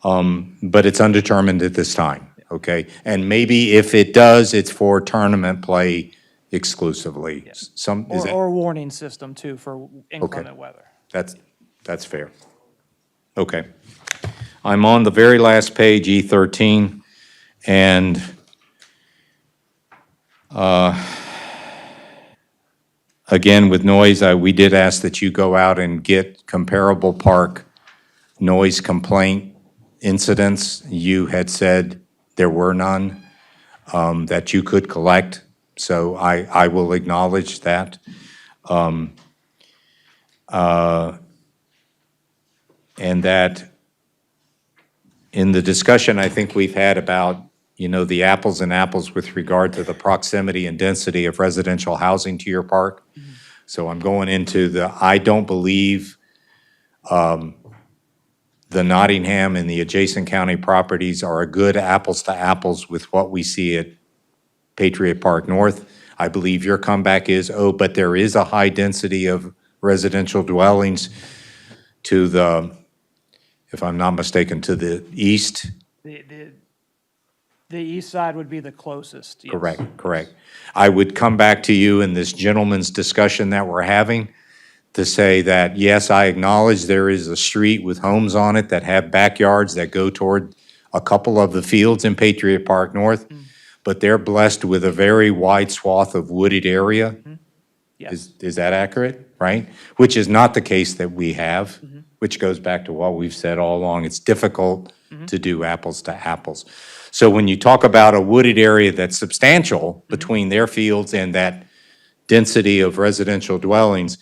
but it's undetermined at this time, okay? And maybe if it does, it's for tournament play exclusively. Some, is that? Or warning system too for inclement weather. That's fair. Okay. I'm on the very last page, E13, and again, with noise, we did ask that you go out and get comparable park noise complaint incidents. You had said there were none that you could collect, so I will acknowledge that. And that in the discussion I think we've had about, the apples and apples with regard to the proximity and density of residential housing to your park. So I'm going into I don't believe the Nottingham and the adjacent county properties are a good apples to apples with what we see at Patriot Park North. I believe your comeback is, but there is a high density of residential dwellings to the, if I'm not mistaken, to the east. The east side would be the closest. Yes. Correct. I would come back to you in this gentleman's discussion that we're having to say that, yes, I acknowledge there is a street with homes on it that have backyards that go toward a couple of the fields in Patriot Park North, but they're blessed with a very wide swath of wooded area. Yes. Is that accurate, right? Which is not the case that we have, which goes back to what we've said all along. It's difficult to do apples to apples. So when you talk about a wooded area that's substantial between their fields and that density of residential dwellings,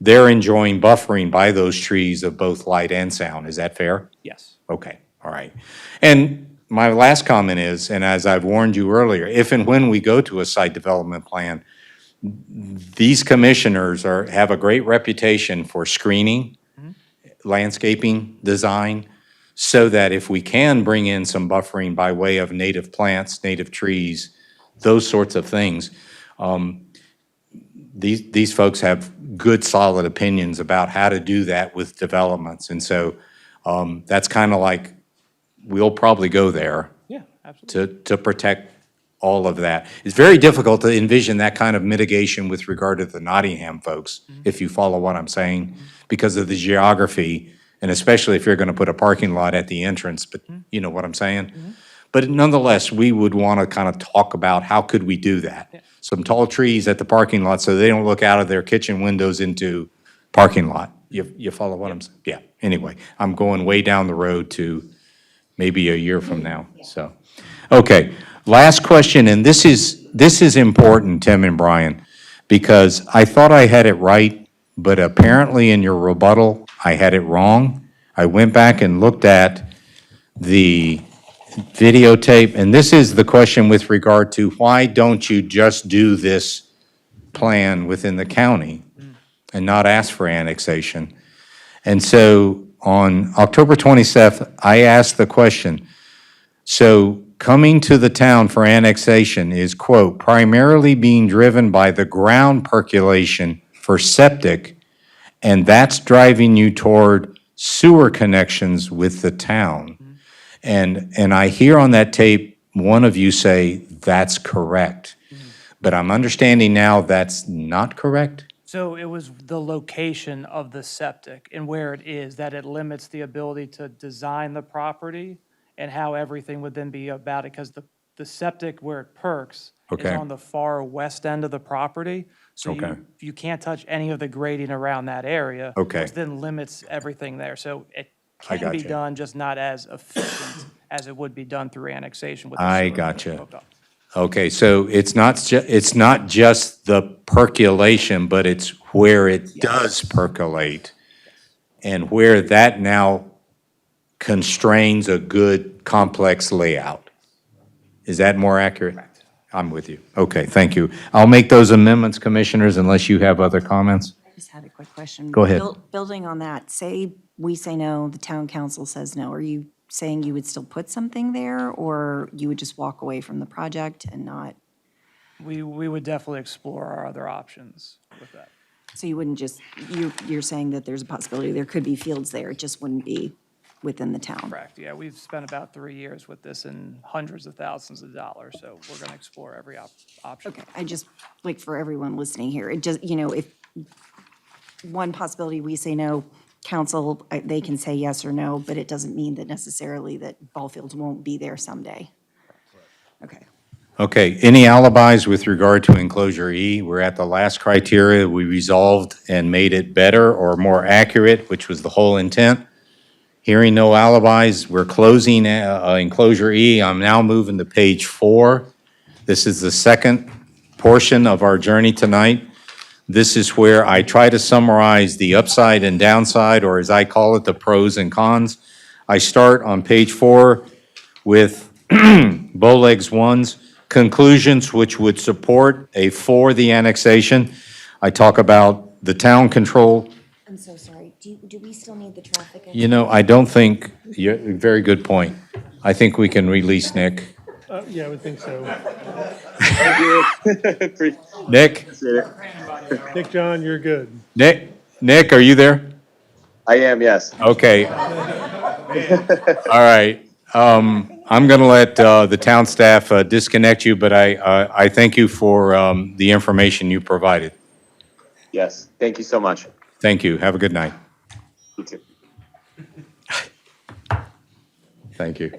they're enjoying buffering by those trees of both light and sound. Is that fair? Yes. Okay, all right. And my last comment is, and as I've warned you earlier, if and when we go to a site development plan, these commissioners have a great reputation for screening, landscaping, design, so that if we can bring in some buffering by way of native plants, native trees, those sorts of things, these folks have good, solid opinions about how to do that with developments. And so that's kind of like, we'll probably go there Yeah, absolutely. to protect all of that. It's very difficult to envision that kind of mitigation with regard to the Nottingham folks, if you follow what I'm saying, because of the geography, and especially if you're going to put a parking lot at the entrance, but you know what I'm saying? But nonetheless, we would want to kind of talk about how could we do that? Some tall trees at the parking lot so they don't look out of their kitchen windows into parking lot. You follow what I'm saying? Yeah, anyway, I'm going way down the road to maybe a year from now, so. Okay, last question, and this is important, Tim and Brian, because I thought I had it right, but apparently in your rebuttal, I had it wrong. I went back and looked at the videotape, and this is the question with regard to why don't you just do this plan within the county and not ask for annexation? And so on October 27th, I asked the question, so coming to the town for annexation is, quote, primarily being driven by the ground percolation for septic, and that's driving you toward sewer connections with the town. And I hear on that tape, one of you say, that's correct. But I'm understanding now that's not correct? So it was the location of the septic and where it is that it limits the ability to design the property and how everything would then be about it, because the septic where it perks is Okay. on the far west end of the property. So Okay. you can't touch any of the grading around that area. Okay. Which then limits everything there. So it I can be gotcha. done, just not as efficient as it would be done through annexation with the I sewer gotcha. hooked up. Okay, so it's not just the percolation, but it's where it does percolate and where that now constrains a good complex layout. Is that more accurate? Correct. I'm with you. Okay, thank you. I'll make those amendments, commissioners, unless you have other comments. I just had a quick question. Go ahead. Building on that, say we say no, the town council says no. Are you saying you would still put something there, or you would just walk away from the project and not? We would definitely explore our other options with that. So you wouldn't just, you're saying that there's a possibility there could be fields there, it just wouldn't be within the town? Correct, yeah, we've spent about 3 years with this and hundreds of thousands of dollars, so we're going to explore every option. Okay, I just, like, for everyone listening here, it just, if one possibility we say no, council, they can say yes or no, but it doesn't mean that necessarily that ball fields won't be there someday. Okay. Okay, any alibis with regard to enclosure E? We're at the last criteria. We resolved and made it better or more accurate, which was the whole intent. Hearing no alibis, we're closing enclosure E. I'm now moving to page 4. This is the second portion of our journey tonight. This is where I try to summarize the upside and downside, or as I call it, the pros and cons. I start on page 4 with Boleg's 1's conclusions, which would support for the annexation. I talk about the town control. I'm so sorry, do we still need the traffic? I don't think, very good point. I think we can release Nick. Yeah, I would think so. Nick? Nick, John, you're good. Nick, are you there? I am, yes. Okay. All right. I'm going to let the town staff disconnect you, but I thank you for the information you provided. Yes, thank you so much. Thank you. Have a good night. You too. Thank you.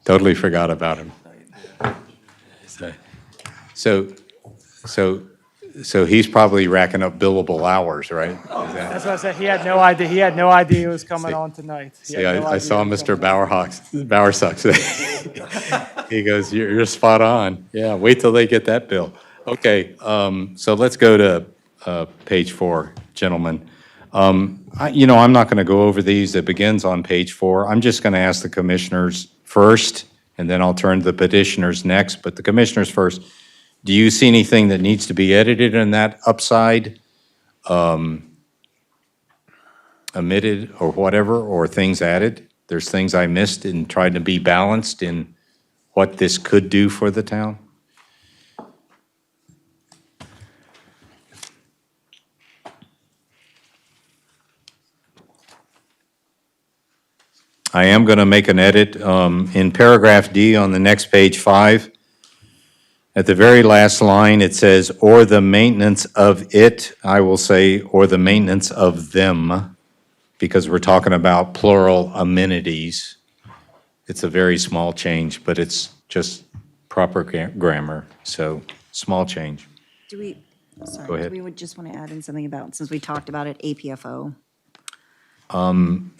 Totally forgot about him. So he's probably racking up billable hours, right? That's what I said, he had no idea, it was coming on tonight. He See, had no I idea saw it was Mr. coming on. Bowersucks. He goes, you're spot on. Yeah, wait till they get that bill. Okay, so let's go to page 4, gentlemen. I'm not going to go over these. It begins on page 4. I'm just going to ask the commissioners first, and then I'll turn to the petitioners next. But the commissioners first. Do you see anything that needs to be edited in that upside, omitted or whatever, or things added? There's things I missed and tried to be balanced in what this could do for the town? I am going to make an edit in paragraph D on the next page 5. At the very last line, it says, or the maintenance of it. I will say, or the maintenance of them, because we're talking about plural amenities. It's a very small change, but it's just proper grammar, so small change. Do we, sorry, Go ahead. do we would just want to add in something about, since we talked about it, APFO?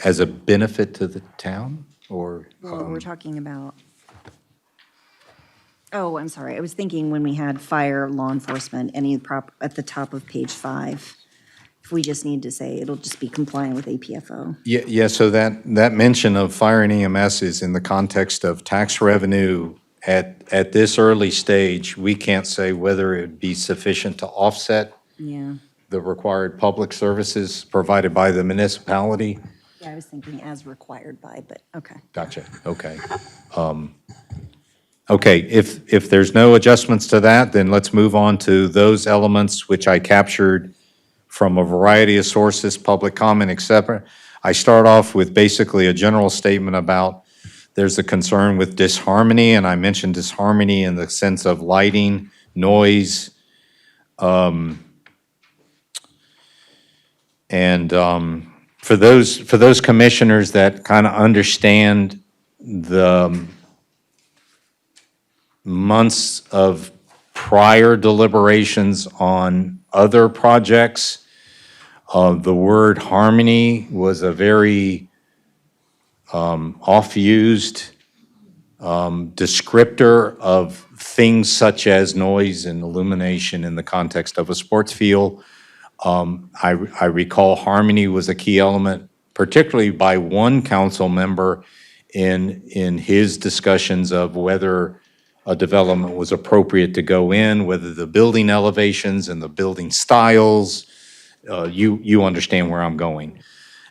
As a benefit to the town, or? Well, we're talking about, oh, I'm sorry, I was thinking when we had fire, law enforcement, at the top of page 5, if we just need to say, it'll just be compliant with APFO. Yeah, so that mention of fire and EMS is in the context of tax revenue. At this early stage, we can't say whether it would be sufficient to offset Yeah. the required public services provided by the municipality. Yeah, I was thinking as required by, but, okay. Gotcha, okay. Okay, if there's no adjustments to that, then let's move on to those elements which I captured from a variety of sources, public comment, et cetera. I start off with basically a general statement about there's a concern with disharmony, and I mentioned disharmony in the sense of lighting, noise, and for those commissioners that kind of understand the months of prior deliberations on other projects, the word harmony was a very oft-used descriptor of things such as noise and illumination in the context of a sports field. I recall harmony was a key element, particularly by one council member in his discussions of whether a development was appropriate to go in, whether the building elevations and the building styles, you understand where I'm going.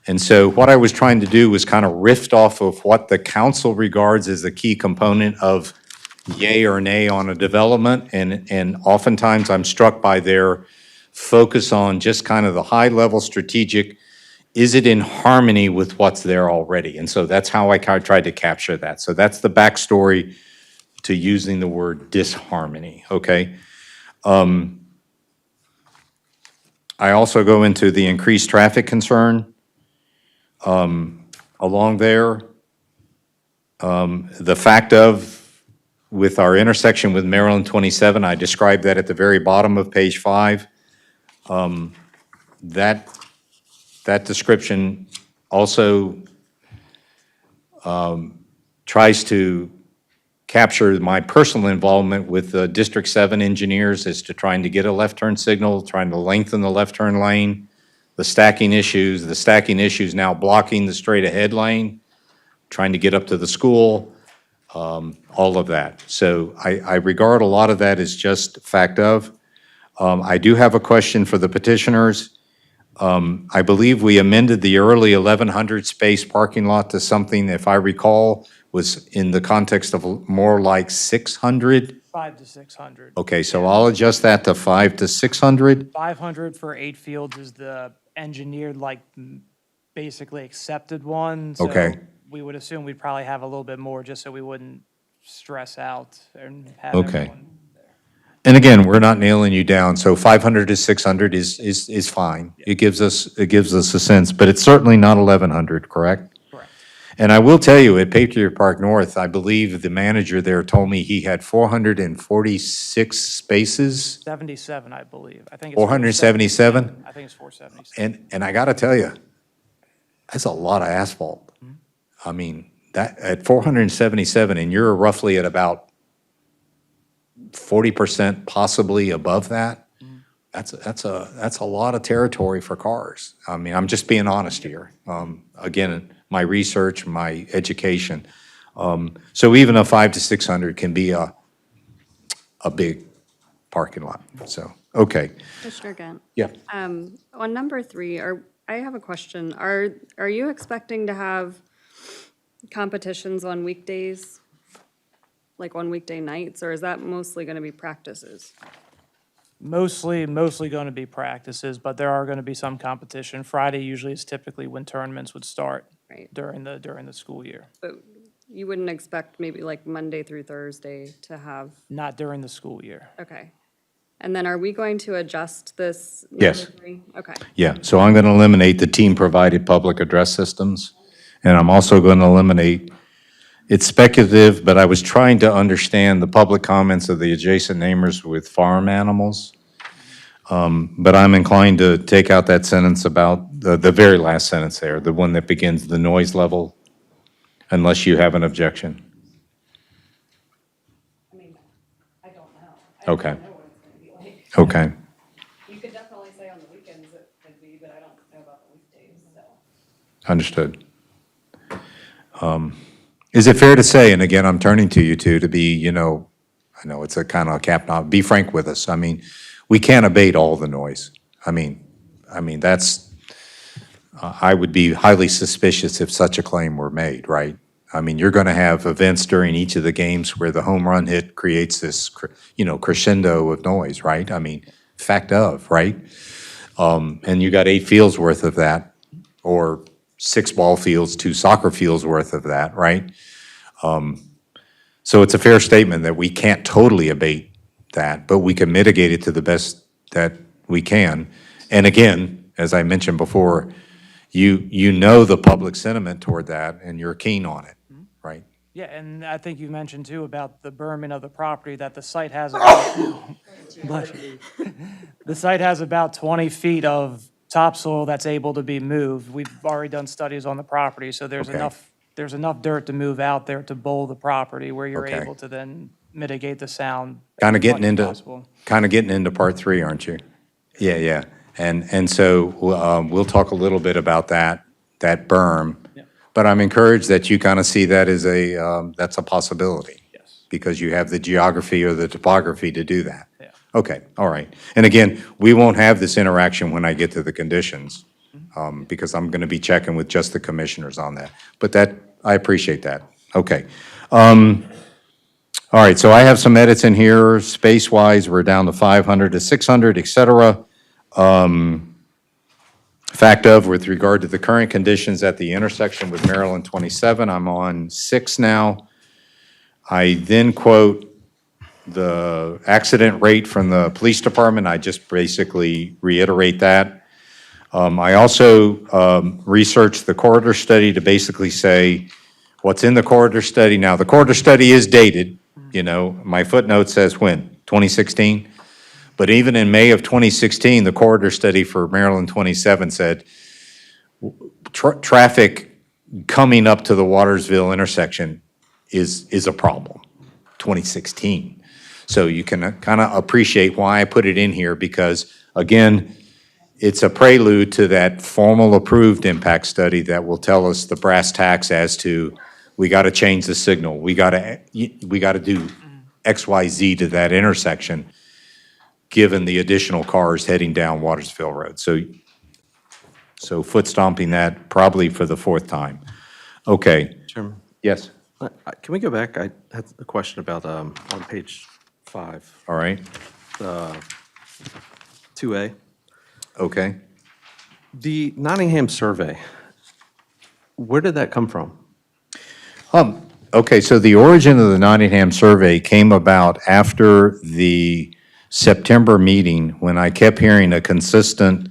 And so what I was trying to do was kind of riff off of what the council regards as a key component of yay or nay on a development. And oftentimes I'm struck by their focus on just kind of the high-level strategic, is it in harmony with what's there already? And so that's how I kind of tried to capture that. So that's the backstory to using the word disharmony, okay? I also go into the increased traffic concern along there. The fact of, with our intersection with Maryland 27, I described that at the very bottom of page 5. That description also tries to capture my personal involvement with the District 7 engineers as to trying to get a left turn signal, trying to lengthen the left turn lane, the stacking issues now blocking the straight ahead lane, trying to get up to the school, all of that. So I regard a lot of that as just fact of. I do have a question for the petitioners. I believe we amended the early 1,100 space parking lot to something, if I recall, was in the context of more like 600. 5 to 600. Okay, so I'll adjust that to 5 to 600. 500 for 8 fields is the engineered, like, basically accepted one. So Okay. we would assume we'd probably have a little bit more just so we wouldn't stress out and have Okay. everyone. And again, we're not nailing you down, so 500 to 600 is fine. It gives us a sense, but it's certainly not 1,100, correct? Correct. And I will tell you, at Patriot Park North, I believe the manager there told me he had 446 spaces. 77, I believe. I think it's 477? I think it's 477. And I gotta tell you, that's a lot of asphalt. I mean, that, at 477, and you're roughly at about 40% possibly above that, that's a lot of territory for cars. I mean, I'm just being honest here. Again, my research, my education. So even a 5 to 600 can be a big parking lot, so, okay. Commissioner Gant? Yeah. On number 3, I have a question. Are you expecting to have competitions on weekdays? Like on weekday nights, or is that mostly gonna be practices? Mostly going to be practices, but there are going to be some competition. Friday usually is typically when tournaments would start Right. during the school year. But you wouldn't expect maybe like Monday through Thursday to have, Not during the school year. okay. And then are we going to adjust this? Yes. number 3? Okay. Yeah, so I'm gonna eliminate the team-provided public address systems, and I'm also gonna eliminate, it's speculative, but I was trying to understand the public comments of the adjacent neighbors with farm animals. But I'm inclined to take out that sentence about, the very last sentence there, the one that begins the noise level, unless you have an objection. I mean, I don't know. Okay. I don't know what it's gonna be like. Okay, You could definitely say on the weekends it could be, but I don't know about the weekdays, so. understood. Is it fair to say, and again, I'm turning to you two, to be, I know it's a kind of a cap, now, be frank with us. I mean, we can't abate all the noise. I mean, that's, I would be highly suspicious if such a claim were made, right? I mean, you're going to have events during each of the games where the home run hit creates this, crescendo of noise, right? I mean, fact of, right? And you got 8 fields worth of that, or 6 ball fields, 2 soccer fields worth of that, right? So it's a fair statement that we can't totally abate that, but we can mitigate it to the best that we can. And again, as I mentioned before, you know the public sentiment toward that, and you're keen on it, right? Yeah, and I think you mentioned too about the berming of the property, that the site has about, the site has about 20 feet of topsoil that's able to be moved. We've already done studies on the property, so there's Okay. enough there's enough dirt to move out there to bowl the property where you're Okay. able to then mitigate the sound. Kind of as much getting as into, possible. kind of getting into part three, aren't you? Yeah, yeah. And so we'll talk a little bit about that berm. Yeah. But I'm encouraged that you kind of see that as that's a possibility. Yes. Because you have the geography or the topography to do that. Yeah. Okay, all right. And again, we won't have this interaction when I get to the conditions, because I'm going to be checking with just the commissioners on that. But I appreciate that. Okay. All right, so I have some edits in here. Space-wise, we're down to 500 to 600, et cetera. Fact of, with regard to the current conditions at the intersection with Maryland 27, I'm on 6 now. I then quote the accident rate from the police department. I just basically reiterate that. I also researched the corridor study to basically say what's in the corridor study. Now, the corridor study is dated, my footnote says when, 2016? But even in May of 2016, the corridor study for Maryland 27 said traffic coming up to the Watersville intersection is a problem, 2016. So you can kind of appreciate why I put it in here, because, again, it's a prelude to that formal approved impact study that will tell us the brass tacks as to, we got to change the signal, we got to do X, Y, Z to that intersection, given the additional cars heading down Watersville Road. So foot stomping that probably for the fourth time. Okay. Chairman, Yes, can we go back? I had a question about, on page 5, all right, 2A. okay. The Nottingham survey, where did that come from? Okay, so the origin of the Nottingham survey came about after the September meeting, when I kept hearing a consistent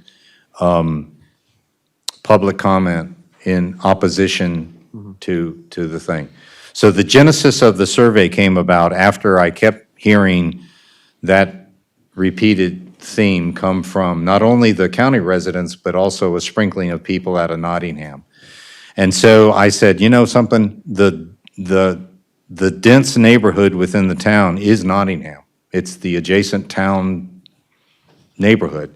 public comment in opposition to the thing. So the genesis of the survey came about after I kept hearing that repeated theme come from not only the county residents, but also a sprinkling of people out of Nottingham. And so I said, something, the dense neighborhood within the town is Nottingham. It's the adjacent town neighborhood.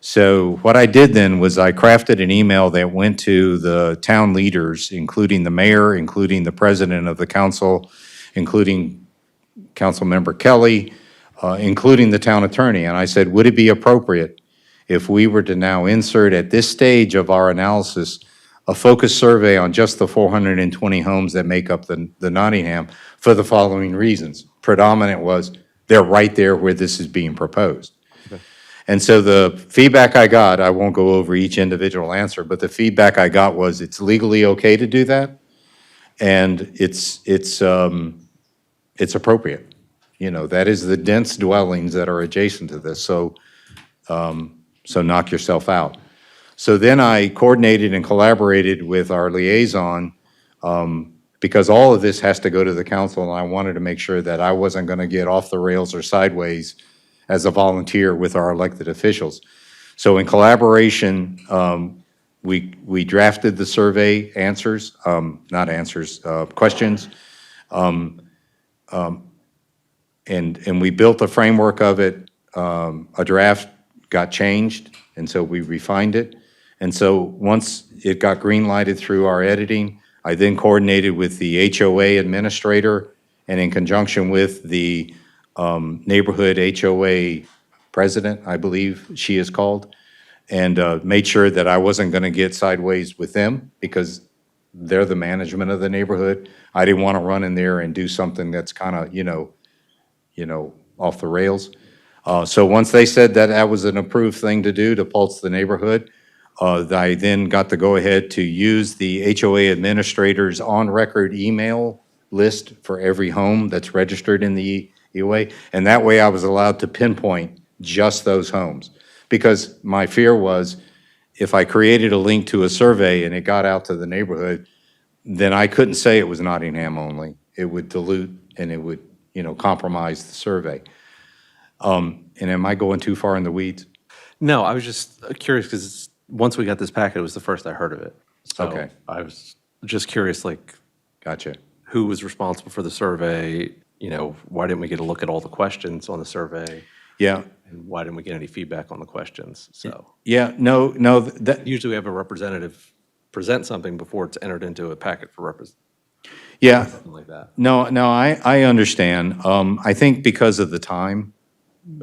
So what I did then was I crafted an email that went to the town leaders, including the mayor, including the president of the council, including Councilmember Kelly, including the town attorney. And I said, would it be appropriate if we were to now insert at this stage of our analysis a focus survey on just the 420 homes that make up the Nottingham for the following reasons? Predominant was, they're right there where this is being proposed. Okay. And so the feedback I got, I won't go over each individual answer, but the feedback I got was it's legally okay to do that, and it's appropriate. That is the dense dwellings that are adjacent to this, so knock yourself out. So then I coordinated and collaborated with our liaison, because all of this has to go to the council, and I wanted to make sure that I wasn't going to get off the rails or sideways as a volunteer with our elected officials. So in collaboration, we drafted the survey answers, not answers, questions, and we built a framework of it. A draft got changed, and so we refined it. And so once it got green-lighted through our editing, I then coordinated with the HOA administrator, and in conjunction with the neighborhood HOA president, I believe she is called, and made sure that I wasn't going to get sideways with them, because they're the management of the neighborhood. I didn't want to run in there and do something that's kind of, off the rails. So once they said that that was an approved thing to do to pulse the neighborhood, I then got the go-ahead to use the HOA administrator's on-record email list for every home that's registered in the HOA, and that way I was allowed to pinpoint just those homes. Because my fear was, if I created a link to a survey and it got out to the neighborhood, then I couldn't say it was Nottingham only. It would dilute and it would, compromise the survey. And am I going too far in the weeds? No, I was just curious, because once we got this packet, it was the first I heard of it. So Okay. I was just curious, Gotcha. Who was responsible for the survey? Why didn't we get a look at all the questions on the survey? Yeah, And why didn't we get any feedback on the questions? So yeah, no, that, usually we have a representative present something before it's entered into a packet for yeah, something like that. no, I understand. I think because of the time,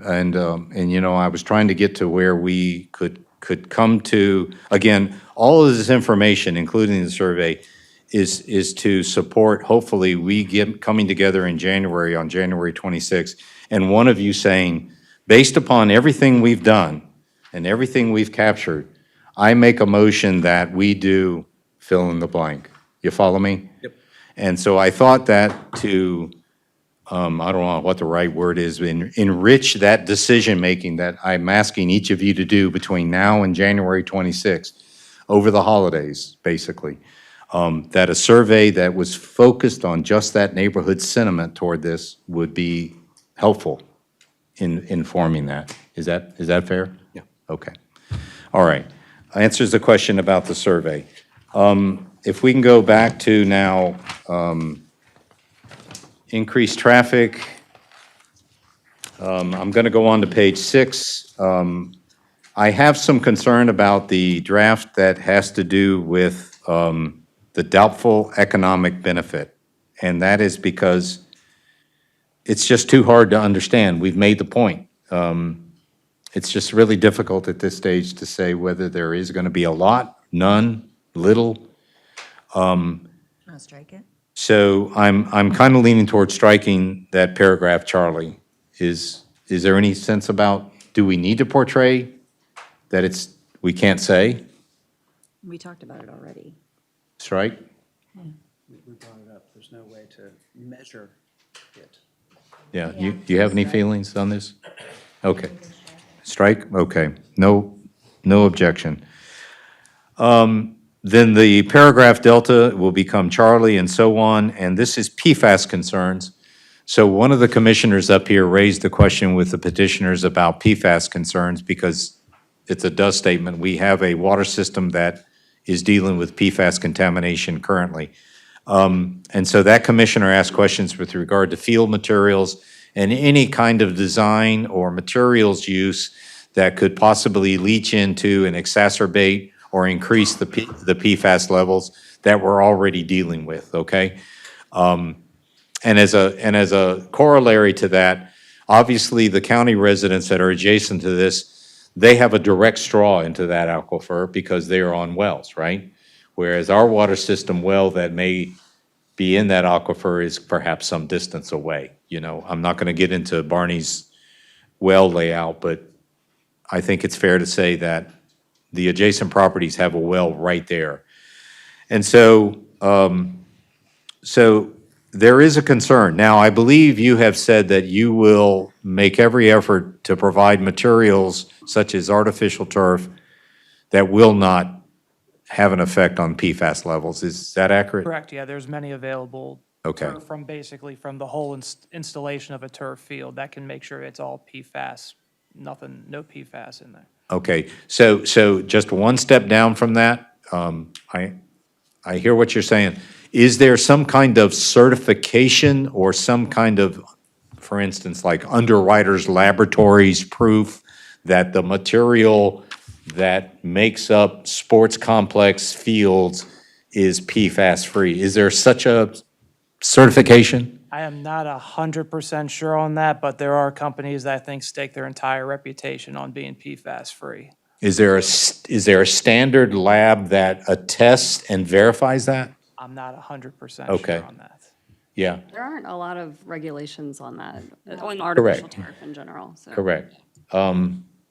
and I was trying to get to where we could come to, again, all of this information, including the survey, is to support, hopefully, we get, coming together in January, on January 26th, and one of you saying, based upon everything we've done and everything we've captured, I make a motion that we do fill in the blank. You follow me? Yep. And so I thought that to, I don't know what the right word is, enrich that decision-making that I'm asking each of you to do between now and January 26th, over the holidays, basically. That a survey that was focused on just that neighborhood sentiment toward this would be helpful in informing that. Is that fair? Yeah. Okay. All right. Answers the question about the survey. If we can go back to now, increased traffic. I'm going to go on to page 6. I have some concern about the draft that has to do with the doubtful economic benefit, and that is because it's just too hard to understand. We've made the point. It's just really difficult at this stage to say whether there is going to be a lot, none, little. I'll strike it. So I'm kind of leaning towards striking that paragraph, Charlie. Is there any sense about, do we need to portray that we can't say? We talked about it already. Strike? We brought it up. There's no way to measure it. Yeah, do you have any feelings on this? Okay. Strike? Okay. No objection. Then the paragraph delta will become Charlie and so on, and this is PFAS concerns. So one of the commissioners up here raised the question with the petitioners about PFAS concerns because it's a dust statement. We have a water system that is dealing with PFAS contamination currently. And so that commissioner asked questions with regard to field materials and any kind of design or materials use that could possibly leach into and exacerbate or increase the PFAS levels that we're already dealing with, okay? And as a corollary to that, obviously the county residents that are adjacent to this, they have a direct straw into that aquifer because they are on wells, right? Whereas our water system well that may be in that aquifer is perhaps some distance away. I'm not gonna get into Barney's well layout, but I think it's fair to say that the adjacent properties have a well right there. And so, so there is a concern. Now, I believe you have said that you will make every effort to provide materials such as artificial turf that will not have an effect on PFAS levels. Is that accurate? Correct, yeah, there's many available. Okay. turf From the whole installation of a turf field, that can make sure it's all PFAS, no PFAS in there. Okay, so just one step down from that, I hear what you're saying. Is there some kind of certification or some kind of, for instance, like Underwriters Laboratories proof that the material that makes up sports complex fields is PFAS-free? Is there such a certification? I am not 100% sure on that, but there are companies that I think stake their entire reputation on being PFAS-free. Is there a standard lab that attests and verifies that? I'm not 100% Okay. sure on that. Yeah, There aren't a lot of regulations on that, on artificial turf in general, so. correct.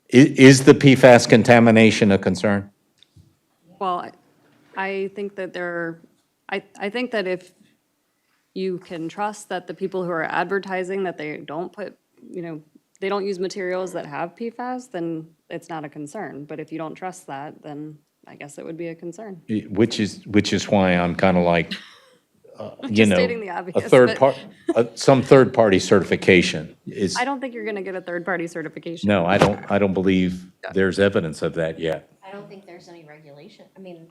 Is the PFAS contamination a concern? Well, I think that I think that if you can trust that the people who are advertising that they don't they don't use materials that have PFAS, then it's not a concern. But if you don't trust that, then I guess it would be a concern. Which is why I'm kind of like, Just stating the obvious, some third-party certification is. I don't think you're gonna get a third-party certification. No, I don't believe there's evidence of that yet. I don't think there's any regulation. I mean,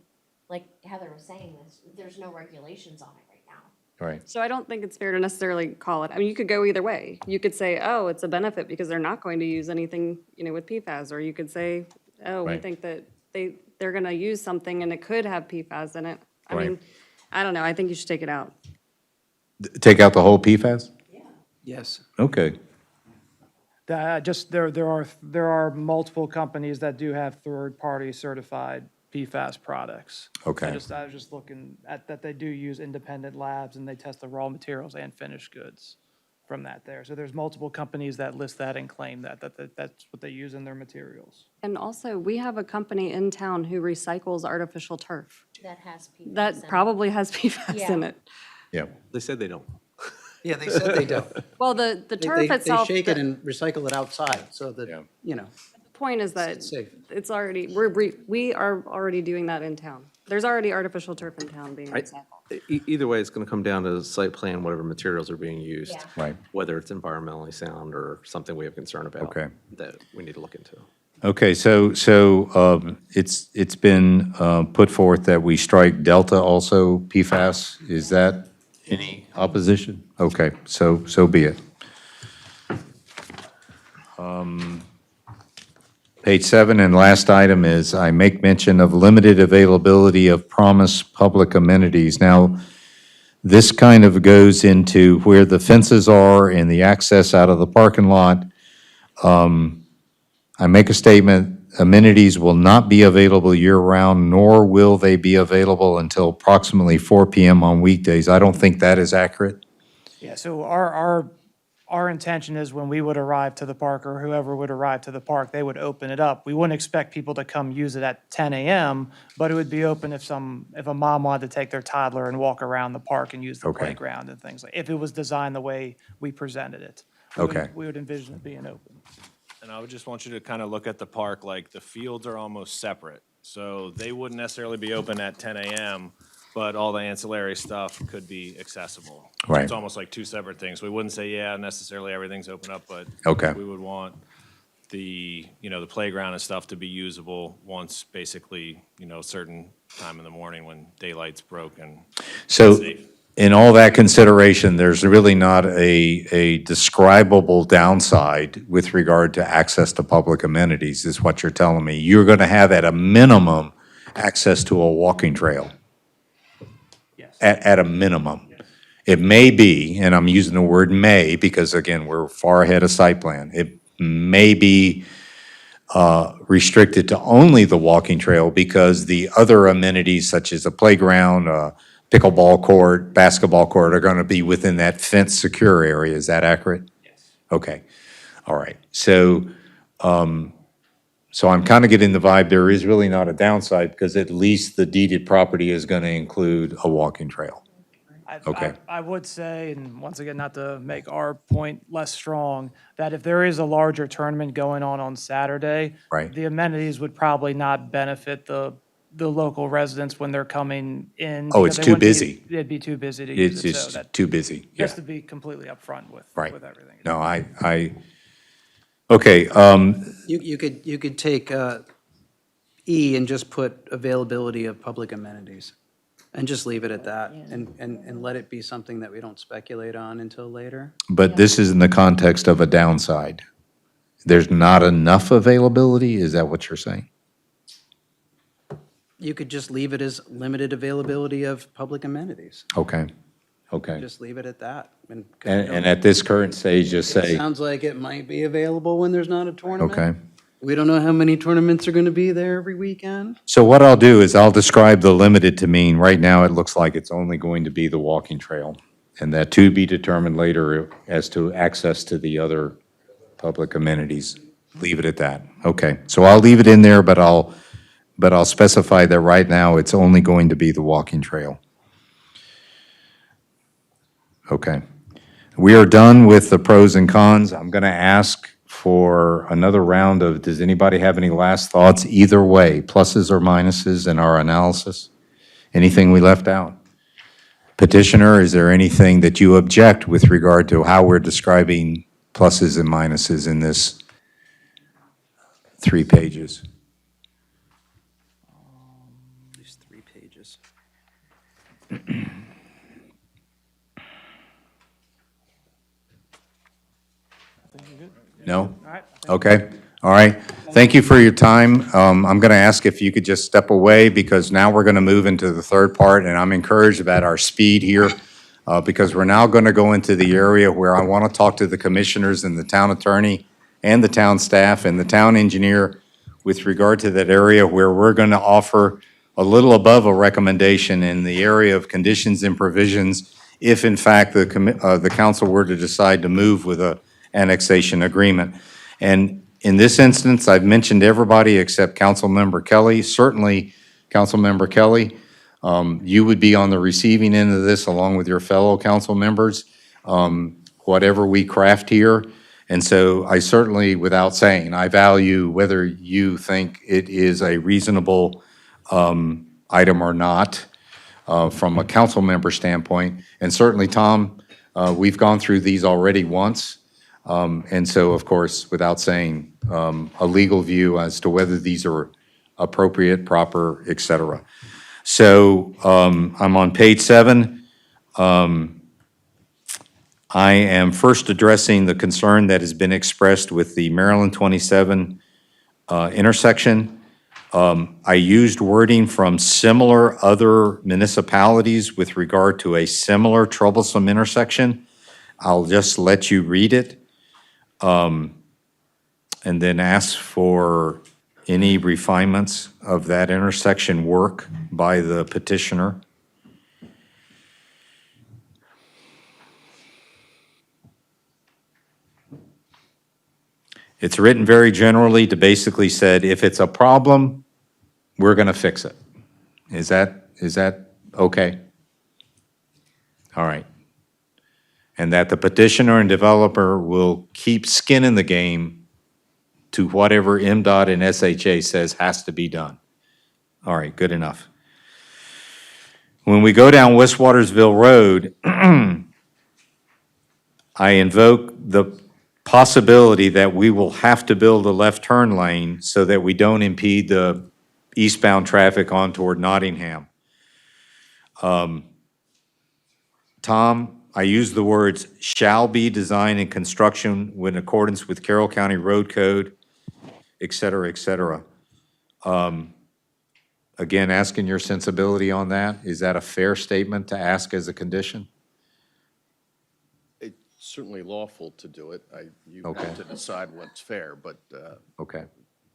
like Heather was saying, there's no regulations on it right now. Right. So I don't think it's fair to necessarily call it, I mean, you could go either way. You could say, oh, it's a benefit because they're not going to use anything, with PFAS. Or you could say, oh, we Right. think that they're going to use something and it could have PFAS in it. I Right. mean, I don't know. I think you should take it out. Take out the whole PFAS? Yes. Okay. Just, there are multiple companies that do have third-party certified PFAS products. Okay. I was just looking at that they do use independent labs and they test the raw materials and finished goods from that there. So there's multiple companies that list that and claim that's what they use in their materials. And also, we have a company in town who recycles artificial turf. That has PFAS in That it. probably has PFAS in Yeah. it. Yeah. They said they don't. Yeah, they said they don't. Well, the They- turf they itself. shake it the- and recycle it outside, so that, Yeah. Point is that It's safe. it's already, we are already doing that in town. There's already artificial turf in town being recycled. Either way, it's going to come down to site plan, whatever materials are being used. Yeah. Right. Whether it's environmentally sound or something we have concern about. Okay. That we need to look into. Okay, so it's been put forth that we strike Delta also PFAS. Is that any opposition? Okay, so be it. Page 7 and last item is I make mention of limited availability of promised public amenities. Now, this kind of goes into where the fences are and the access out of the parking lot. I make a statement, amenities will not be available year-round, nor will they be available until approximately 4 PM on weekdays. I don't think that is accurate. Yeah, so our intention is when we would arrive to the park or whoever would arrive to the park, they would open it up. We wouldn't expect people to come use it at 10 AM, but it would be open if a mom wanted to take their toddler and walk around the park and use the Okay. playground and things like, if it was designed the way we presented it. Okay. We would envision it being open. And I would just want you to kind of look at the park, like the fields are almost separate. So they wouldn't necessarily be open at 10 AM, but all the ancillary stuff could be accessible. So Right. It's almost like two separate things. We wouldn't say, yeah, necessarily everything's open up, but Okay. we would want the playground and stuff to be usable once basically, a certain time in the morning when daylight's broke and So safe. in all that consideration, there's really not a describable downside with regard to access to public amenities, is what you're telling me. You're going to have at a minimum access to a walking trail. Yes. At a minimum. It may be, and I'm using the word may because, again, we're far ahead of site plan. It may be restricted to only the walking trail because the other amenities such as a playground, pickleball court, basketball court are going to be within that fence secure area. Is that accurate? Yes. Okay. All right. So I'm kind of getting the vibe there is really not a downside because at least the deeded property is going to include a walking trail. Okay. I would say, and once again, not to make our point less strong, that if there is a larger tournament going on Saturday, Right. the amenities would probably not benefit the local residents when they're coming in. Oh, You know, it's they too wouldn't be- busy. It'd be too busy to use It's it, so just that, too busy. Yeah. just to be completely upfront with Right. everything. No, okay. You could take E and just put availability of public amenities, and just leave it at that, and let it be something that we don't speculate on until later. But this is in the context of a downside. There's not enough availability? Is that what you're saying? You could just leave it as limited availability of public amenities. Okay. Okay. Just leave it at that. And at this current stage, just It say, sounds like it might be available when there's not a tournament. okay. We don't know how many tournaments are going to be there every weekend. So what I'll do is I'll describe the limited to mean, right now, it looks like it's only going to be the walking trail. And that to be determined later as to access to the other public amenities. Leave it at that. Okay. So I'll leave it in there, but I'll specify that right now it's only going to be the walking trail. Okay. We are done with the pros and cons. I'm going to ask for another round of, does anybody have any last thoughts either way, pluses or minuses in our analysis? Anything we left out? Petitioner, is there anything that you object with regard to how we're describing pluses and minuses in this 3 pages? At least 3 pages. No? Okay, all right. Thank you for your time. I'm going to ask if you could just step away, because now we're going to move into the third part, and I'm encouraged about our speed here, because we're now going to go into the area where I want to talk to the commissioners and the town attorney and the town staff and the town engineer with regard to that area where we're going to offer a little above a recommendation in the area of conditions and provisions if in fact the council were to decide to move with a annexation agreement. And in this instance, I've mentioned everybody except Councilmember Kelly. Certainly, Councilmember Kelly, you would be on the receiving end of this along with your fellow council members, whatever we craft here. And so I certainly, without saying, I value whether you think it is a reasonable item or not from a council member standpoint. And certainly, Tom, we've gone through these already once. And so, of course, without saying, a legal view as to whether these are appropriate, proper, et cetera. So I'm on page 7. I am first addressing the concern that has been expressed with the Maryland 27 intersection. I used wording from similar other municipalities with regard to a similar troublesome intersection. I'll just let you read it and then ask for any refinements of that intersection work by the petitioner. It's written very generally to basically said, if it's a problem, we're going to fix it. Is that okay? All right. And that the petitioner and developer will keep skin in the game to whatever MDOT and SHA says has to be done. All right, good enough. When we go down West Watersville Road, I invoke the possibility that we will have to build a left turn lane so that we don't impede the eastbound traffic on toward Nottingham. Tom, I use the words shall be designed and construction in accordance with Carroll County Road Code, et cetera, et cetera. Again, asking your sensibility on that, is that a fair statement to ask as a condition? It's certainly lawful to do it. You Okay. have to decide what's fair, but Okay.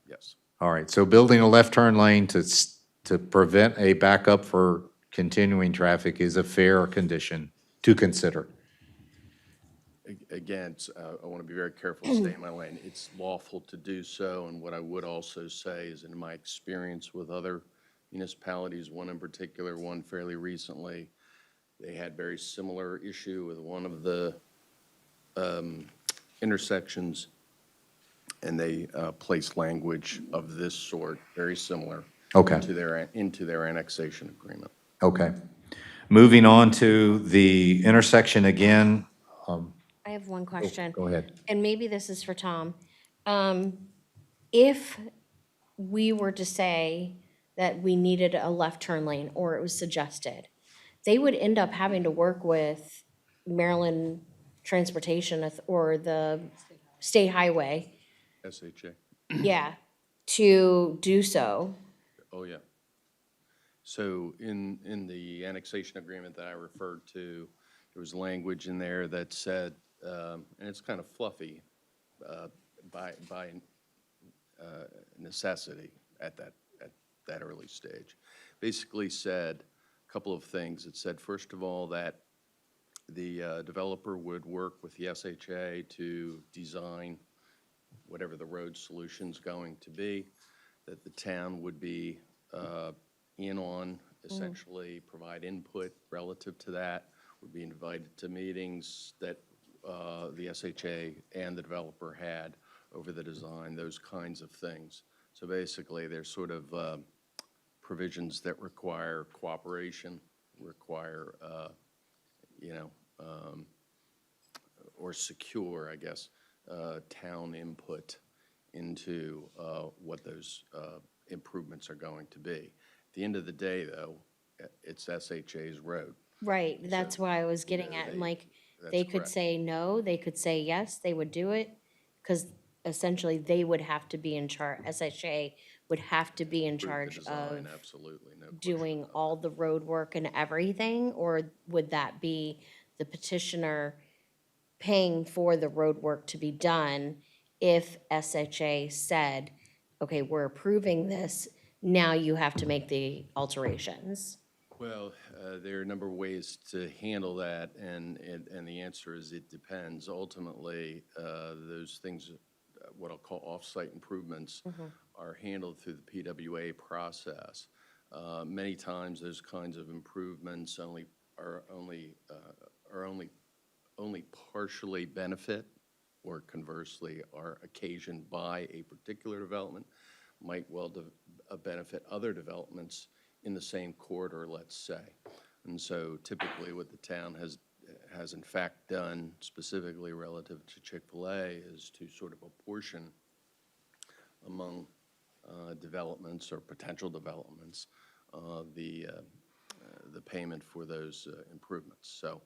yes. All right, so building a left turn lane to prevent a backup for continuing traffic is a fair condition to consider. Again, I want to be very careful to stay in my lane. It's lawful to do so, and what I would also say is in my experience with other municipalities, one in particular, one fairly recently, they had very similar issue with one of the intersections, and they placed language of this sort, very similar, Okay. into their annexation agreement. Okay. Moving on to the intersection again. I have one question. Go ahead. And maybe this is for Tom. If we were to say that we needed a left turn lane, or it was suggested, they would end up having to work with Maryland Transportation or the State Highway, SHA. yeah, to do so. Oh, yeah. So in the annexation agreement that I referred to, there was language in there that said, and it's kind of fluffy, by necessity at that early stage. Basically said a couple of things. It said, first of all, that the developer would work with the SHA to design whatever the road solution's going to be, that the town would be in on, essentially provide input relative to that, would be invited to meetings that the SHA and the developer had over the design, those kinds of things. So basically, there's sort of provisions that require cooperation, require, or secure, I guess, town input into what those improvements are going to be. At the end of the day, though, it's SHA's road. Right, that's why I was getting at, and like, they could correct. say no, they could say yes, they would do it. Because essentially, they would have to be in charge, SHA would have to be in Approve the charge design, of absolutely, no question doing about all the road work and everything? Or would that be the petitioner paying for the road work to be done if SHA said, okay, we're approving this, now you have to make the alterations? Well, there are a number of ways to handle that, and the answer is it depends. Ultimately, those things, what I'll call off-site improvements, are handled through the PWA process. Many times, those kinds of improvements are only partially benefit, or conversely, are occasioned by a particular development, might well benefit other developments in the same corridor, let's say. And so typically what the town has in fact done, specifically relative to Chick-fil-A, is to sort of apportion among developments or potential developments the payment for those improvements. So,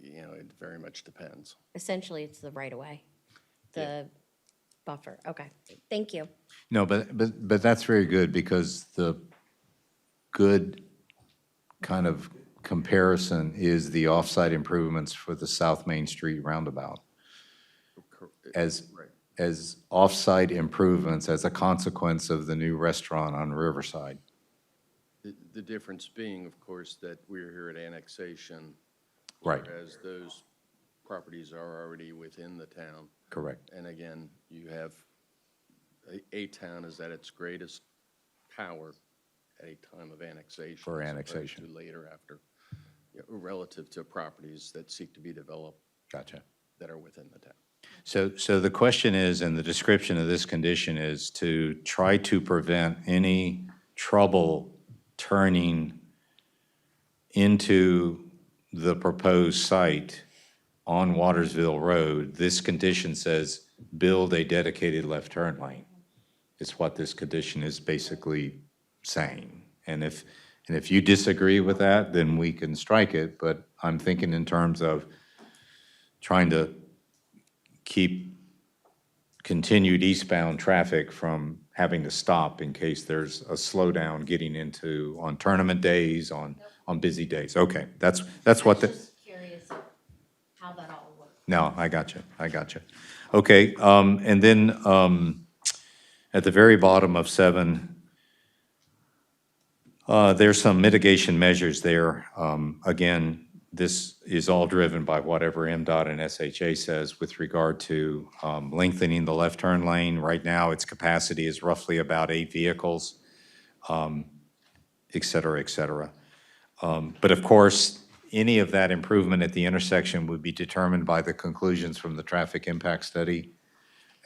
you know, it very much depends. Essentially, it's the right-of-way, the buffer. Okay, thank you. No, but that's very good, because the good kind of comparison is the off-site improvements for the South Main Street roundabout. As off-site improvements as a consequence of the new restaurant on Riverside. The difference being, of course, that we're here at annexation. Right. Whereas those properties are already within the town. Correct. And again, you have, a town is at its greatest power at a time of annexation. For as annexation. opposed to later after, you know, relative to properties that seek to be developed. Gotcha. That are within the town. So the question is, and the description of this condition is to try to prevent any trouble turning into the proposed site on Watersville Road. This condition says, build a dedicated left turn lane. It's what this condition is basically saying. And if you disagree with that, then we can strike it, but I'm thinking in terms of trying to keep continued eastbound traffic from having to stop in case there's a slowdown getting into, on tournament days, on busy days. Okay, that's what the. Just curious how that all works. No, I got you. Okay, and then at the very bottom of 7, there's some mitigation measures there. Again, this is all driven by whatever MDOT and SHA says with regard to lengthening the left turn lane. Right now, its capacity is roughly about 8 vehicles, et cetera, et cetera. But of course, any of that improvement at the intersection would be determined by the conclusions from the traffic impact study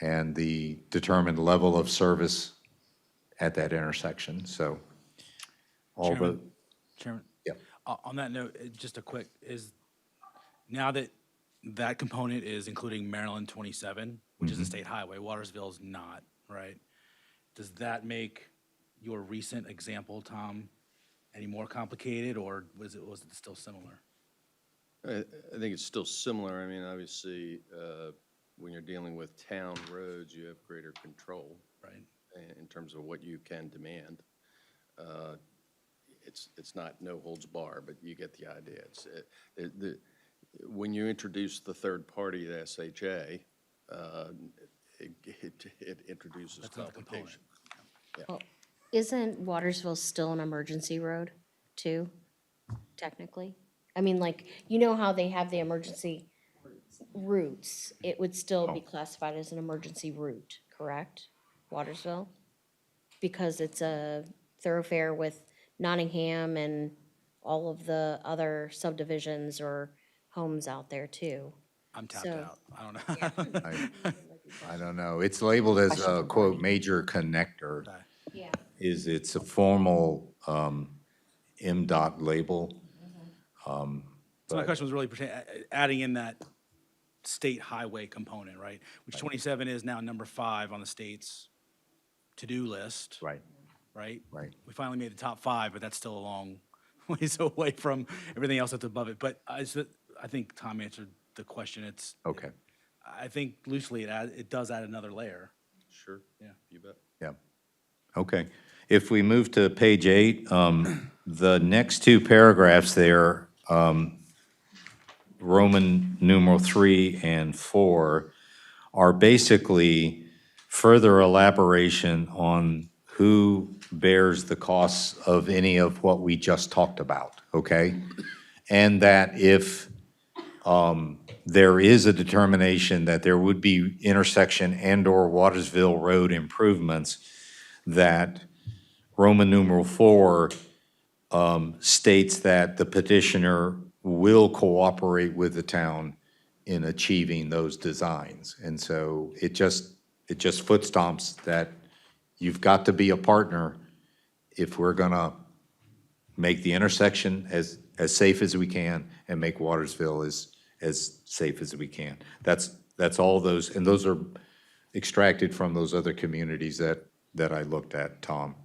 and the determined level of service at that intersection. So all the. Chairman? Yep. On that note, just a quick, now that that component is including Maryland 27, which is a state highway, Watersville's not, right? Does that make your recent example, Tom, any more complicated, or was it still similar? I think it's still similar. I mean, obviously, when you're dealing with town roads, you have greater control. Right. In terms of what you can demand. It's not no holds bar, but you get the idea. When you introduce the third party to SHA, it introduces That's another component. complication. Yeah. Well, isn't Watersville still an emergency road, too, technically? I mean, like, you know how they have the emergency routes? It would still be classified as an emergency route, correct? Watersville? Because it's a thoroughfare with Nottingham and all of the other subdivisions or homes out there, too. I'm tapped So- out. I don't know. I don't know. It's labeled as a, quote, major connector. Yeah. It's a formal MDOT label. So my But- question was really adding in that state highway component, right? Which 27 is now number 5 on the state's to-do list. Right. Right? Right. We finally made the top 5, but that's still a long ways away from everything else that's above it. But I think Tom answered the question. Okay. I think loosely it does add another layer. Sure. Yeah. You bet. Yeah. Okay. If we move to page 8, the next two paragraphs there, Roman numeral 3 and 4, are basically further elaboration on who bears the costs of any of what we just talked about, okay? And that if there is a determination that there would be intersection and/or Watersville Road improvements, that Roman numeral 4 states that the petitioner will cooperate with the town in achieving those designs. And so it just foot stomps that you've got to be a partner if we're gonna make the intersection as safe as we can and make Watersville as safe as we can. That's all those, and those are extracted from those other communities that I looked at, Tom.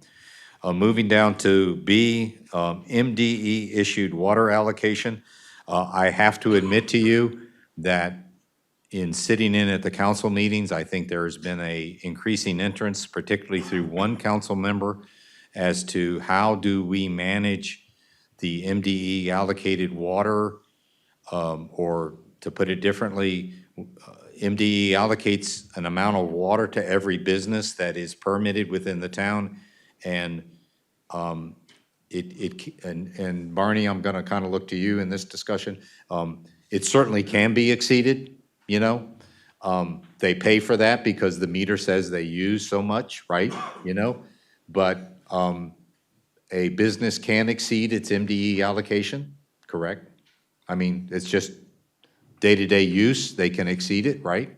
Moving down to B, MDE issued water allocation. I have to admit to you that in sitting in at the council meetings, I think there has been a increasing interest, particularly through one council member, as to how do we manage the MDE allocated water, or to put it differently, MDE allocates an amount of water to every business that is permitted within the town, and and Barney, I'm gonna kind of look to you in this discussion. It certainly can be exceeded, you know? They pay for that because the meter says they use so much, right? You know? But a business can exceed its MDE allocation, correct? I mean, it's just day-to-day use, they can exceed it, right?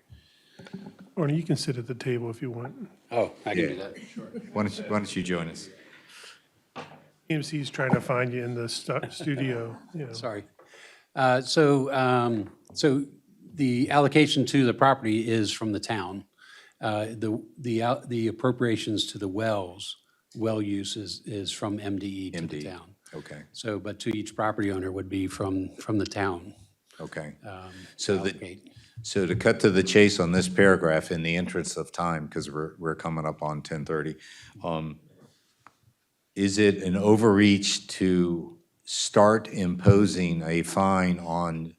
Or you can sit at the table if you want. Oh, I can do Yeah. that, sure. Why don't you join us? EMC's trying to find you in the studio, you know. Sorry. So the allocation to the property is from the town. The appropriations to the well use is from MDE to the town. Okay, So, but to each property owner would be from the town. okay. So So to cut to the chase on this paragraph, in the interest of time, because we're coming up on 10:30, is it an overreach to start imposing a fine on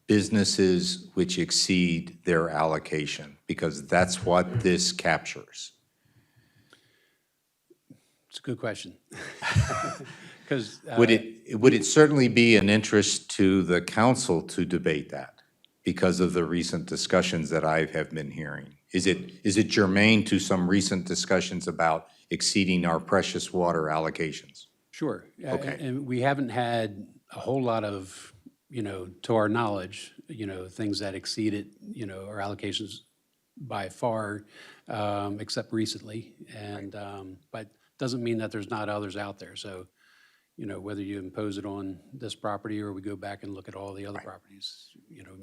businesses which exceed their allocation? Because that's what this captures. It's a good question. Because Would it certainly be an interest to the council to debate that because of the recent discussions that I have been hearing? Is it germane to some recent discussions about exceeding our precious water allocations? Sure. Okay. And we haven't had a whole lot of, to our knowledge, things that exceeded, our allocations by far, except recently. And, but doesn't mean that there's not others out there. So, whether you impose it on this property or we go back and look at all the other properties,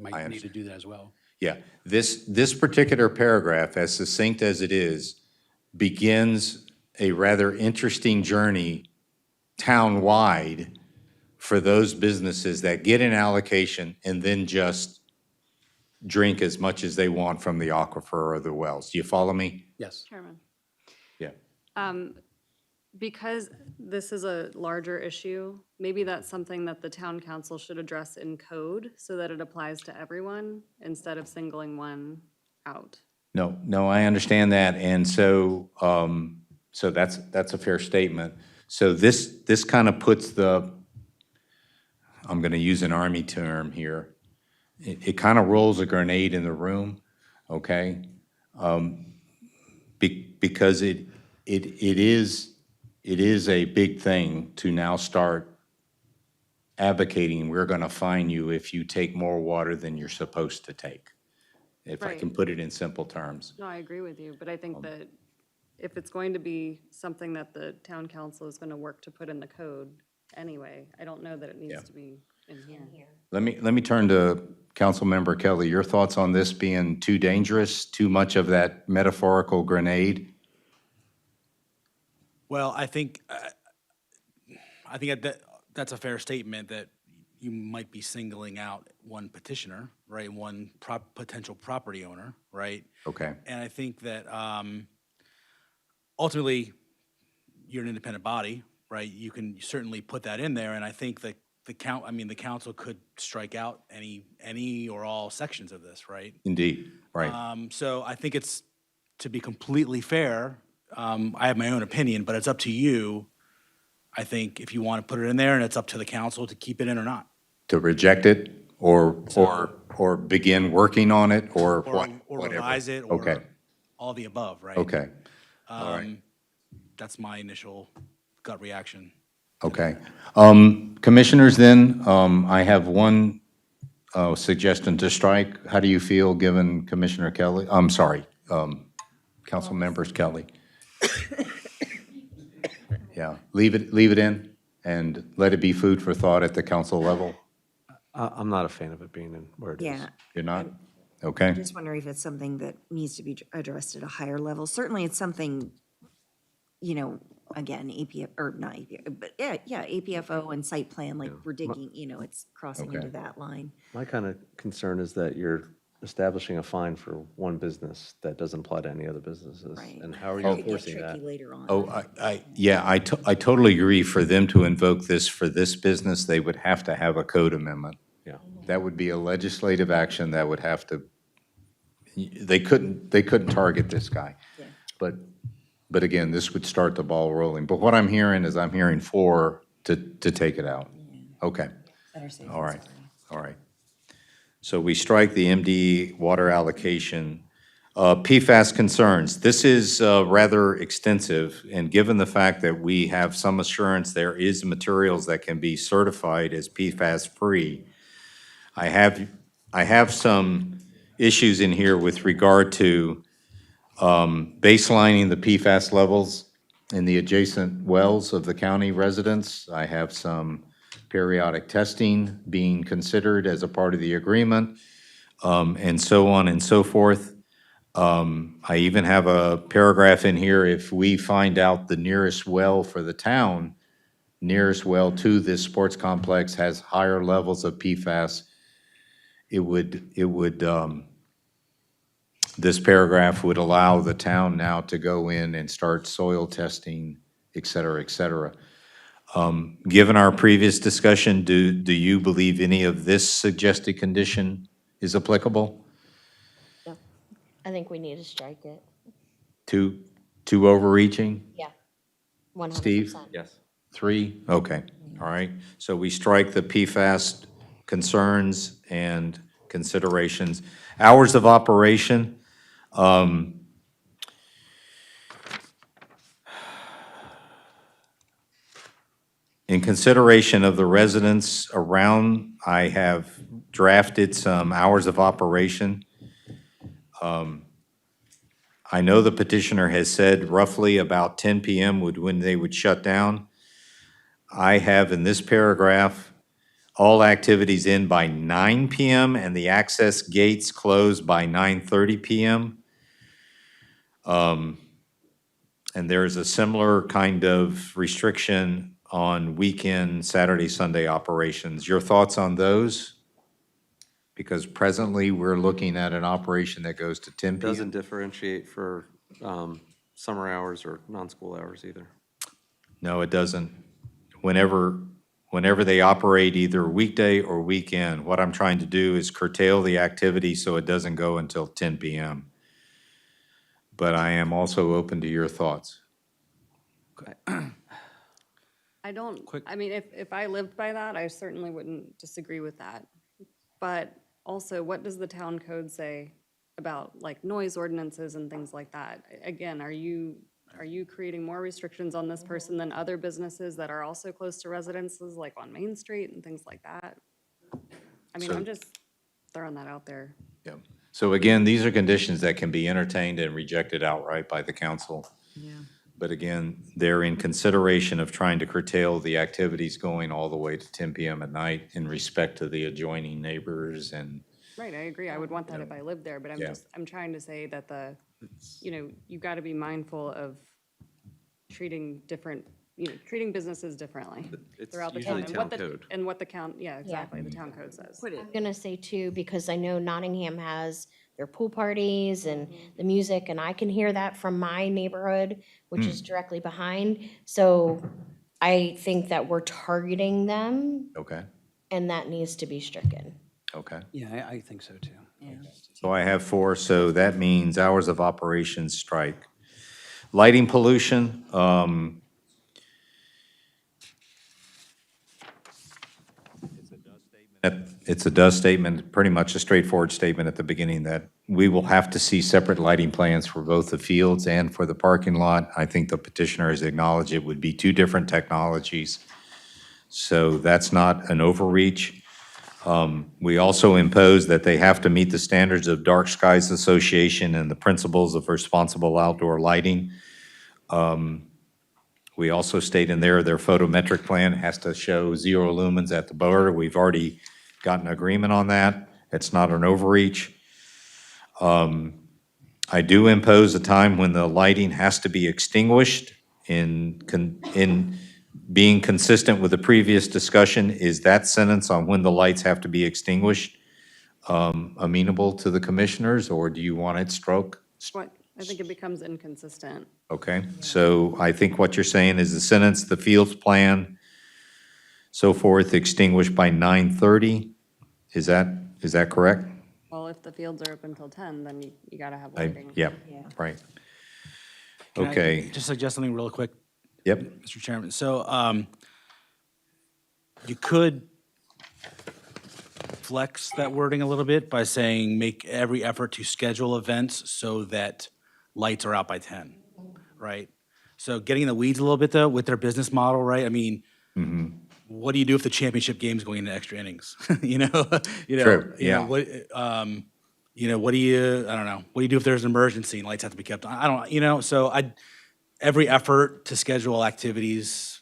might need to do that as well. Yeah, this particular paragraph, as succinct as it is, begins a rather interesting journey town-wide for those businesses that get an allocation and then just drink as much as they want from the aquifer or the wells. Do you follow me? Yes. Chairman. Yeah. Because this is a larger issue, maybe that's something that the town council should address in code so that it applies to everyone instead of singling one out. No, I understand that, and so, so that's a fair statement. So this kind of puts the, I'm gonna use an Army term here, it kind of rolls a grenade in the room, okay? Because it is a big thing to now start advocating, we're gonna fine you if you take more water than you're supposed to take, if I can Right. put it in simple terms. No, I agree with you, but I think that if it's going to be something that the town council is going to work to put in the code anyway, I don't know that it Yeah. needs to be in here. Let me turn to Councilmember Kelly. Your thoughts on this being too dangerous, too much of that metaphorical grenade? Well, I think that's a fair statement that, you might be singling out one petitioner, right, one potential property owner, right? Okay. And I think that ultimately, you're an independent body, right? You can certainly put that in there, and I think that the council could strike out any or all sections of this, right? Indeed, right. So I think it's, to be completely fair, I have my own opinion, but it's up to you. I think if you want to put it in there, and it's up to the council to keep it in or not. To reject it or begin working on it or what? Or whatever. revise it, Okay, or all the above, right? okay, all right, That's my initial gut reaction. okay. Commissioners, then, I have one suggestion to strike. How do you feel, given Commissioner Kelly? I'm sorry, Council Members Kelly. Yeah, leave it in and let it be food for thought at the council level. I'm not a fan of it being in where it is. Yeah. You're not? I Okay, just wonder if it's something that needs to be addressed at a higher level. Certainly, it's something, again, APF, or not APF, but yeah, APFO and site plan, like we're digging, it's crossing Okay. into that line. My kind of concern is that you're establishing a fine for one business that doesn't apply to any other businesses. Right. And how are you That could get enforcing that? tricky later on. oh, I totally agree. For them to invoke this for this business, they would have to have a code amendment. Yeah. That would be a legislative action that would have to, they couldn't target this guy. Yeah. But again, this would start the ball rolling. But what I'm hearing is I'm hearing for to take it out. Okay, Better safe all than right, sorry. all right. So we strike the MD water allocation. PFAS concerns. This is rather extensive, and given the fact that we have some assurance there is materials that can be certified as PFAS-free, I have some issues in here with regard to baselining the PFAS levels in the adjacent wells of the county residents. I have some periodic testing being considered as a part of the agreement, and so on and so forth. I even have a paragraph in here, if we find out the nearest well for the town, nearest well to this sports complex has higher levels of PFAS, this paragraph would allow the town now to go in and start soil testing, et cetera, et cetera. Given our previous discussion, do you believe any of this suggested condition is applicable? No, I think we need to strike it. Too overreaching? Yeah, 100%. Steve? Yes. 3? Okay, all right. So we strike the PFAS concerns and considerations. Hours of operation. In consideration of the residents around, I have drafted some hours of operation. I know the petitioner has said roughly about 10 PM when they would shut down. I have in this paragraph, all activities in by 9 PM and the access gates closed by 9:30 PM. And there's a similar kind of restriction on weekend, Saturday, Sunday operations. Your thoughts on those? Because presently, we're looking at an operation that goes to 10 PM. Doesn't differentiate for summer hours or non-school hours either. No, it doesn't. Whenever they operate either weekday or weekend, what I'm trying to do is curtail the activity so it doesn't go until 10 PM. But I am also open to your thoughts. I don't, I mean, if I lived by that, I certainly wouldn't disagree with that. But also, what does the town code say about like noise ordinances and things like that? Again, are you creating more restrictions on this person than other businesses that are also close to residences, like on Main Street and things like that? I mean, So- I'm just throwing that out there. Yeah. So again, these are conditions that can be entertained and rejected outright by the council. Yeah. But again, they're in consideration of trying to curtail the activities going all the way to 10 PM at night in respect to the adjoining neighbors and, Right, I agree. I would want that if I lived there, but Yeah. I'm trying to say that you gotta be mindful of treating different treating businesses differently It's throughout the usually town. town code. And what the count, yeah, exactly, the town code says. I'm gonna say too, because I know Nottingham has their pool parties and the music, and I can hear that from my neighborhood, which is directly behind. So I think that we're targeting them, Okay, and that needs to be stricken. okay. Yeah, I think so too. So I have 4, so that means hours of operation strike. Lighting pollution, it's a does statement, pretty much a straightforward statement at the beginning that we will have to see separate lighting plans for both the fields and for the parking lot. I think the petitioner has acknowledged it would be 2 different technologies. So that's not an overreach. We also impose that they have to meet the standards of Dark Skies Association and the principles of responsible outdoor lighting. We also state in there their photometric plan has to show 0 lumens at the border. We've already gotten agreement on that. It's not an overreach. I do impose a time when the lighting has to be extinguished in being consistent with the previous discussion. Is that sentence on when the lights have to be extinguished amenable to the commissioners, or do you want it struck? What, I think it becomes inconsistent. Okay, so I think what you're saying is the sentence, the fields plan, so forth, extinguished by 9:30. Is that correct? Well, if the fields are open till 10, then you gotta have lighting. Yep, right. Can I Okay, just suggest something real quick, yep, Mr. Chairman? So, you could flex that wording a little bit by saying, make every effort to schedule events so that lights are out by 10, right? So getting in the weeds a little bit though, with their business model, right? I mean, what do you do if the championship game's going into extra innings? You know? True, You know, yeah. what, what do you, I don't know, what do you do if there's an emergency and lights have to be kept on? I don't, so every effort to schedule activities, ...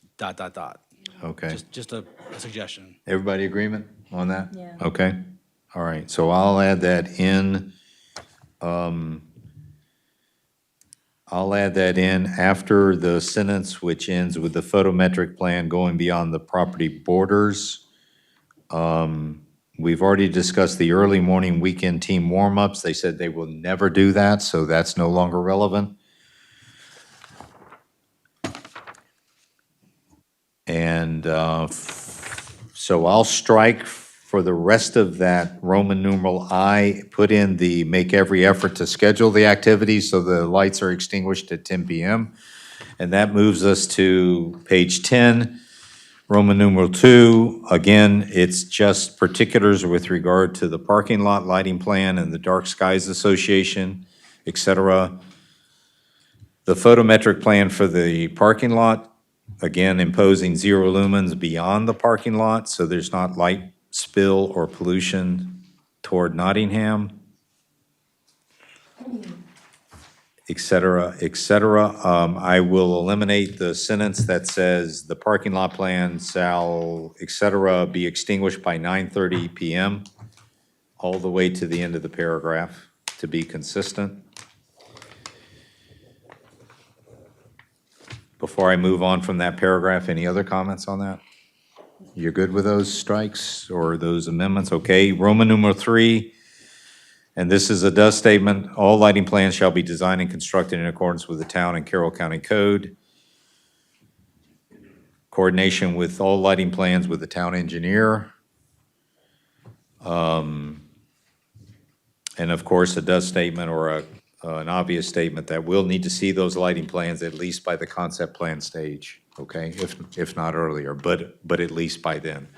okay. Just a suggestion. Everybody agreement on that? Yeah. Okay, all right, so I'll add that in, after the sentence which ends with the photometric plan going beyond the property borders. We've already discussed the early morning weekend team warm-ups. They said they will never do that, so that's no longer relevant. And so I'll strike for the rest of that Roman numeral I, put in the make every effort to schedule the activities so the lights are extinguished at 10 p.m. And that moves us to page 10, Roman numeral 2. Again, it's just particulars with regard to the parking lot lighting plan and the Dark Skies Association, et cetera. The photometric plan for the parking lot, again, imposing 0 lumens beyond the parking lot, so there's not light spill or pollution toward Nottingham, et cetera, et cetera. I will eliminate the sentence that says the parking lot plan shall, et cetera, be extinguished by 9:30 p.m. all the way to the end of the paragraph to be consistent. Before I move on from that paragraph, any other comments on that? You're good with those strikes or those amendments? Okay, Roman numeral 3, and this is a does statement. All lighting plans shall be designed and constructed in accordance with the town and Carroll County Code. Coordination with all lighting plans with the town engineer. And of course, a does statement or an obvious statement that we'll need to see those lighting plans at least by the concept plan stage, okay? If not earlier, but at least by then.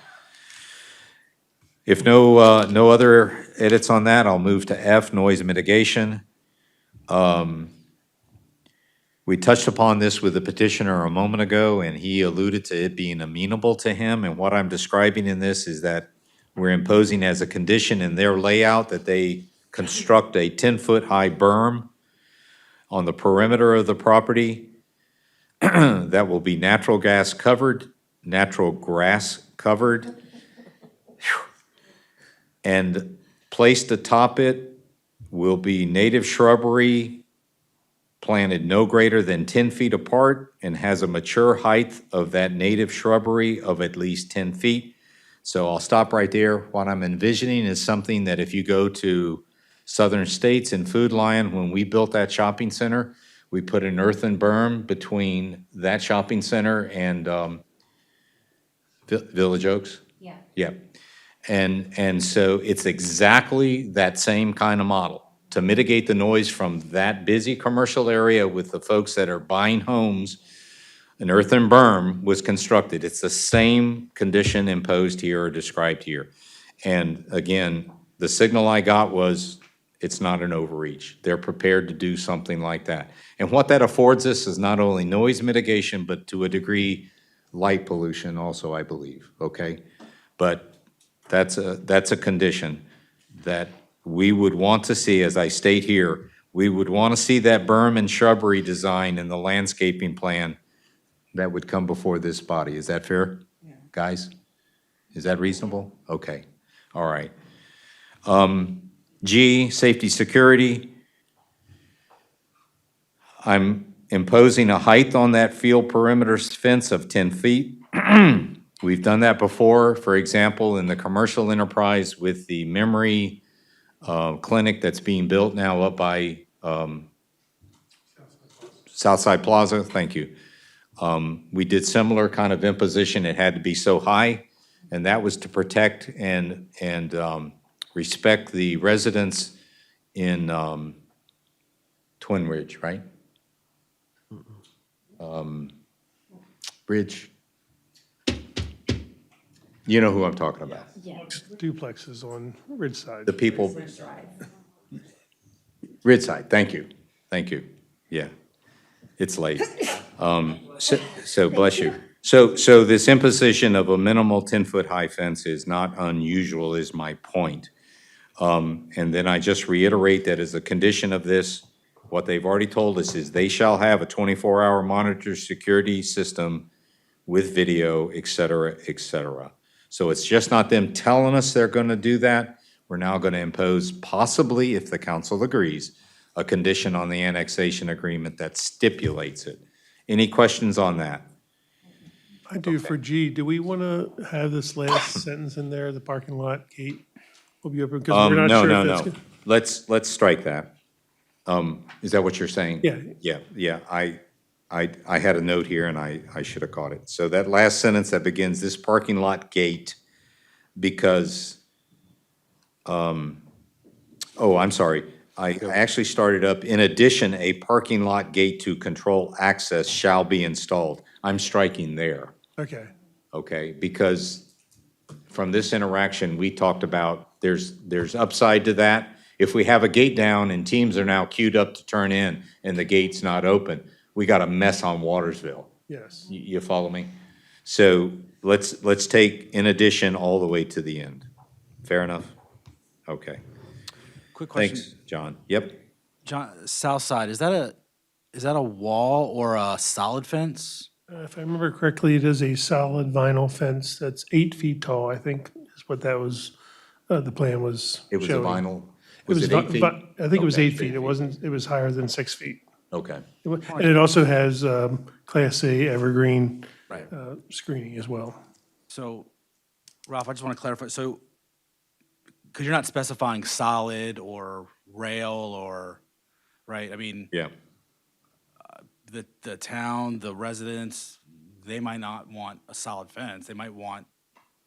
If no other edits on that, I'll move to F, noise mitigation. We touched upon this with the petitioner a moment ago, and he alluded to it being amenable to him, and what I'm describing in this is that we're imposing as a condition in their layout that they construct a 10-foot-high berm on the perimeter of the property that will be natural grass covered, and placed atop it will be native shrubbery, planted no greater than 10 feet apart and has a mature height of that native shrubbery of at least 10 feet. So I'll stop right there. What I'm envisioning is something that if you go to Southern States and Food Lion, when we built that shopping center, we put an earthen berm between that shopping center and Village Oaks. Yeah. Yeah. And so it's exactly that same kind of model. To mitigate the noise from that busy commercial area with the folks that are buying homes, an earthen berm was constructed. It's the same condition imposed here or described here. And again, the signal I got was, it's not an overreach. They're prepared to do something like that. And what that affords us is not only noise mitigation, but to a degree, light pollution also, I believe, okay? But that's a condition that we would want to see, as I state here, we would want to see that berm and shrubbery design in the landscaping plan that would come before this body. Is that fair, guys? Is that reasonable? Okay, all right. G, safety, security. I'm imposing a height on that field perimeter fence of 10 feet. We've done that before, for example, in the commercial enterprise with the memory clinic that's being built now up by Southside Plaza, thank you. We did similar kind of imposition. It had to be so high, and that was to protect and respect the residents in Twin Ridge, right? Bridge. You know who I'm talking about. Duplexes on Ridgeside. The people. Ridgeside, thank you, yeah. It's late. So bless you. So this imposition of a minimal 10-foot high fence is not unusual, is my point. And then I just reiterate that as a condition of this, what they've already told us is they shall have a 24-hour monitor security system with video, et cetera, et cetera. So it's just not them telling us they're going to do that. We're now going to impose, possibly, if the council agrees, a condition on the annexation agreement that stipulates it. Any questions on that? I do for G. Do we want to have this last sentence in there, the parking lot gate will be open? Because we're not No, sure no, if that's no. gonna- Let's strike that. Is that what you're saying? Yeah. Yeah, I had a note here and I should have caught it. So that last sentence that begins, this parking lot gate, because, oh, I'm sorry. I actually started up, in addition, a parking lot gate to control access shall be installed. I'm striking there, Okay. okay? Because from this interaction, we talked about, there's upside to that. If we have a gate down and teams are now queued up to turn in and the gate's not open, we got a mess on Watersville. Yes. You follow me? So let's take in addition all the way to the end. Fair enough? Okay. Quick question. Thanks, John. Yep. John, south side, is that a wall or a solid fence? If I remember correctly, it is a solid vinyl fence that's 8 feet tall, I think is what that was, the plan was It was a showing. vinyl, It was, was it 8 feet? I think it was Okay. 8 feet. It wasn't, it was higher than 6 feet. Okay. And it also has Class A evergreen Right. screening as well. So, Ralph, I just want to clarify, so, because you're not specifying solid or rail or, right, I mean, Yeah. the town, the residents, they might not want a solid fence, they might want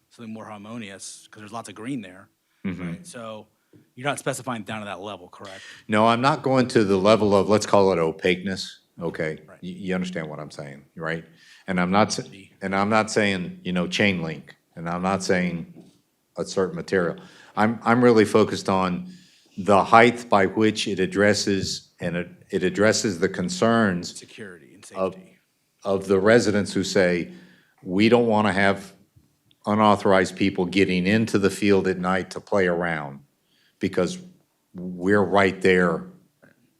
something more harmonious, because there's lots of green there, right? So, you're not specifying down to that level, correct? No, I'm not going to the level of, let's call it opaqueness, okay? You understand what I'm saying, right? And I'm not saying, chain link, and I'm not saying a certain material. I'm really focused on the height by which it addresses, and it addresses the concerns Security and of, safety. of the residents who say, we don't want to have unauthorized people getting into the field at night to play around, because we're right there,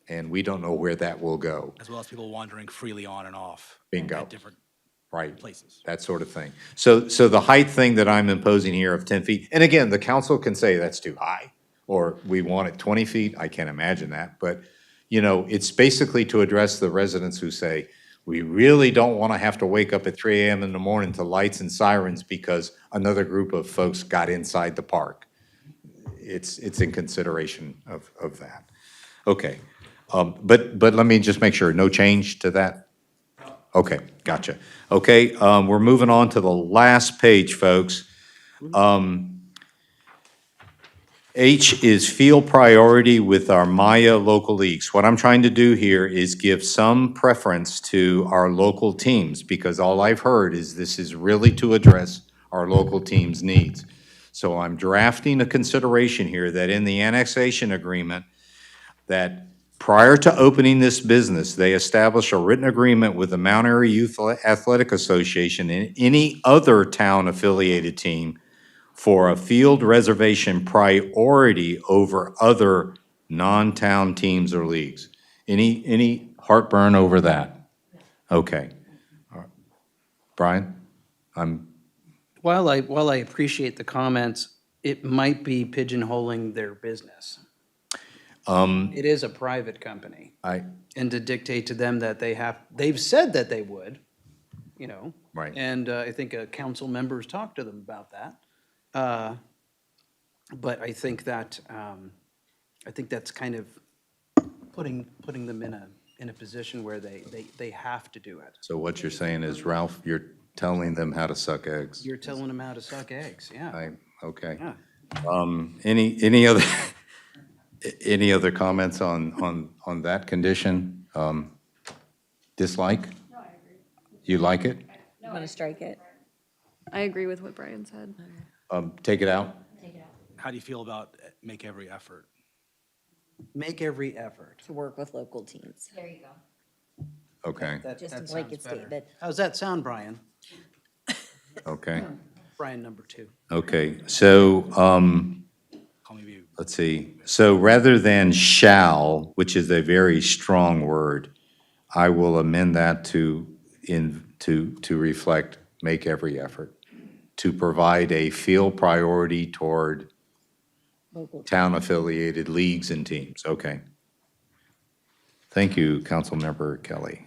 and we don't know where that will go. As well as people wandering freely on and off. Bingo. At different Right. places. That sort of thing. So the height thing that I'm imposing here of 10 feet, and again, the council can say that's too high, or we want it 20 feet, I can't imagine that, but, you know, it's basically to address the residents who say, we really don't want to have to wake up at 3 a.m. in the morning to lights and sirens because another group of folks got inside the park. It's in consideration of that. Okay. But let me just make sure, no change to that? Okay, gotcha. Okay, we're moving on to the last page, folks. H is field priority with our Maya local leagues. What I'm trying to do here is give some preference to our local teams, because all I've heard is this is really to address our local teams' needs. So I'm drafting a consideration here that in the annexation agreement, that prior to opening this business, they establish a written agreement with the Mount Airy Youth Athletic Association and any other town-affiliated team for a field reservation priority over other non-town teams or leagues. Any heartburn over that? Okay. All right. Brian? While I appreciate the comments, it might be pigeonholing their business. It is a private company. And to dictate to them that they've said that they would, you know. Right. And I think council members talked to them about that. But I think that's kind of putting them in a position where they have to do it. So what you're saying is, Ralph, you're telling them how to suck eggs? You're telling them how to suck eggs, yeah. Okay. Yeah. Any other comments on that condition? Dislike? No, I agree. You like it? You want to strike it? I agree with what Brian said. Take it out? How do you feel about make every effort? Make every effort. To work with local teams. There you go. Okay, Just a That blanket sounds better. statement. How's that sound, Brian? okay, Brian number 2. okay. So, Call me View. let's see. So rather than shall, which is a very strong word, I will amend that to reflect make every effort to provide a field priority toward town-affiliated leagues and teams. Okay. Thank you, Councilmember Kelly.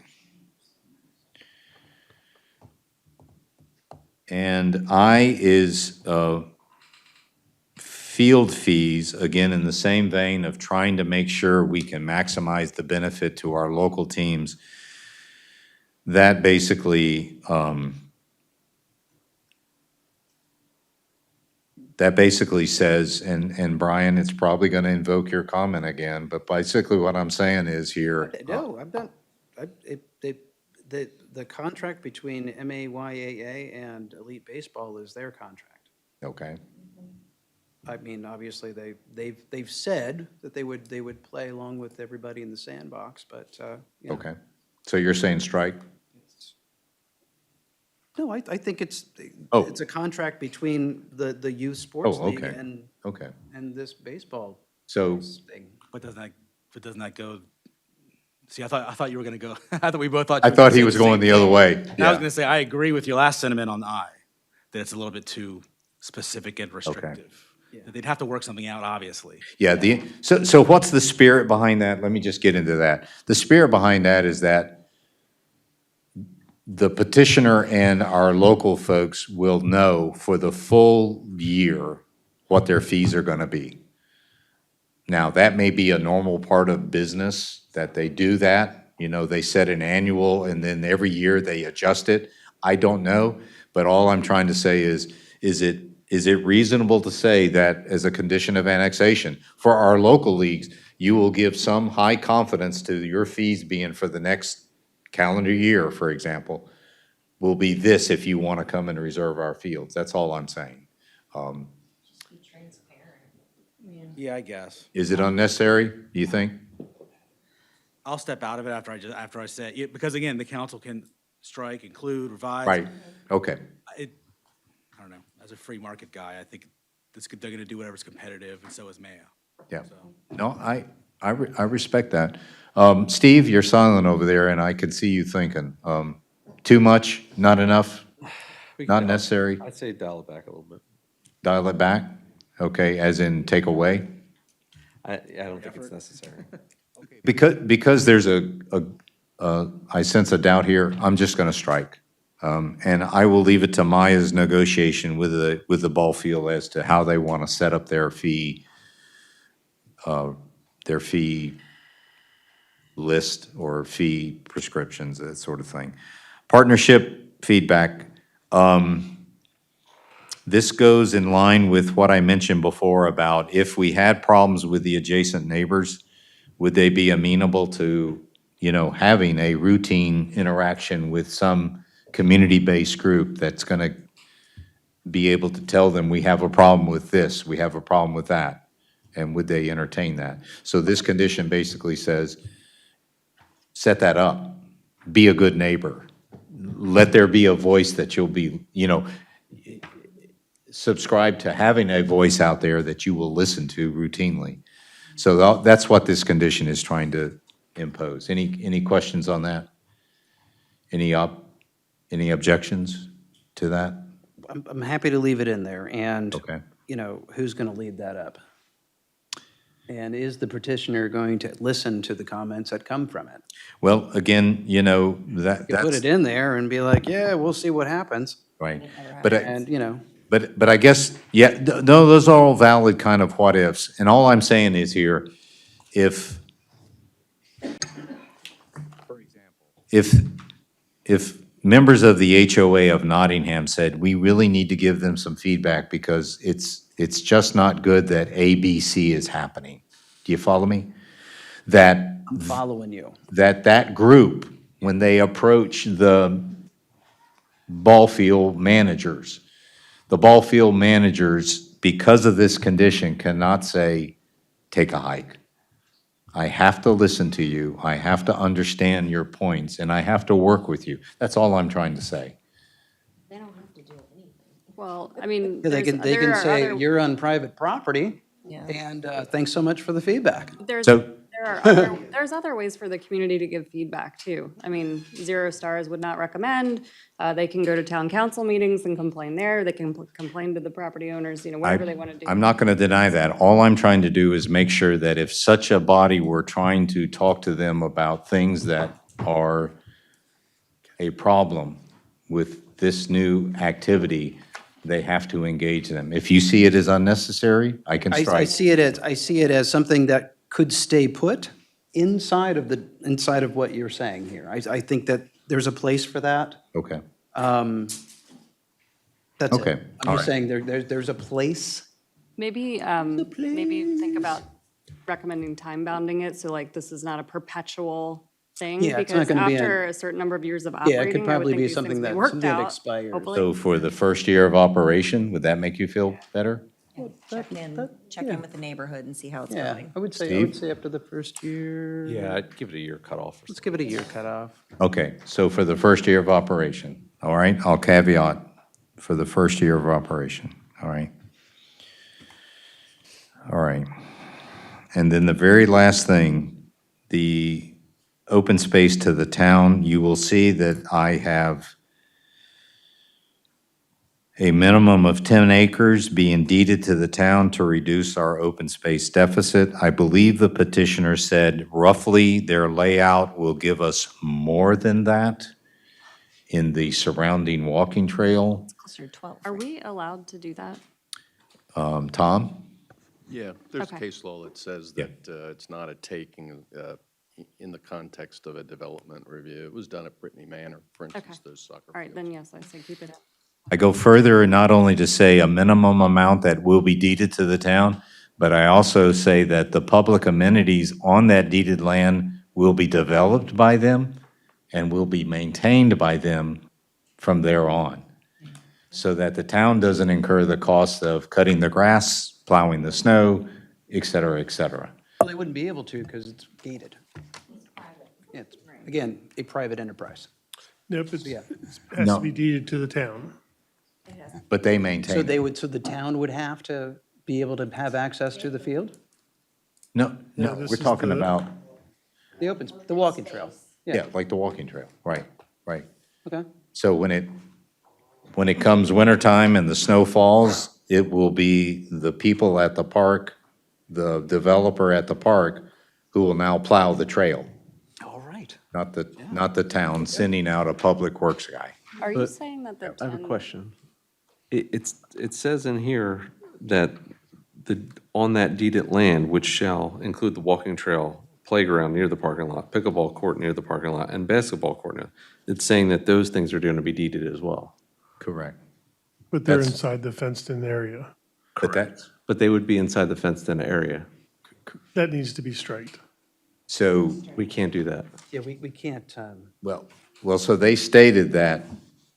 And I is field fees, again, in the same vein of trying to make sure we can maximize the benefit to our local teams. That basically says, and Brian, it's probably going to invoke your comment again, but basically what I'm saying is here. No, I'm done. The contract between MAYAA and Elite Baseball is their contract. Okay. I mean, obviously, they've said that they would play along with everybody in the sandbox, but, you know. Okay. So you're saying strike? No, I think it's Oh. a contract between the youth sports Oh, league okay. Okay. and this baseball So, thing. But doesn't that go? See, I thought you were going to go. I thought we both thought. I you were thought gonna he say was the going same the other thing. way. And I was Yeah. going to say I agree with your last sentiment on I, that it's a little bit too specific and restrictive. That they'd have to work something out, obviously. Yeah, so what's the spirit behind that? Let me just get into that. The spirit behind that is that the petitioner and our local folks will know for the full year what their fees are going to be. Now, that may be a normal part of business that they do that. You know, they set an annual and then every year they adjust it. I don't know, but all I'm trying to say is it reasonable to say that as a condition of annexation, for our local leagues, you will give some high confidence to your fees being for the next calendar year, for example, will be this if you want to come and reserve our fields. That's all I'm saying. Be transparent. Yeah, I guess. Is it unnecessary, do you think? I'll step out of it after I say it, because again, the council can strike, include, revise. Right, okay. I don't know. As a free market guy, I think they're going to do whatever's competitive, and so is Mayo. Yeah. No, I respect that. Steve, you're silent over there, and I can see you thinking. Too much, not enough, not necessary? I'd say dial it back a little bit. Dial it back? Okay, as in take away? I don't think it's necessary. Because there's I sense a doubt here, I'm just going to strike. And I will leave it to Maya's negotiation with the ball field as to how they want to set up their fee list or fee prescriptions, that sort of thing. Partnership feedback. This goes in line with what I mentioned before about if we had problems with the adjacent neighbors, would they be amenable to, having a routine interaction with some community-based group that's going to be able to tell them, we have a problem with this, we have a problem with that, and would they entertain that? So this condition basically says, set that up, be a good neighbor. Let there be a voice that you'll be, subscribe to having a voice out there that you will listen to routinely. So that's what this condition is trying to impose. Any questions on that? Any objections to that? I'm happy to leave it in there, and, Okay. Who's going to lead that up? And is the petitioner going to listen to the comments that come from it? Well, again, You could put that's it in there and be like, yeah, we'll see what happens. right. But And, But I guess, yeah, no, those are all valid kind of what ifs. And all I'm saying is here, if members of the HOA of Nottingham said, we really need to give them some feedback because it's just not good that A, B, C is happening. Do you follow me? That I'm following you. that group, when they approach the ball field managers, because of this condition, cannot say, take a hike. I have to listen to you, I have to understand your points, and I have to work with you. That's all I'm trying to say. They don't have to do anything. Well, I mean, They can there are say, other- you're on private property, Yeah. and thanks so much for the feedback. There's other ways for the community to give feedback too. I mean, 0 Stars would not recommend. They can go to town council meetings and complain there. They can complain to the property owners, whatever they want to do. I'm not going to deny that. All I'm trying to do is make sure that if such a body were trying to talk to them about things that are a problem with this new activity, they have to engage them. If you see it as unnecessary, I can I strike. see it as something that could stay put inside of what you're saying here. I think that there's a place for that. Okay. That's Okay, it. I'm all just right. saying there's a place. Maybe think about recommending time bounding it, so like this is not a perpetual thing. Yeah, it's not because gonna be after a certain number of years of Yeah, operating, it could I would probably think be these things something would be that worked out, expires. hopefully. So for the first year of operation, would that make you feel better? Check in with the neighborhood and see how it's Yeah, going. I would Steve? say up to the first year. Yeah, I'd give it a year cutoff. Let's give it a year cutoff. Okay, so for the first year of operation, all right? I'll caveat for the first year of operation, all right? All right. And then the very last thing, the open space to the town, you will see that I have a minimum of 10 acres being deeded to the town to reduce our open space deficit. I believe the petitioner said roughly their layout will give us more than that in the surrounding walking trail. Closer to 12. Are we allowed to do that? Tom? Yeah, there's Okay. case law that says Yeah. that it's not a taking in the context of a development review. It was done at Brittany Manor, for instance, those soccer All right, fields. then yes, I say keep it in. I go further, not only to say a minimum amount that will be deeded to the town, but I also say that the public amenities on that deeded land will be developed by them and will be maintained by them from there on, so that the town doesn't incur the cost of cutting the grass, plowing the snow, et cetera, et cetera. Well, they wouldn't be able to because it's gated. Yeah, it's, again, a private enterprise. Nope, it Yeah. has No. to be deeded to the town. But they maintain So it. so the town would have to be able to have access to the field? No, No, no, this we're is talking the- about, The walking trail? yeah, like the walking trail, right, right. Okay. So when it comes wintertime and the snow falls, it will be the people at the park, the developer at the park, who will now plow the trail, All right. not the town sending out a public works guy. Are you But saying that the I have a 10 question. It says in here that on that deeded land, which shall include the walking trail, playground near the parking lot, pickleball court near the parking lot, and basketball court near, it's saying that those things are going to be deeded as well. Correct. But they're That's- inside the fenced-in area. But that, But they would be inside the fenced-in area. That needs to be striked. so, We can't do that. Yeah, we can't, well, so they stated that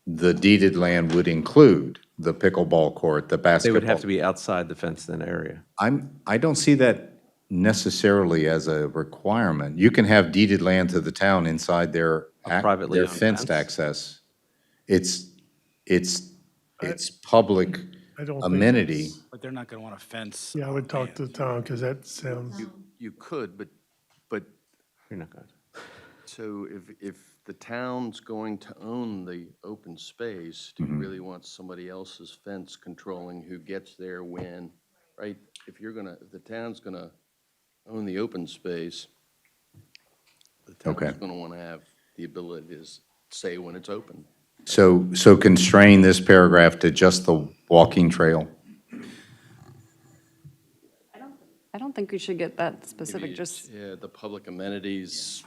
the deeded land would include the pickleball court, the They basketball. would have to be outside the fenced-in area. I don't see that necessarily as a requirement. You can have deeded land to the town inside their, privately their owned fenced fence? access. It's public I don't think amenity. But they're not gonna want to fence. Yeah, I would talk to the town, because that sounds, You could, but You're not going to. so if the town's going to own the open space, do you really want somebody else's fence controlling who gets there when, right? If the town's gonna own the open space, the Okay. town's gonna wanna have the ability to say when it's open. So constrain this paragraph to just the walking trail? I don't think we should get that Maybe specific, it's, just, yeah, the public amenities.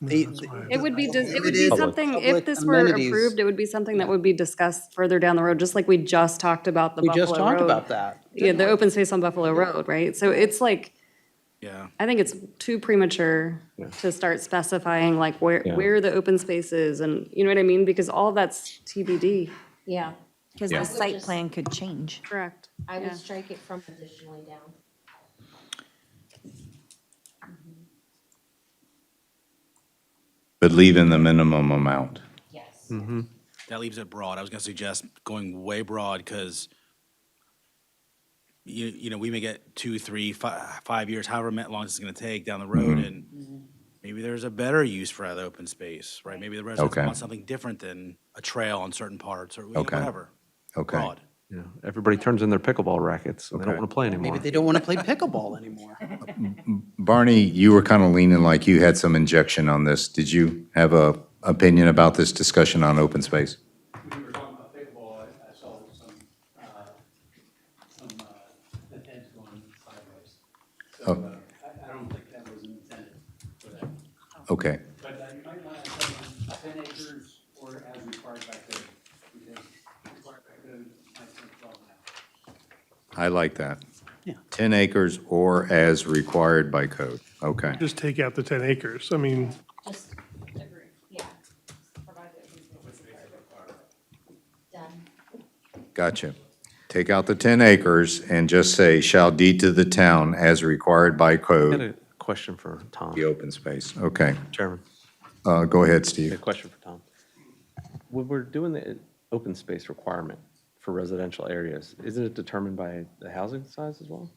it would be, it would It be is something, if public this were amenities. approved, it would be something that would be discussed further down the road, just like we just talked about the we Buffalo just talked Road. about that. Yeah, the open space on Buffalo Road, right? So it's like, Yeah. I think it's too premature to start specifying like Yeah. where the open space is and, you know what I mean? Because all of that's TBD. Yeah, Because Yeah. the site plan could change. Correct. I Yeah. would strike it from additionally down. But leave in the minimum amount. Yes. That leaves it broad. I was gonna suggest going way broad, because you know, we may get 2, 3, 5 years, however long it's gonna take down the road, and maybe there's a better use for that open space, right? Maybe the residents Okay. want something different than a trail on certain parts, or Okay. whatever. Okay. Broad. Yeah, everybody turns in their pickleball rackets, and they don't Okay. want to play anymore. Maybe they don't want to play pickleball anymore. Barney, you were kind of leaning like you had some injection on this. Did you have a opinion about this discussion on open space? When we were talking about pickleball, I saw some heads going sideways. So I don't think that was intended for that. Okay. But you might want to have 10 acres or as required by code, because required by code might say 12 now. I like that. Yeah. 10 acres or as required by code. Okay. just take out the 10 acres. I mean, Just agree, yeah. Provide the open space. Done. Gotcha. Take out the 10 acres and just say, shall deed to the town as required by I had code, a question for Tom. the open space. Okay. Chairman, Go ahead, I had a Steve. question for Tom. When we're doing the open space requirement for residential areas, isn't it determined by the housing size as well?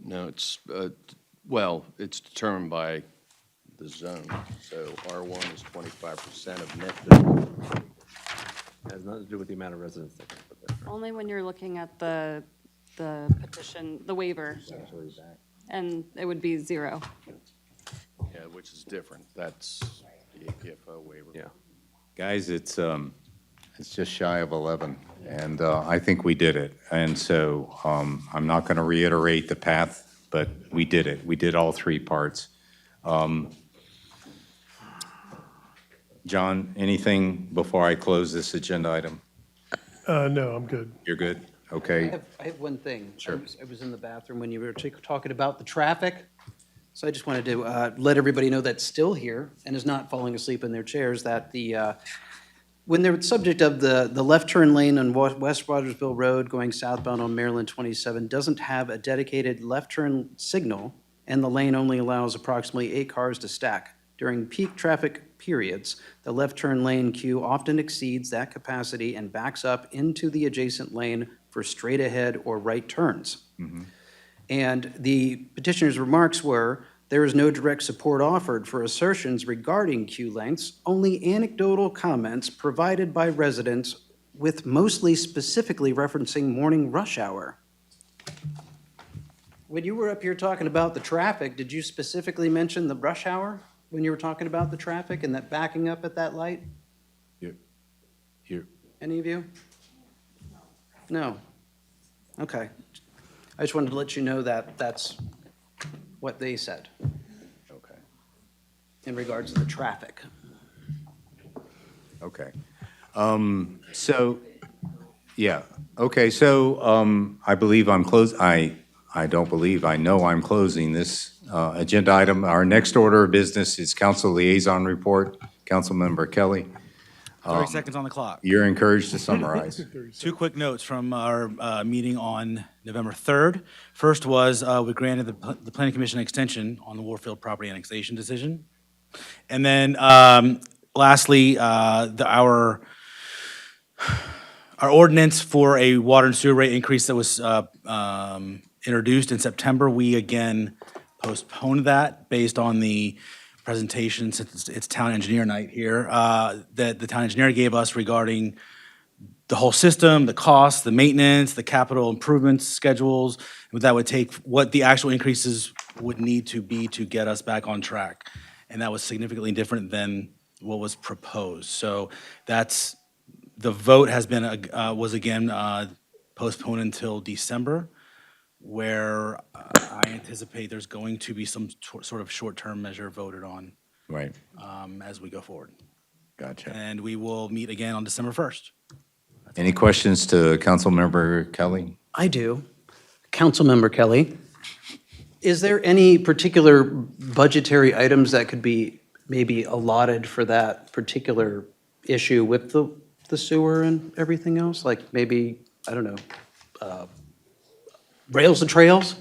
No, it's determined by the zone. So R1 is 25% of net building. It has nothing to do with the amount of residents that can put there. Only when you're looking at the petition, the waiver, and it would be 0. Yeah, which is different. That's the APFO waiver. Yeah. Guys, it's just shy of 11, and I think we did it. And so I'm not going to reiterate the path, but we did it. We did all three parts. John, anything before I close this agenda item? no, I'm good. You're good? Okay. I have one thing. Sure. I was in the bathroom when you were talking about the traffic. So I just wanted to let everybody know that's still here and is not falling asleep in their chairs, that when they're subject of the left turn lane on West Rogersville Road going southbound on Maryland 27 doesn't have a dedicated left turn signal, and the lane only allows approximately 8 cars to stack. During peak traffic periods, the left turn lane queue often exceeds that capacity and backs up into the adjacent lane for straight ahead or right turns. And the petitioner's remarks were, there is no direct support offered for assertions regarding queue lengths, only anecdotal comments provided by residents with mostly specifically referencing morning rush hour. When you were up here talking about the traffic, did you specifically mention the rush hour when you were talking about the traffic and that backing up at that light? Here. Any of you? No? Okay. I just wanted to let you know that that's what they said Okay. in regards to the traffic. Okay. So, yeah, okay, so I believe I don't believe, I know I'm closing this agenda item. Our next order of business is council liaison report. Councilmember Kelly, 30 seconds on the clock. you're encouraged to summarize. Two quick notes from our meeting on November 3rd. First was we granted the Planning Commission extension on the Warfield property annexation decision. And then lastly, our ordinance for a water and sewer rate increase that was introduced in September, we again postponed that based on the presentation, since it's town engineer night here, that the town engineer gave us regarding the whole system, the costs, the maintenance, the capital improvements schedules, what that would take, what the actual increases would need to be to get us back on track. And that was significantly different than what was proposed. So that's, the vote has been, was again postponed until December, where I anticipate there's going to be some sort of short-term measure voted on Right, as we go forward. gotcha. And we will meet again on December 1st. Any questions to Councilmember Kelly? I do. Councilmember Kelly, is there any particular budgetary items that could be maybe allotted for that particular issue with the sewer and everything else? Like maybe, I don't know, rails and trails?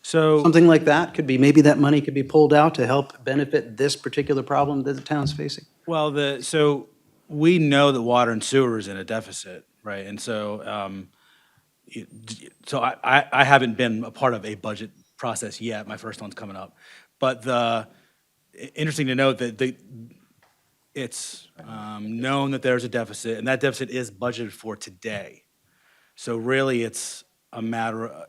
So, Something like that could be, maybe that money could be pulled out to help benefit this particular problem that the town's facing? well, so we know that water and sewer is in a deficit, right? And so, I haven't been a part of a budget process yet. My first one's coming up. But interesting to note that it's known that there's a deficit, and that deficit is budgeted for today. So really, it's a matter of,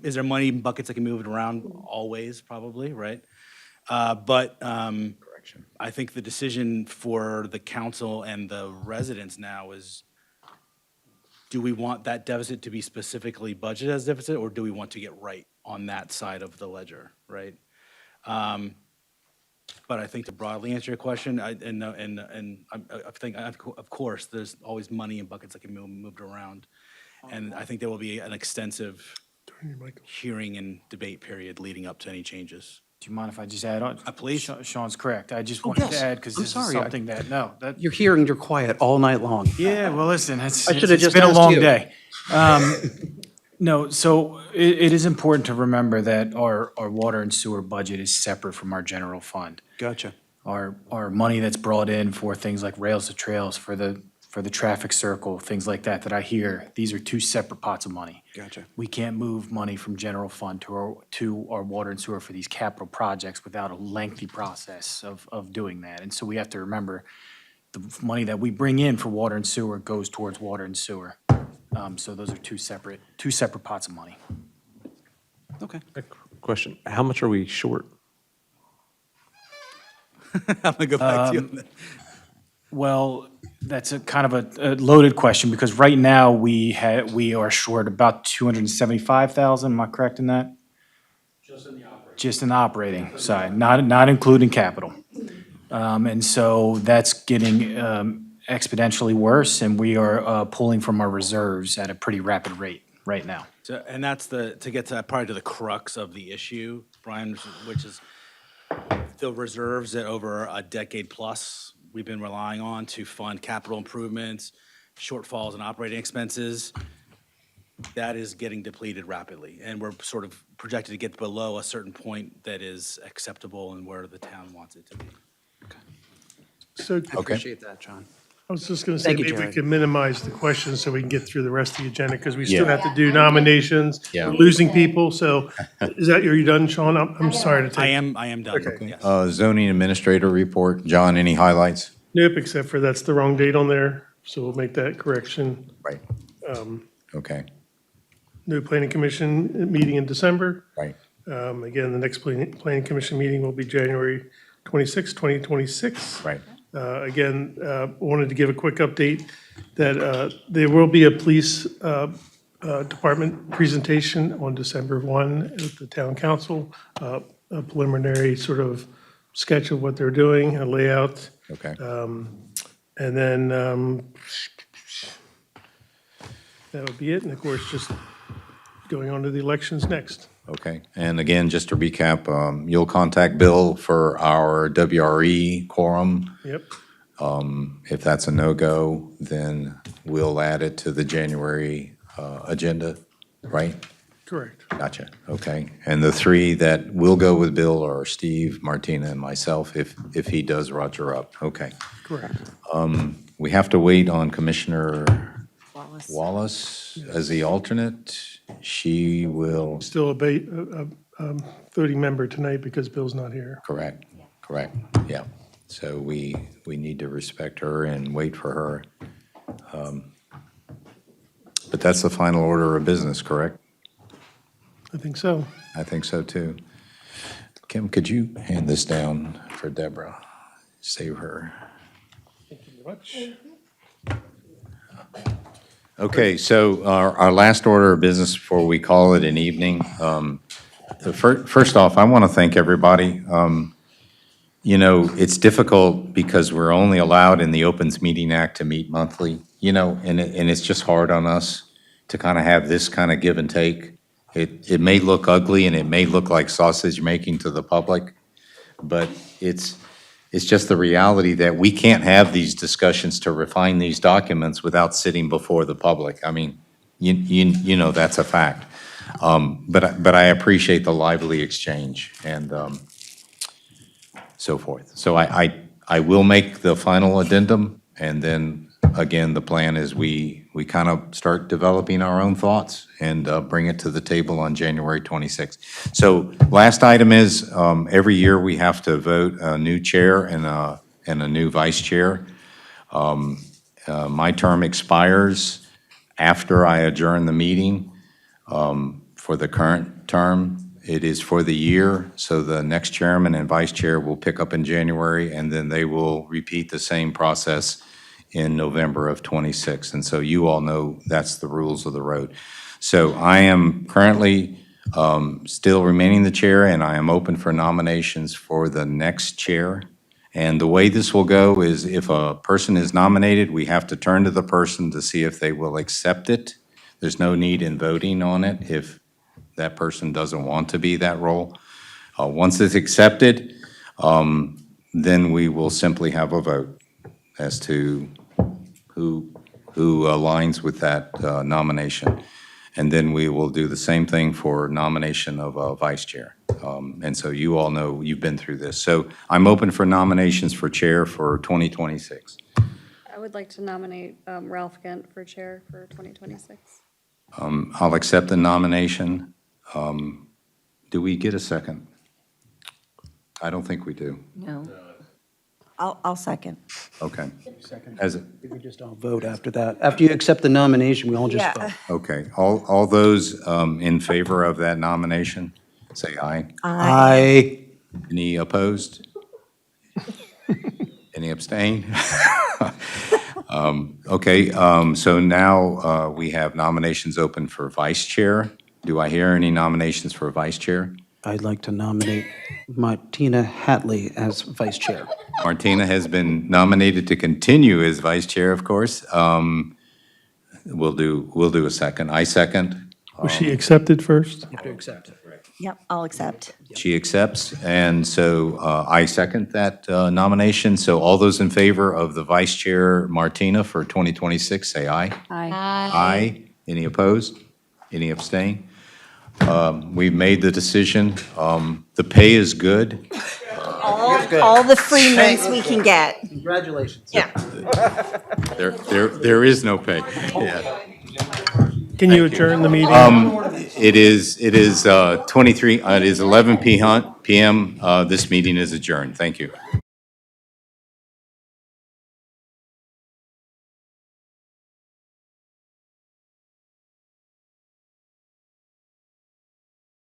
is there money in buckets that can move it around? Always, probably, right? But I think the decision for the council and the residents now is, do we want that deficit to be specifically budgeted as deficit, or do we want to get right on that side of the ledger, right? But I think to broadly answer your question, I think, of course, there's always money in buckets that can be moved around. And I think there will be an extensive hearing and debate period leading up to any changes. Do you mind if I just add on? Please. Sean's correct. I just wanted to yes. add, because I'm this is sorry. something that, You're hearing you're quiet all night long. yeah, well, listen, I should have it's just been a asked long you. day. No, so it is important to remember that our water and sewer budget is separate from our general fund. Gotcha. Our money that's brought in for things like rails to trails, for the traffic circle, things like that I hear, these are two separate pots of money. Gotcha. We can't move money from general fund to our water and sewer for these capital projects without a lengthy process of doing that. And so we have to remember, the money that we bring in for water and sewer goes towards water and sewer. So those are two separate pots of money. Okay. Question, how much are we short? I'm gonna go back to you on that. Well, that's a kind of a loaded question, because right now we are short about 275,000. Am I correct in that? Just in the operating side, not including capital. And so that's getting exponentially worse, and we are pulling from our reserves at a pretty rapid rate right now. So, and that's to get to probably to the crux of the issue, Brian, which is the reserves that over a decade plus we've been relying on to fund capital improvements, shortfalls in operating expenses. That is getting depleted rapidly, and we're sort of projected to get below a certain point that is acceptable and where the town wants it to be. So I appreciate that, John. I was just going to say, Thank you, maybe we Jared. could minimize the questions so we can get through the rest of the agenda, because we still Yeah. have to do nominations. Yeah. We're losing people, so are you done, Sean? I'm sorry to take. I am done. Okay. Yes. Zoning administrator report. John, any highlights? Nope, except for that's the wrong date on there, so we'll make that correction. Right. Okay. new planning commission meeting in December. Right. Again, the next planning commission meeting will be January 26, 2026. Right. Again, wanted to give a quick update that there will be a police department presentation on December 1 at the town council, a preliminary sort of sketch of what they're doing, a layout. Okay. And then that would be it. And of course, just going on to the elections next. Okay. And again, just to recap, you'll contact Bill for our WRE quorum. Yep. If that's a no-go, then we'll add it to the January agenda, right? Correct. Gotcha. Okay. And the three that will go with Bill are Steve, Martina, and myself, if he does Roger up. Okay. Correct. We have to wait on Commissioner Wallace. Wallace as the alternate. She will, Still a 30-member tonight because Bill's not here. correct, yeah. So we need to respect her and wait for her. But that's the final order of business, correct? I think so. I think so, too. Kim, could you hand this down for Deborah? Save her. Thank you very much. Okay, so our last order of business before we call it an evening. First off, I want to thank everybody. You know, it's difficult because we're only allowed in the Opens Meeting Act to meet monthly, you know, and it's just hard on us to kind of have this kind of give and take. It may look ugly and it may look like sausage making to the public, but it's just the reality that we can't have these discussions to refine these documents without sitting before the public. I mean, you know that's a fact. But I appreciate the lively exchange and so forth. So I will make the final addendum, and then again, the plan is we kind of start developing our own thoughts and bring it to the table on January 26th. So last item is, every year we have to vote a new chair and a new vice chair. My term expires after I adjourn the meeting. For the current term, it is for the year, so the next chairman and vice chair will pick up in January, and then they will repeat the same process in November of '26. And so you all know that's the rules of the road. So I am currently still remaining the chair, and I am open for nominations for the next chair. And the way this will go is if a person is nominated, we have to turn to the person to see if they will accept it. There's no need in voting on it if that person doesn't want to be that role. Once it's accepted, then we will simply have a vote as to who aligns with that nomination. And then we will do the same thing for nomination of a vice chair. And so you all know you've been through this. So I'm open for nominations for chair for 2026. I would like to nominate Ralph Gant for chair for 2026. I'll accept the nomination. Do we get a second? I don't think we do. No. I'll second. Okay. Second. As it, We just all vote after that. After you accept the nomination, we all just Yeah. vote. okay. All those in favor of that nomination, say aye. Aye. Any opposed? Any abstain? Okay, so now we have nominations open for vice chair. Do I hear any nominations for vice chair? I'd like to nominate Martina Hatley as vice chair. Martina has been nominated to continue as vice chair, of course. We'll do a second. I second. Was she accepted first? You have to accept. Yep, I'll accept. She accepts, and so I second that nomination. So all those in favor of the vice chair, Martina, for 2026, say aye. Aye. Aye. Any opposed? Any abstain? We've made the decision. The pay is good. All the free mints we can get. Congratulations. Yeah. There is no pay. Yeah. Can you adjourn the meeting? It is 11 p.m. This meeting is adjourned. Thank you.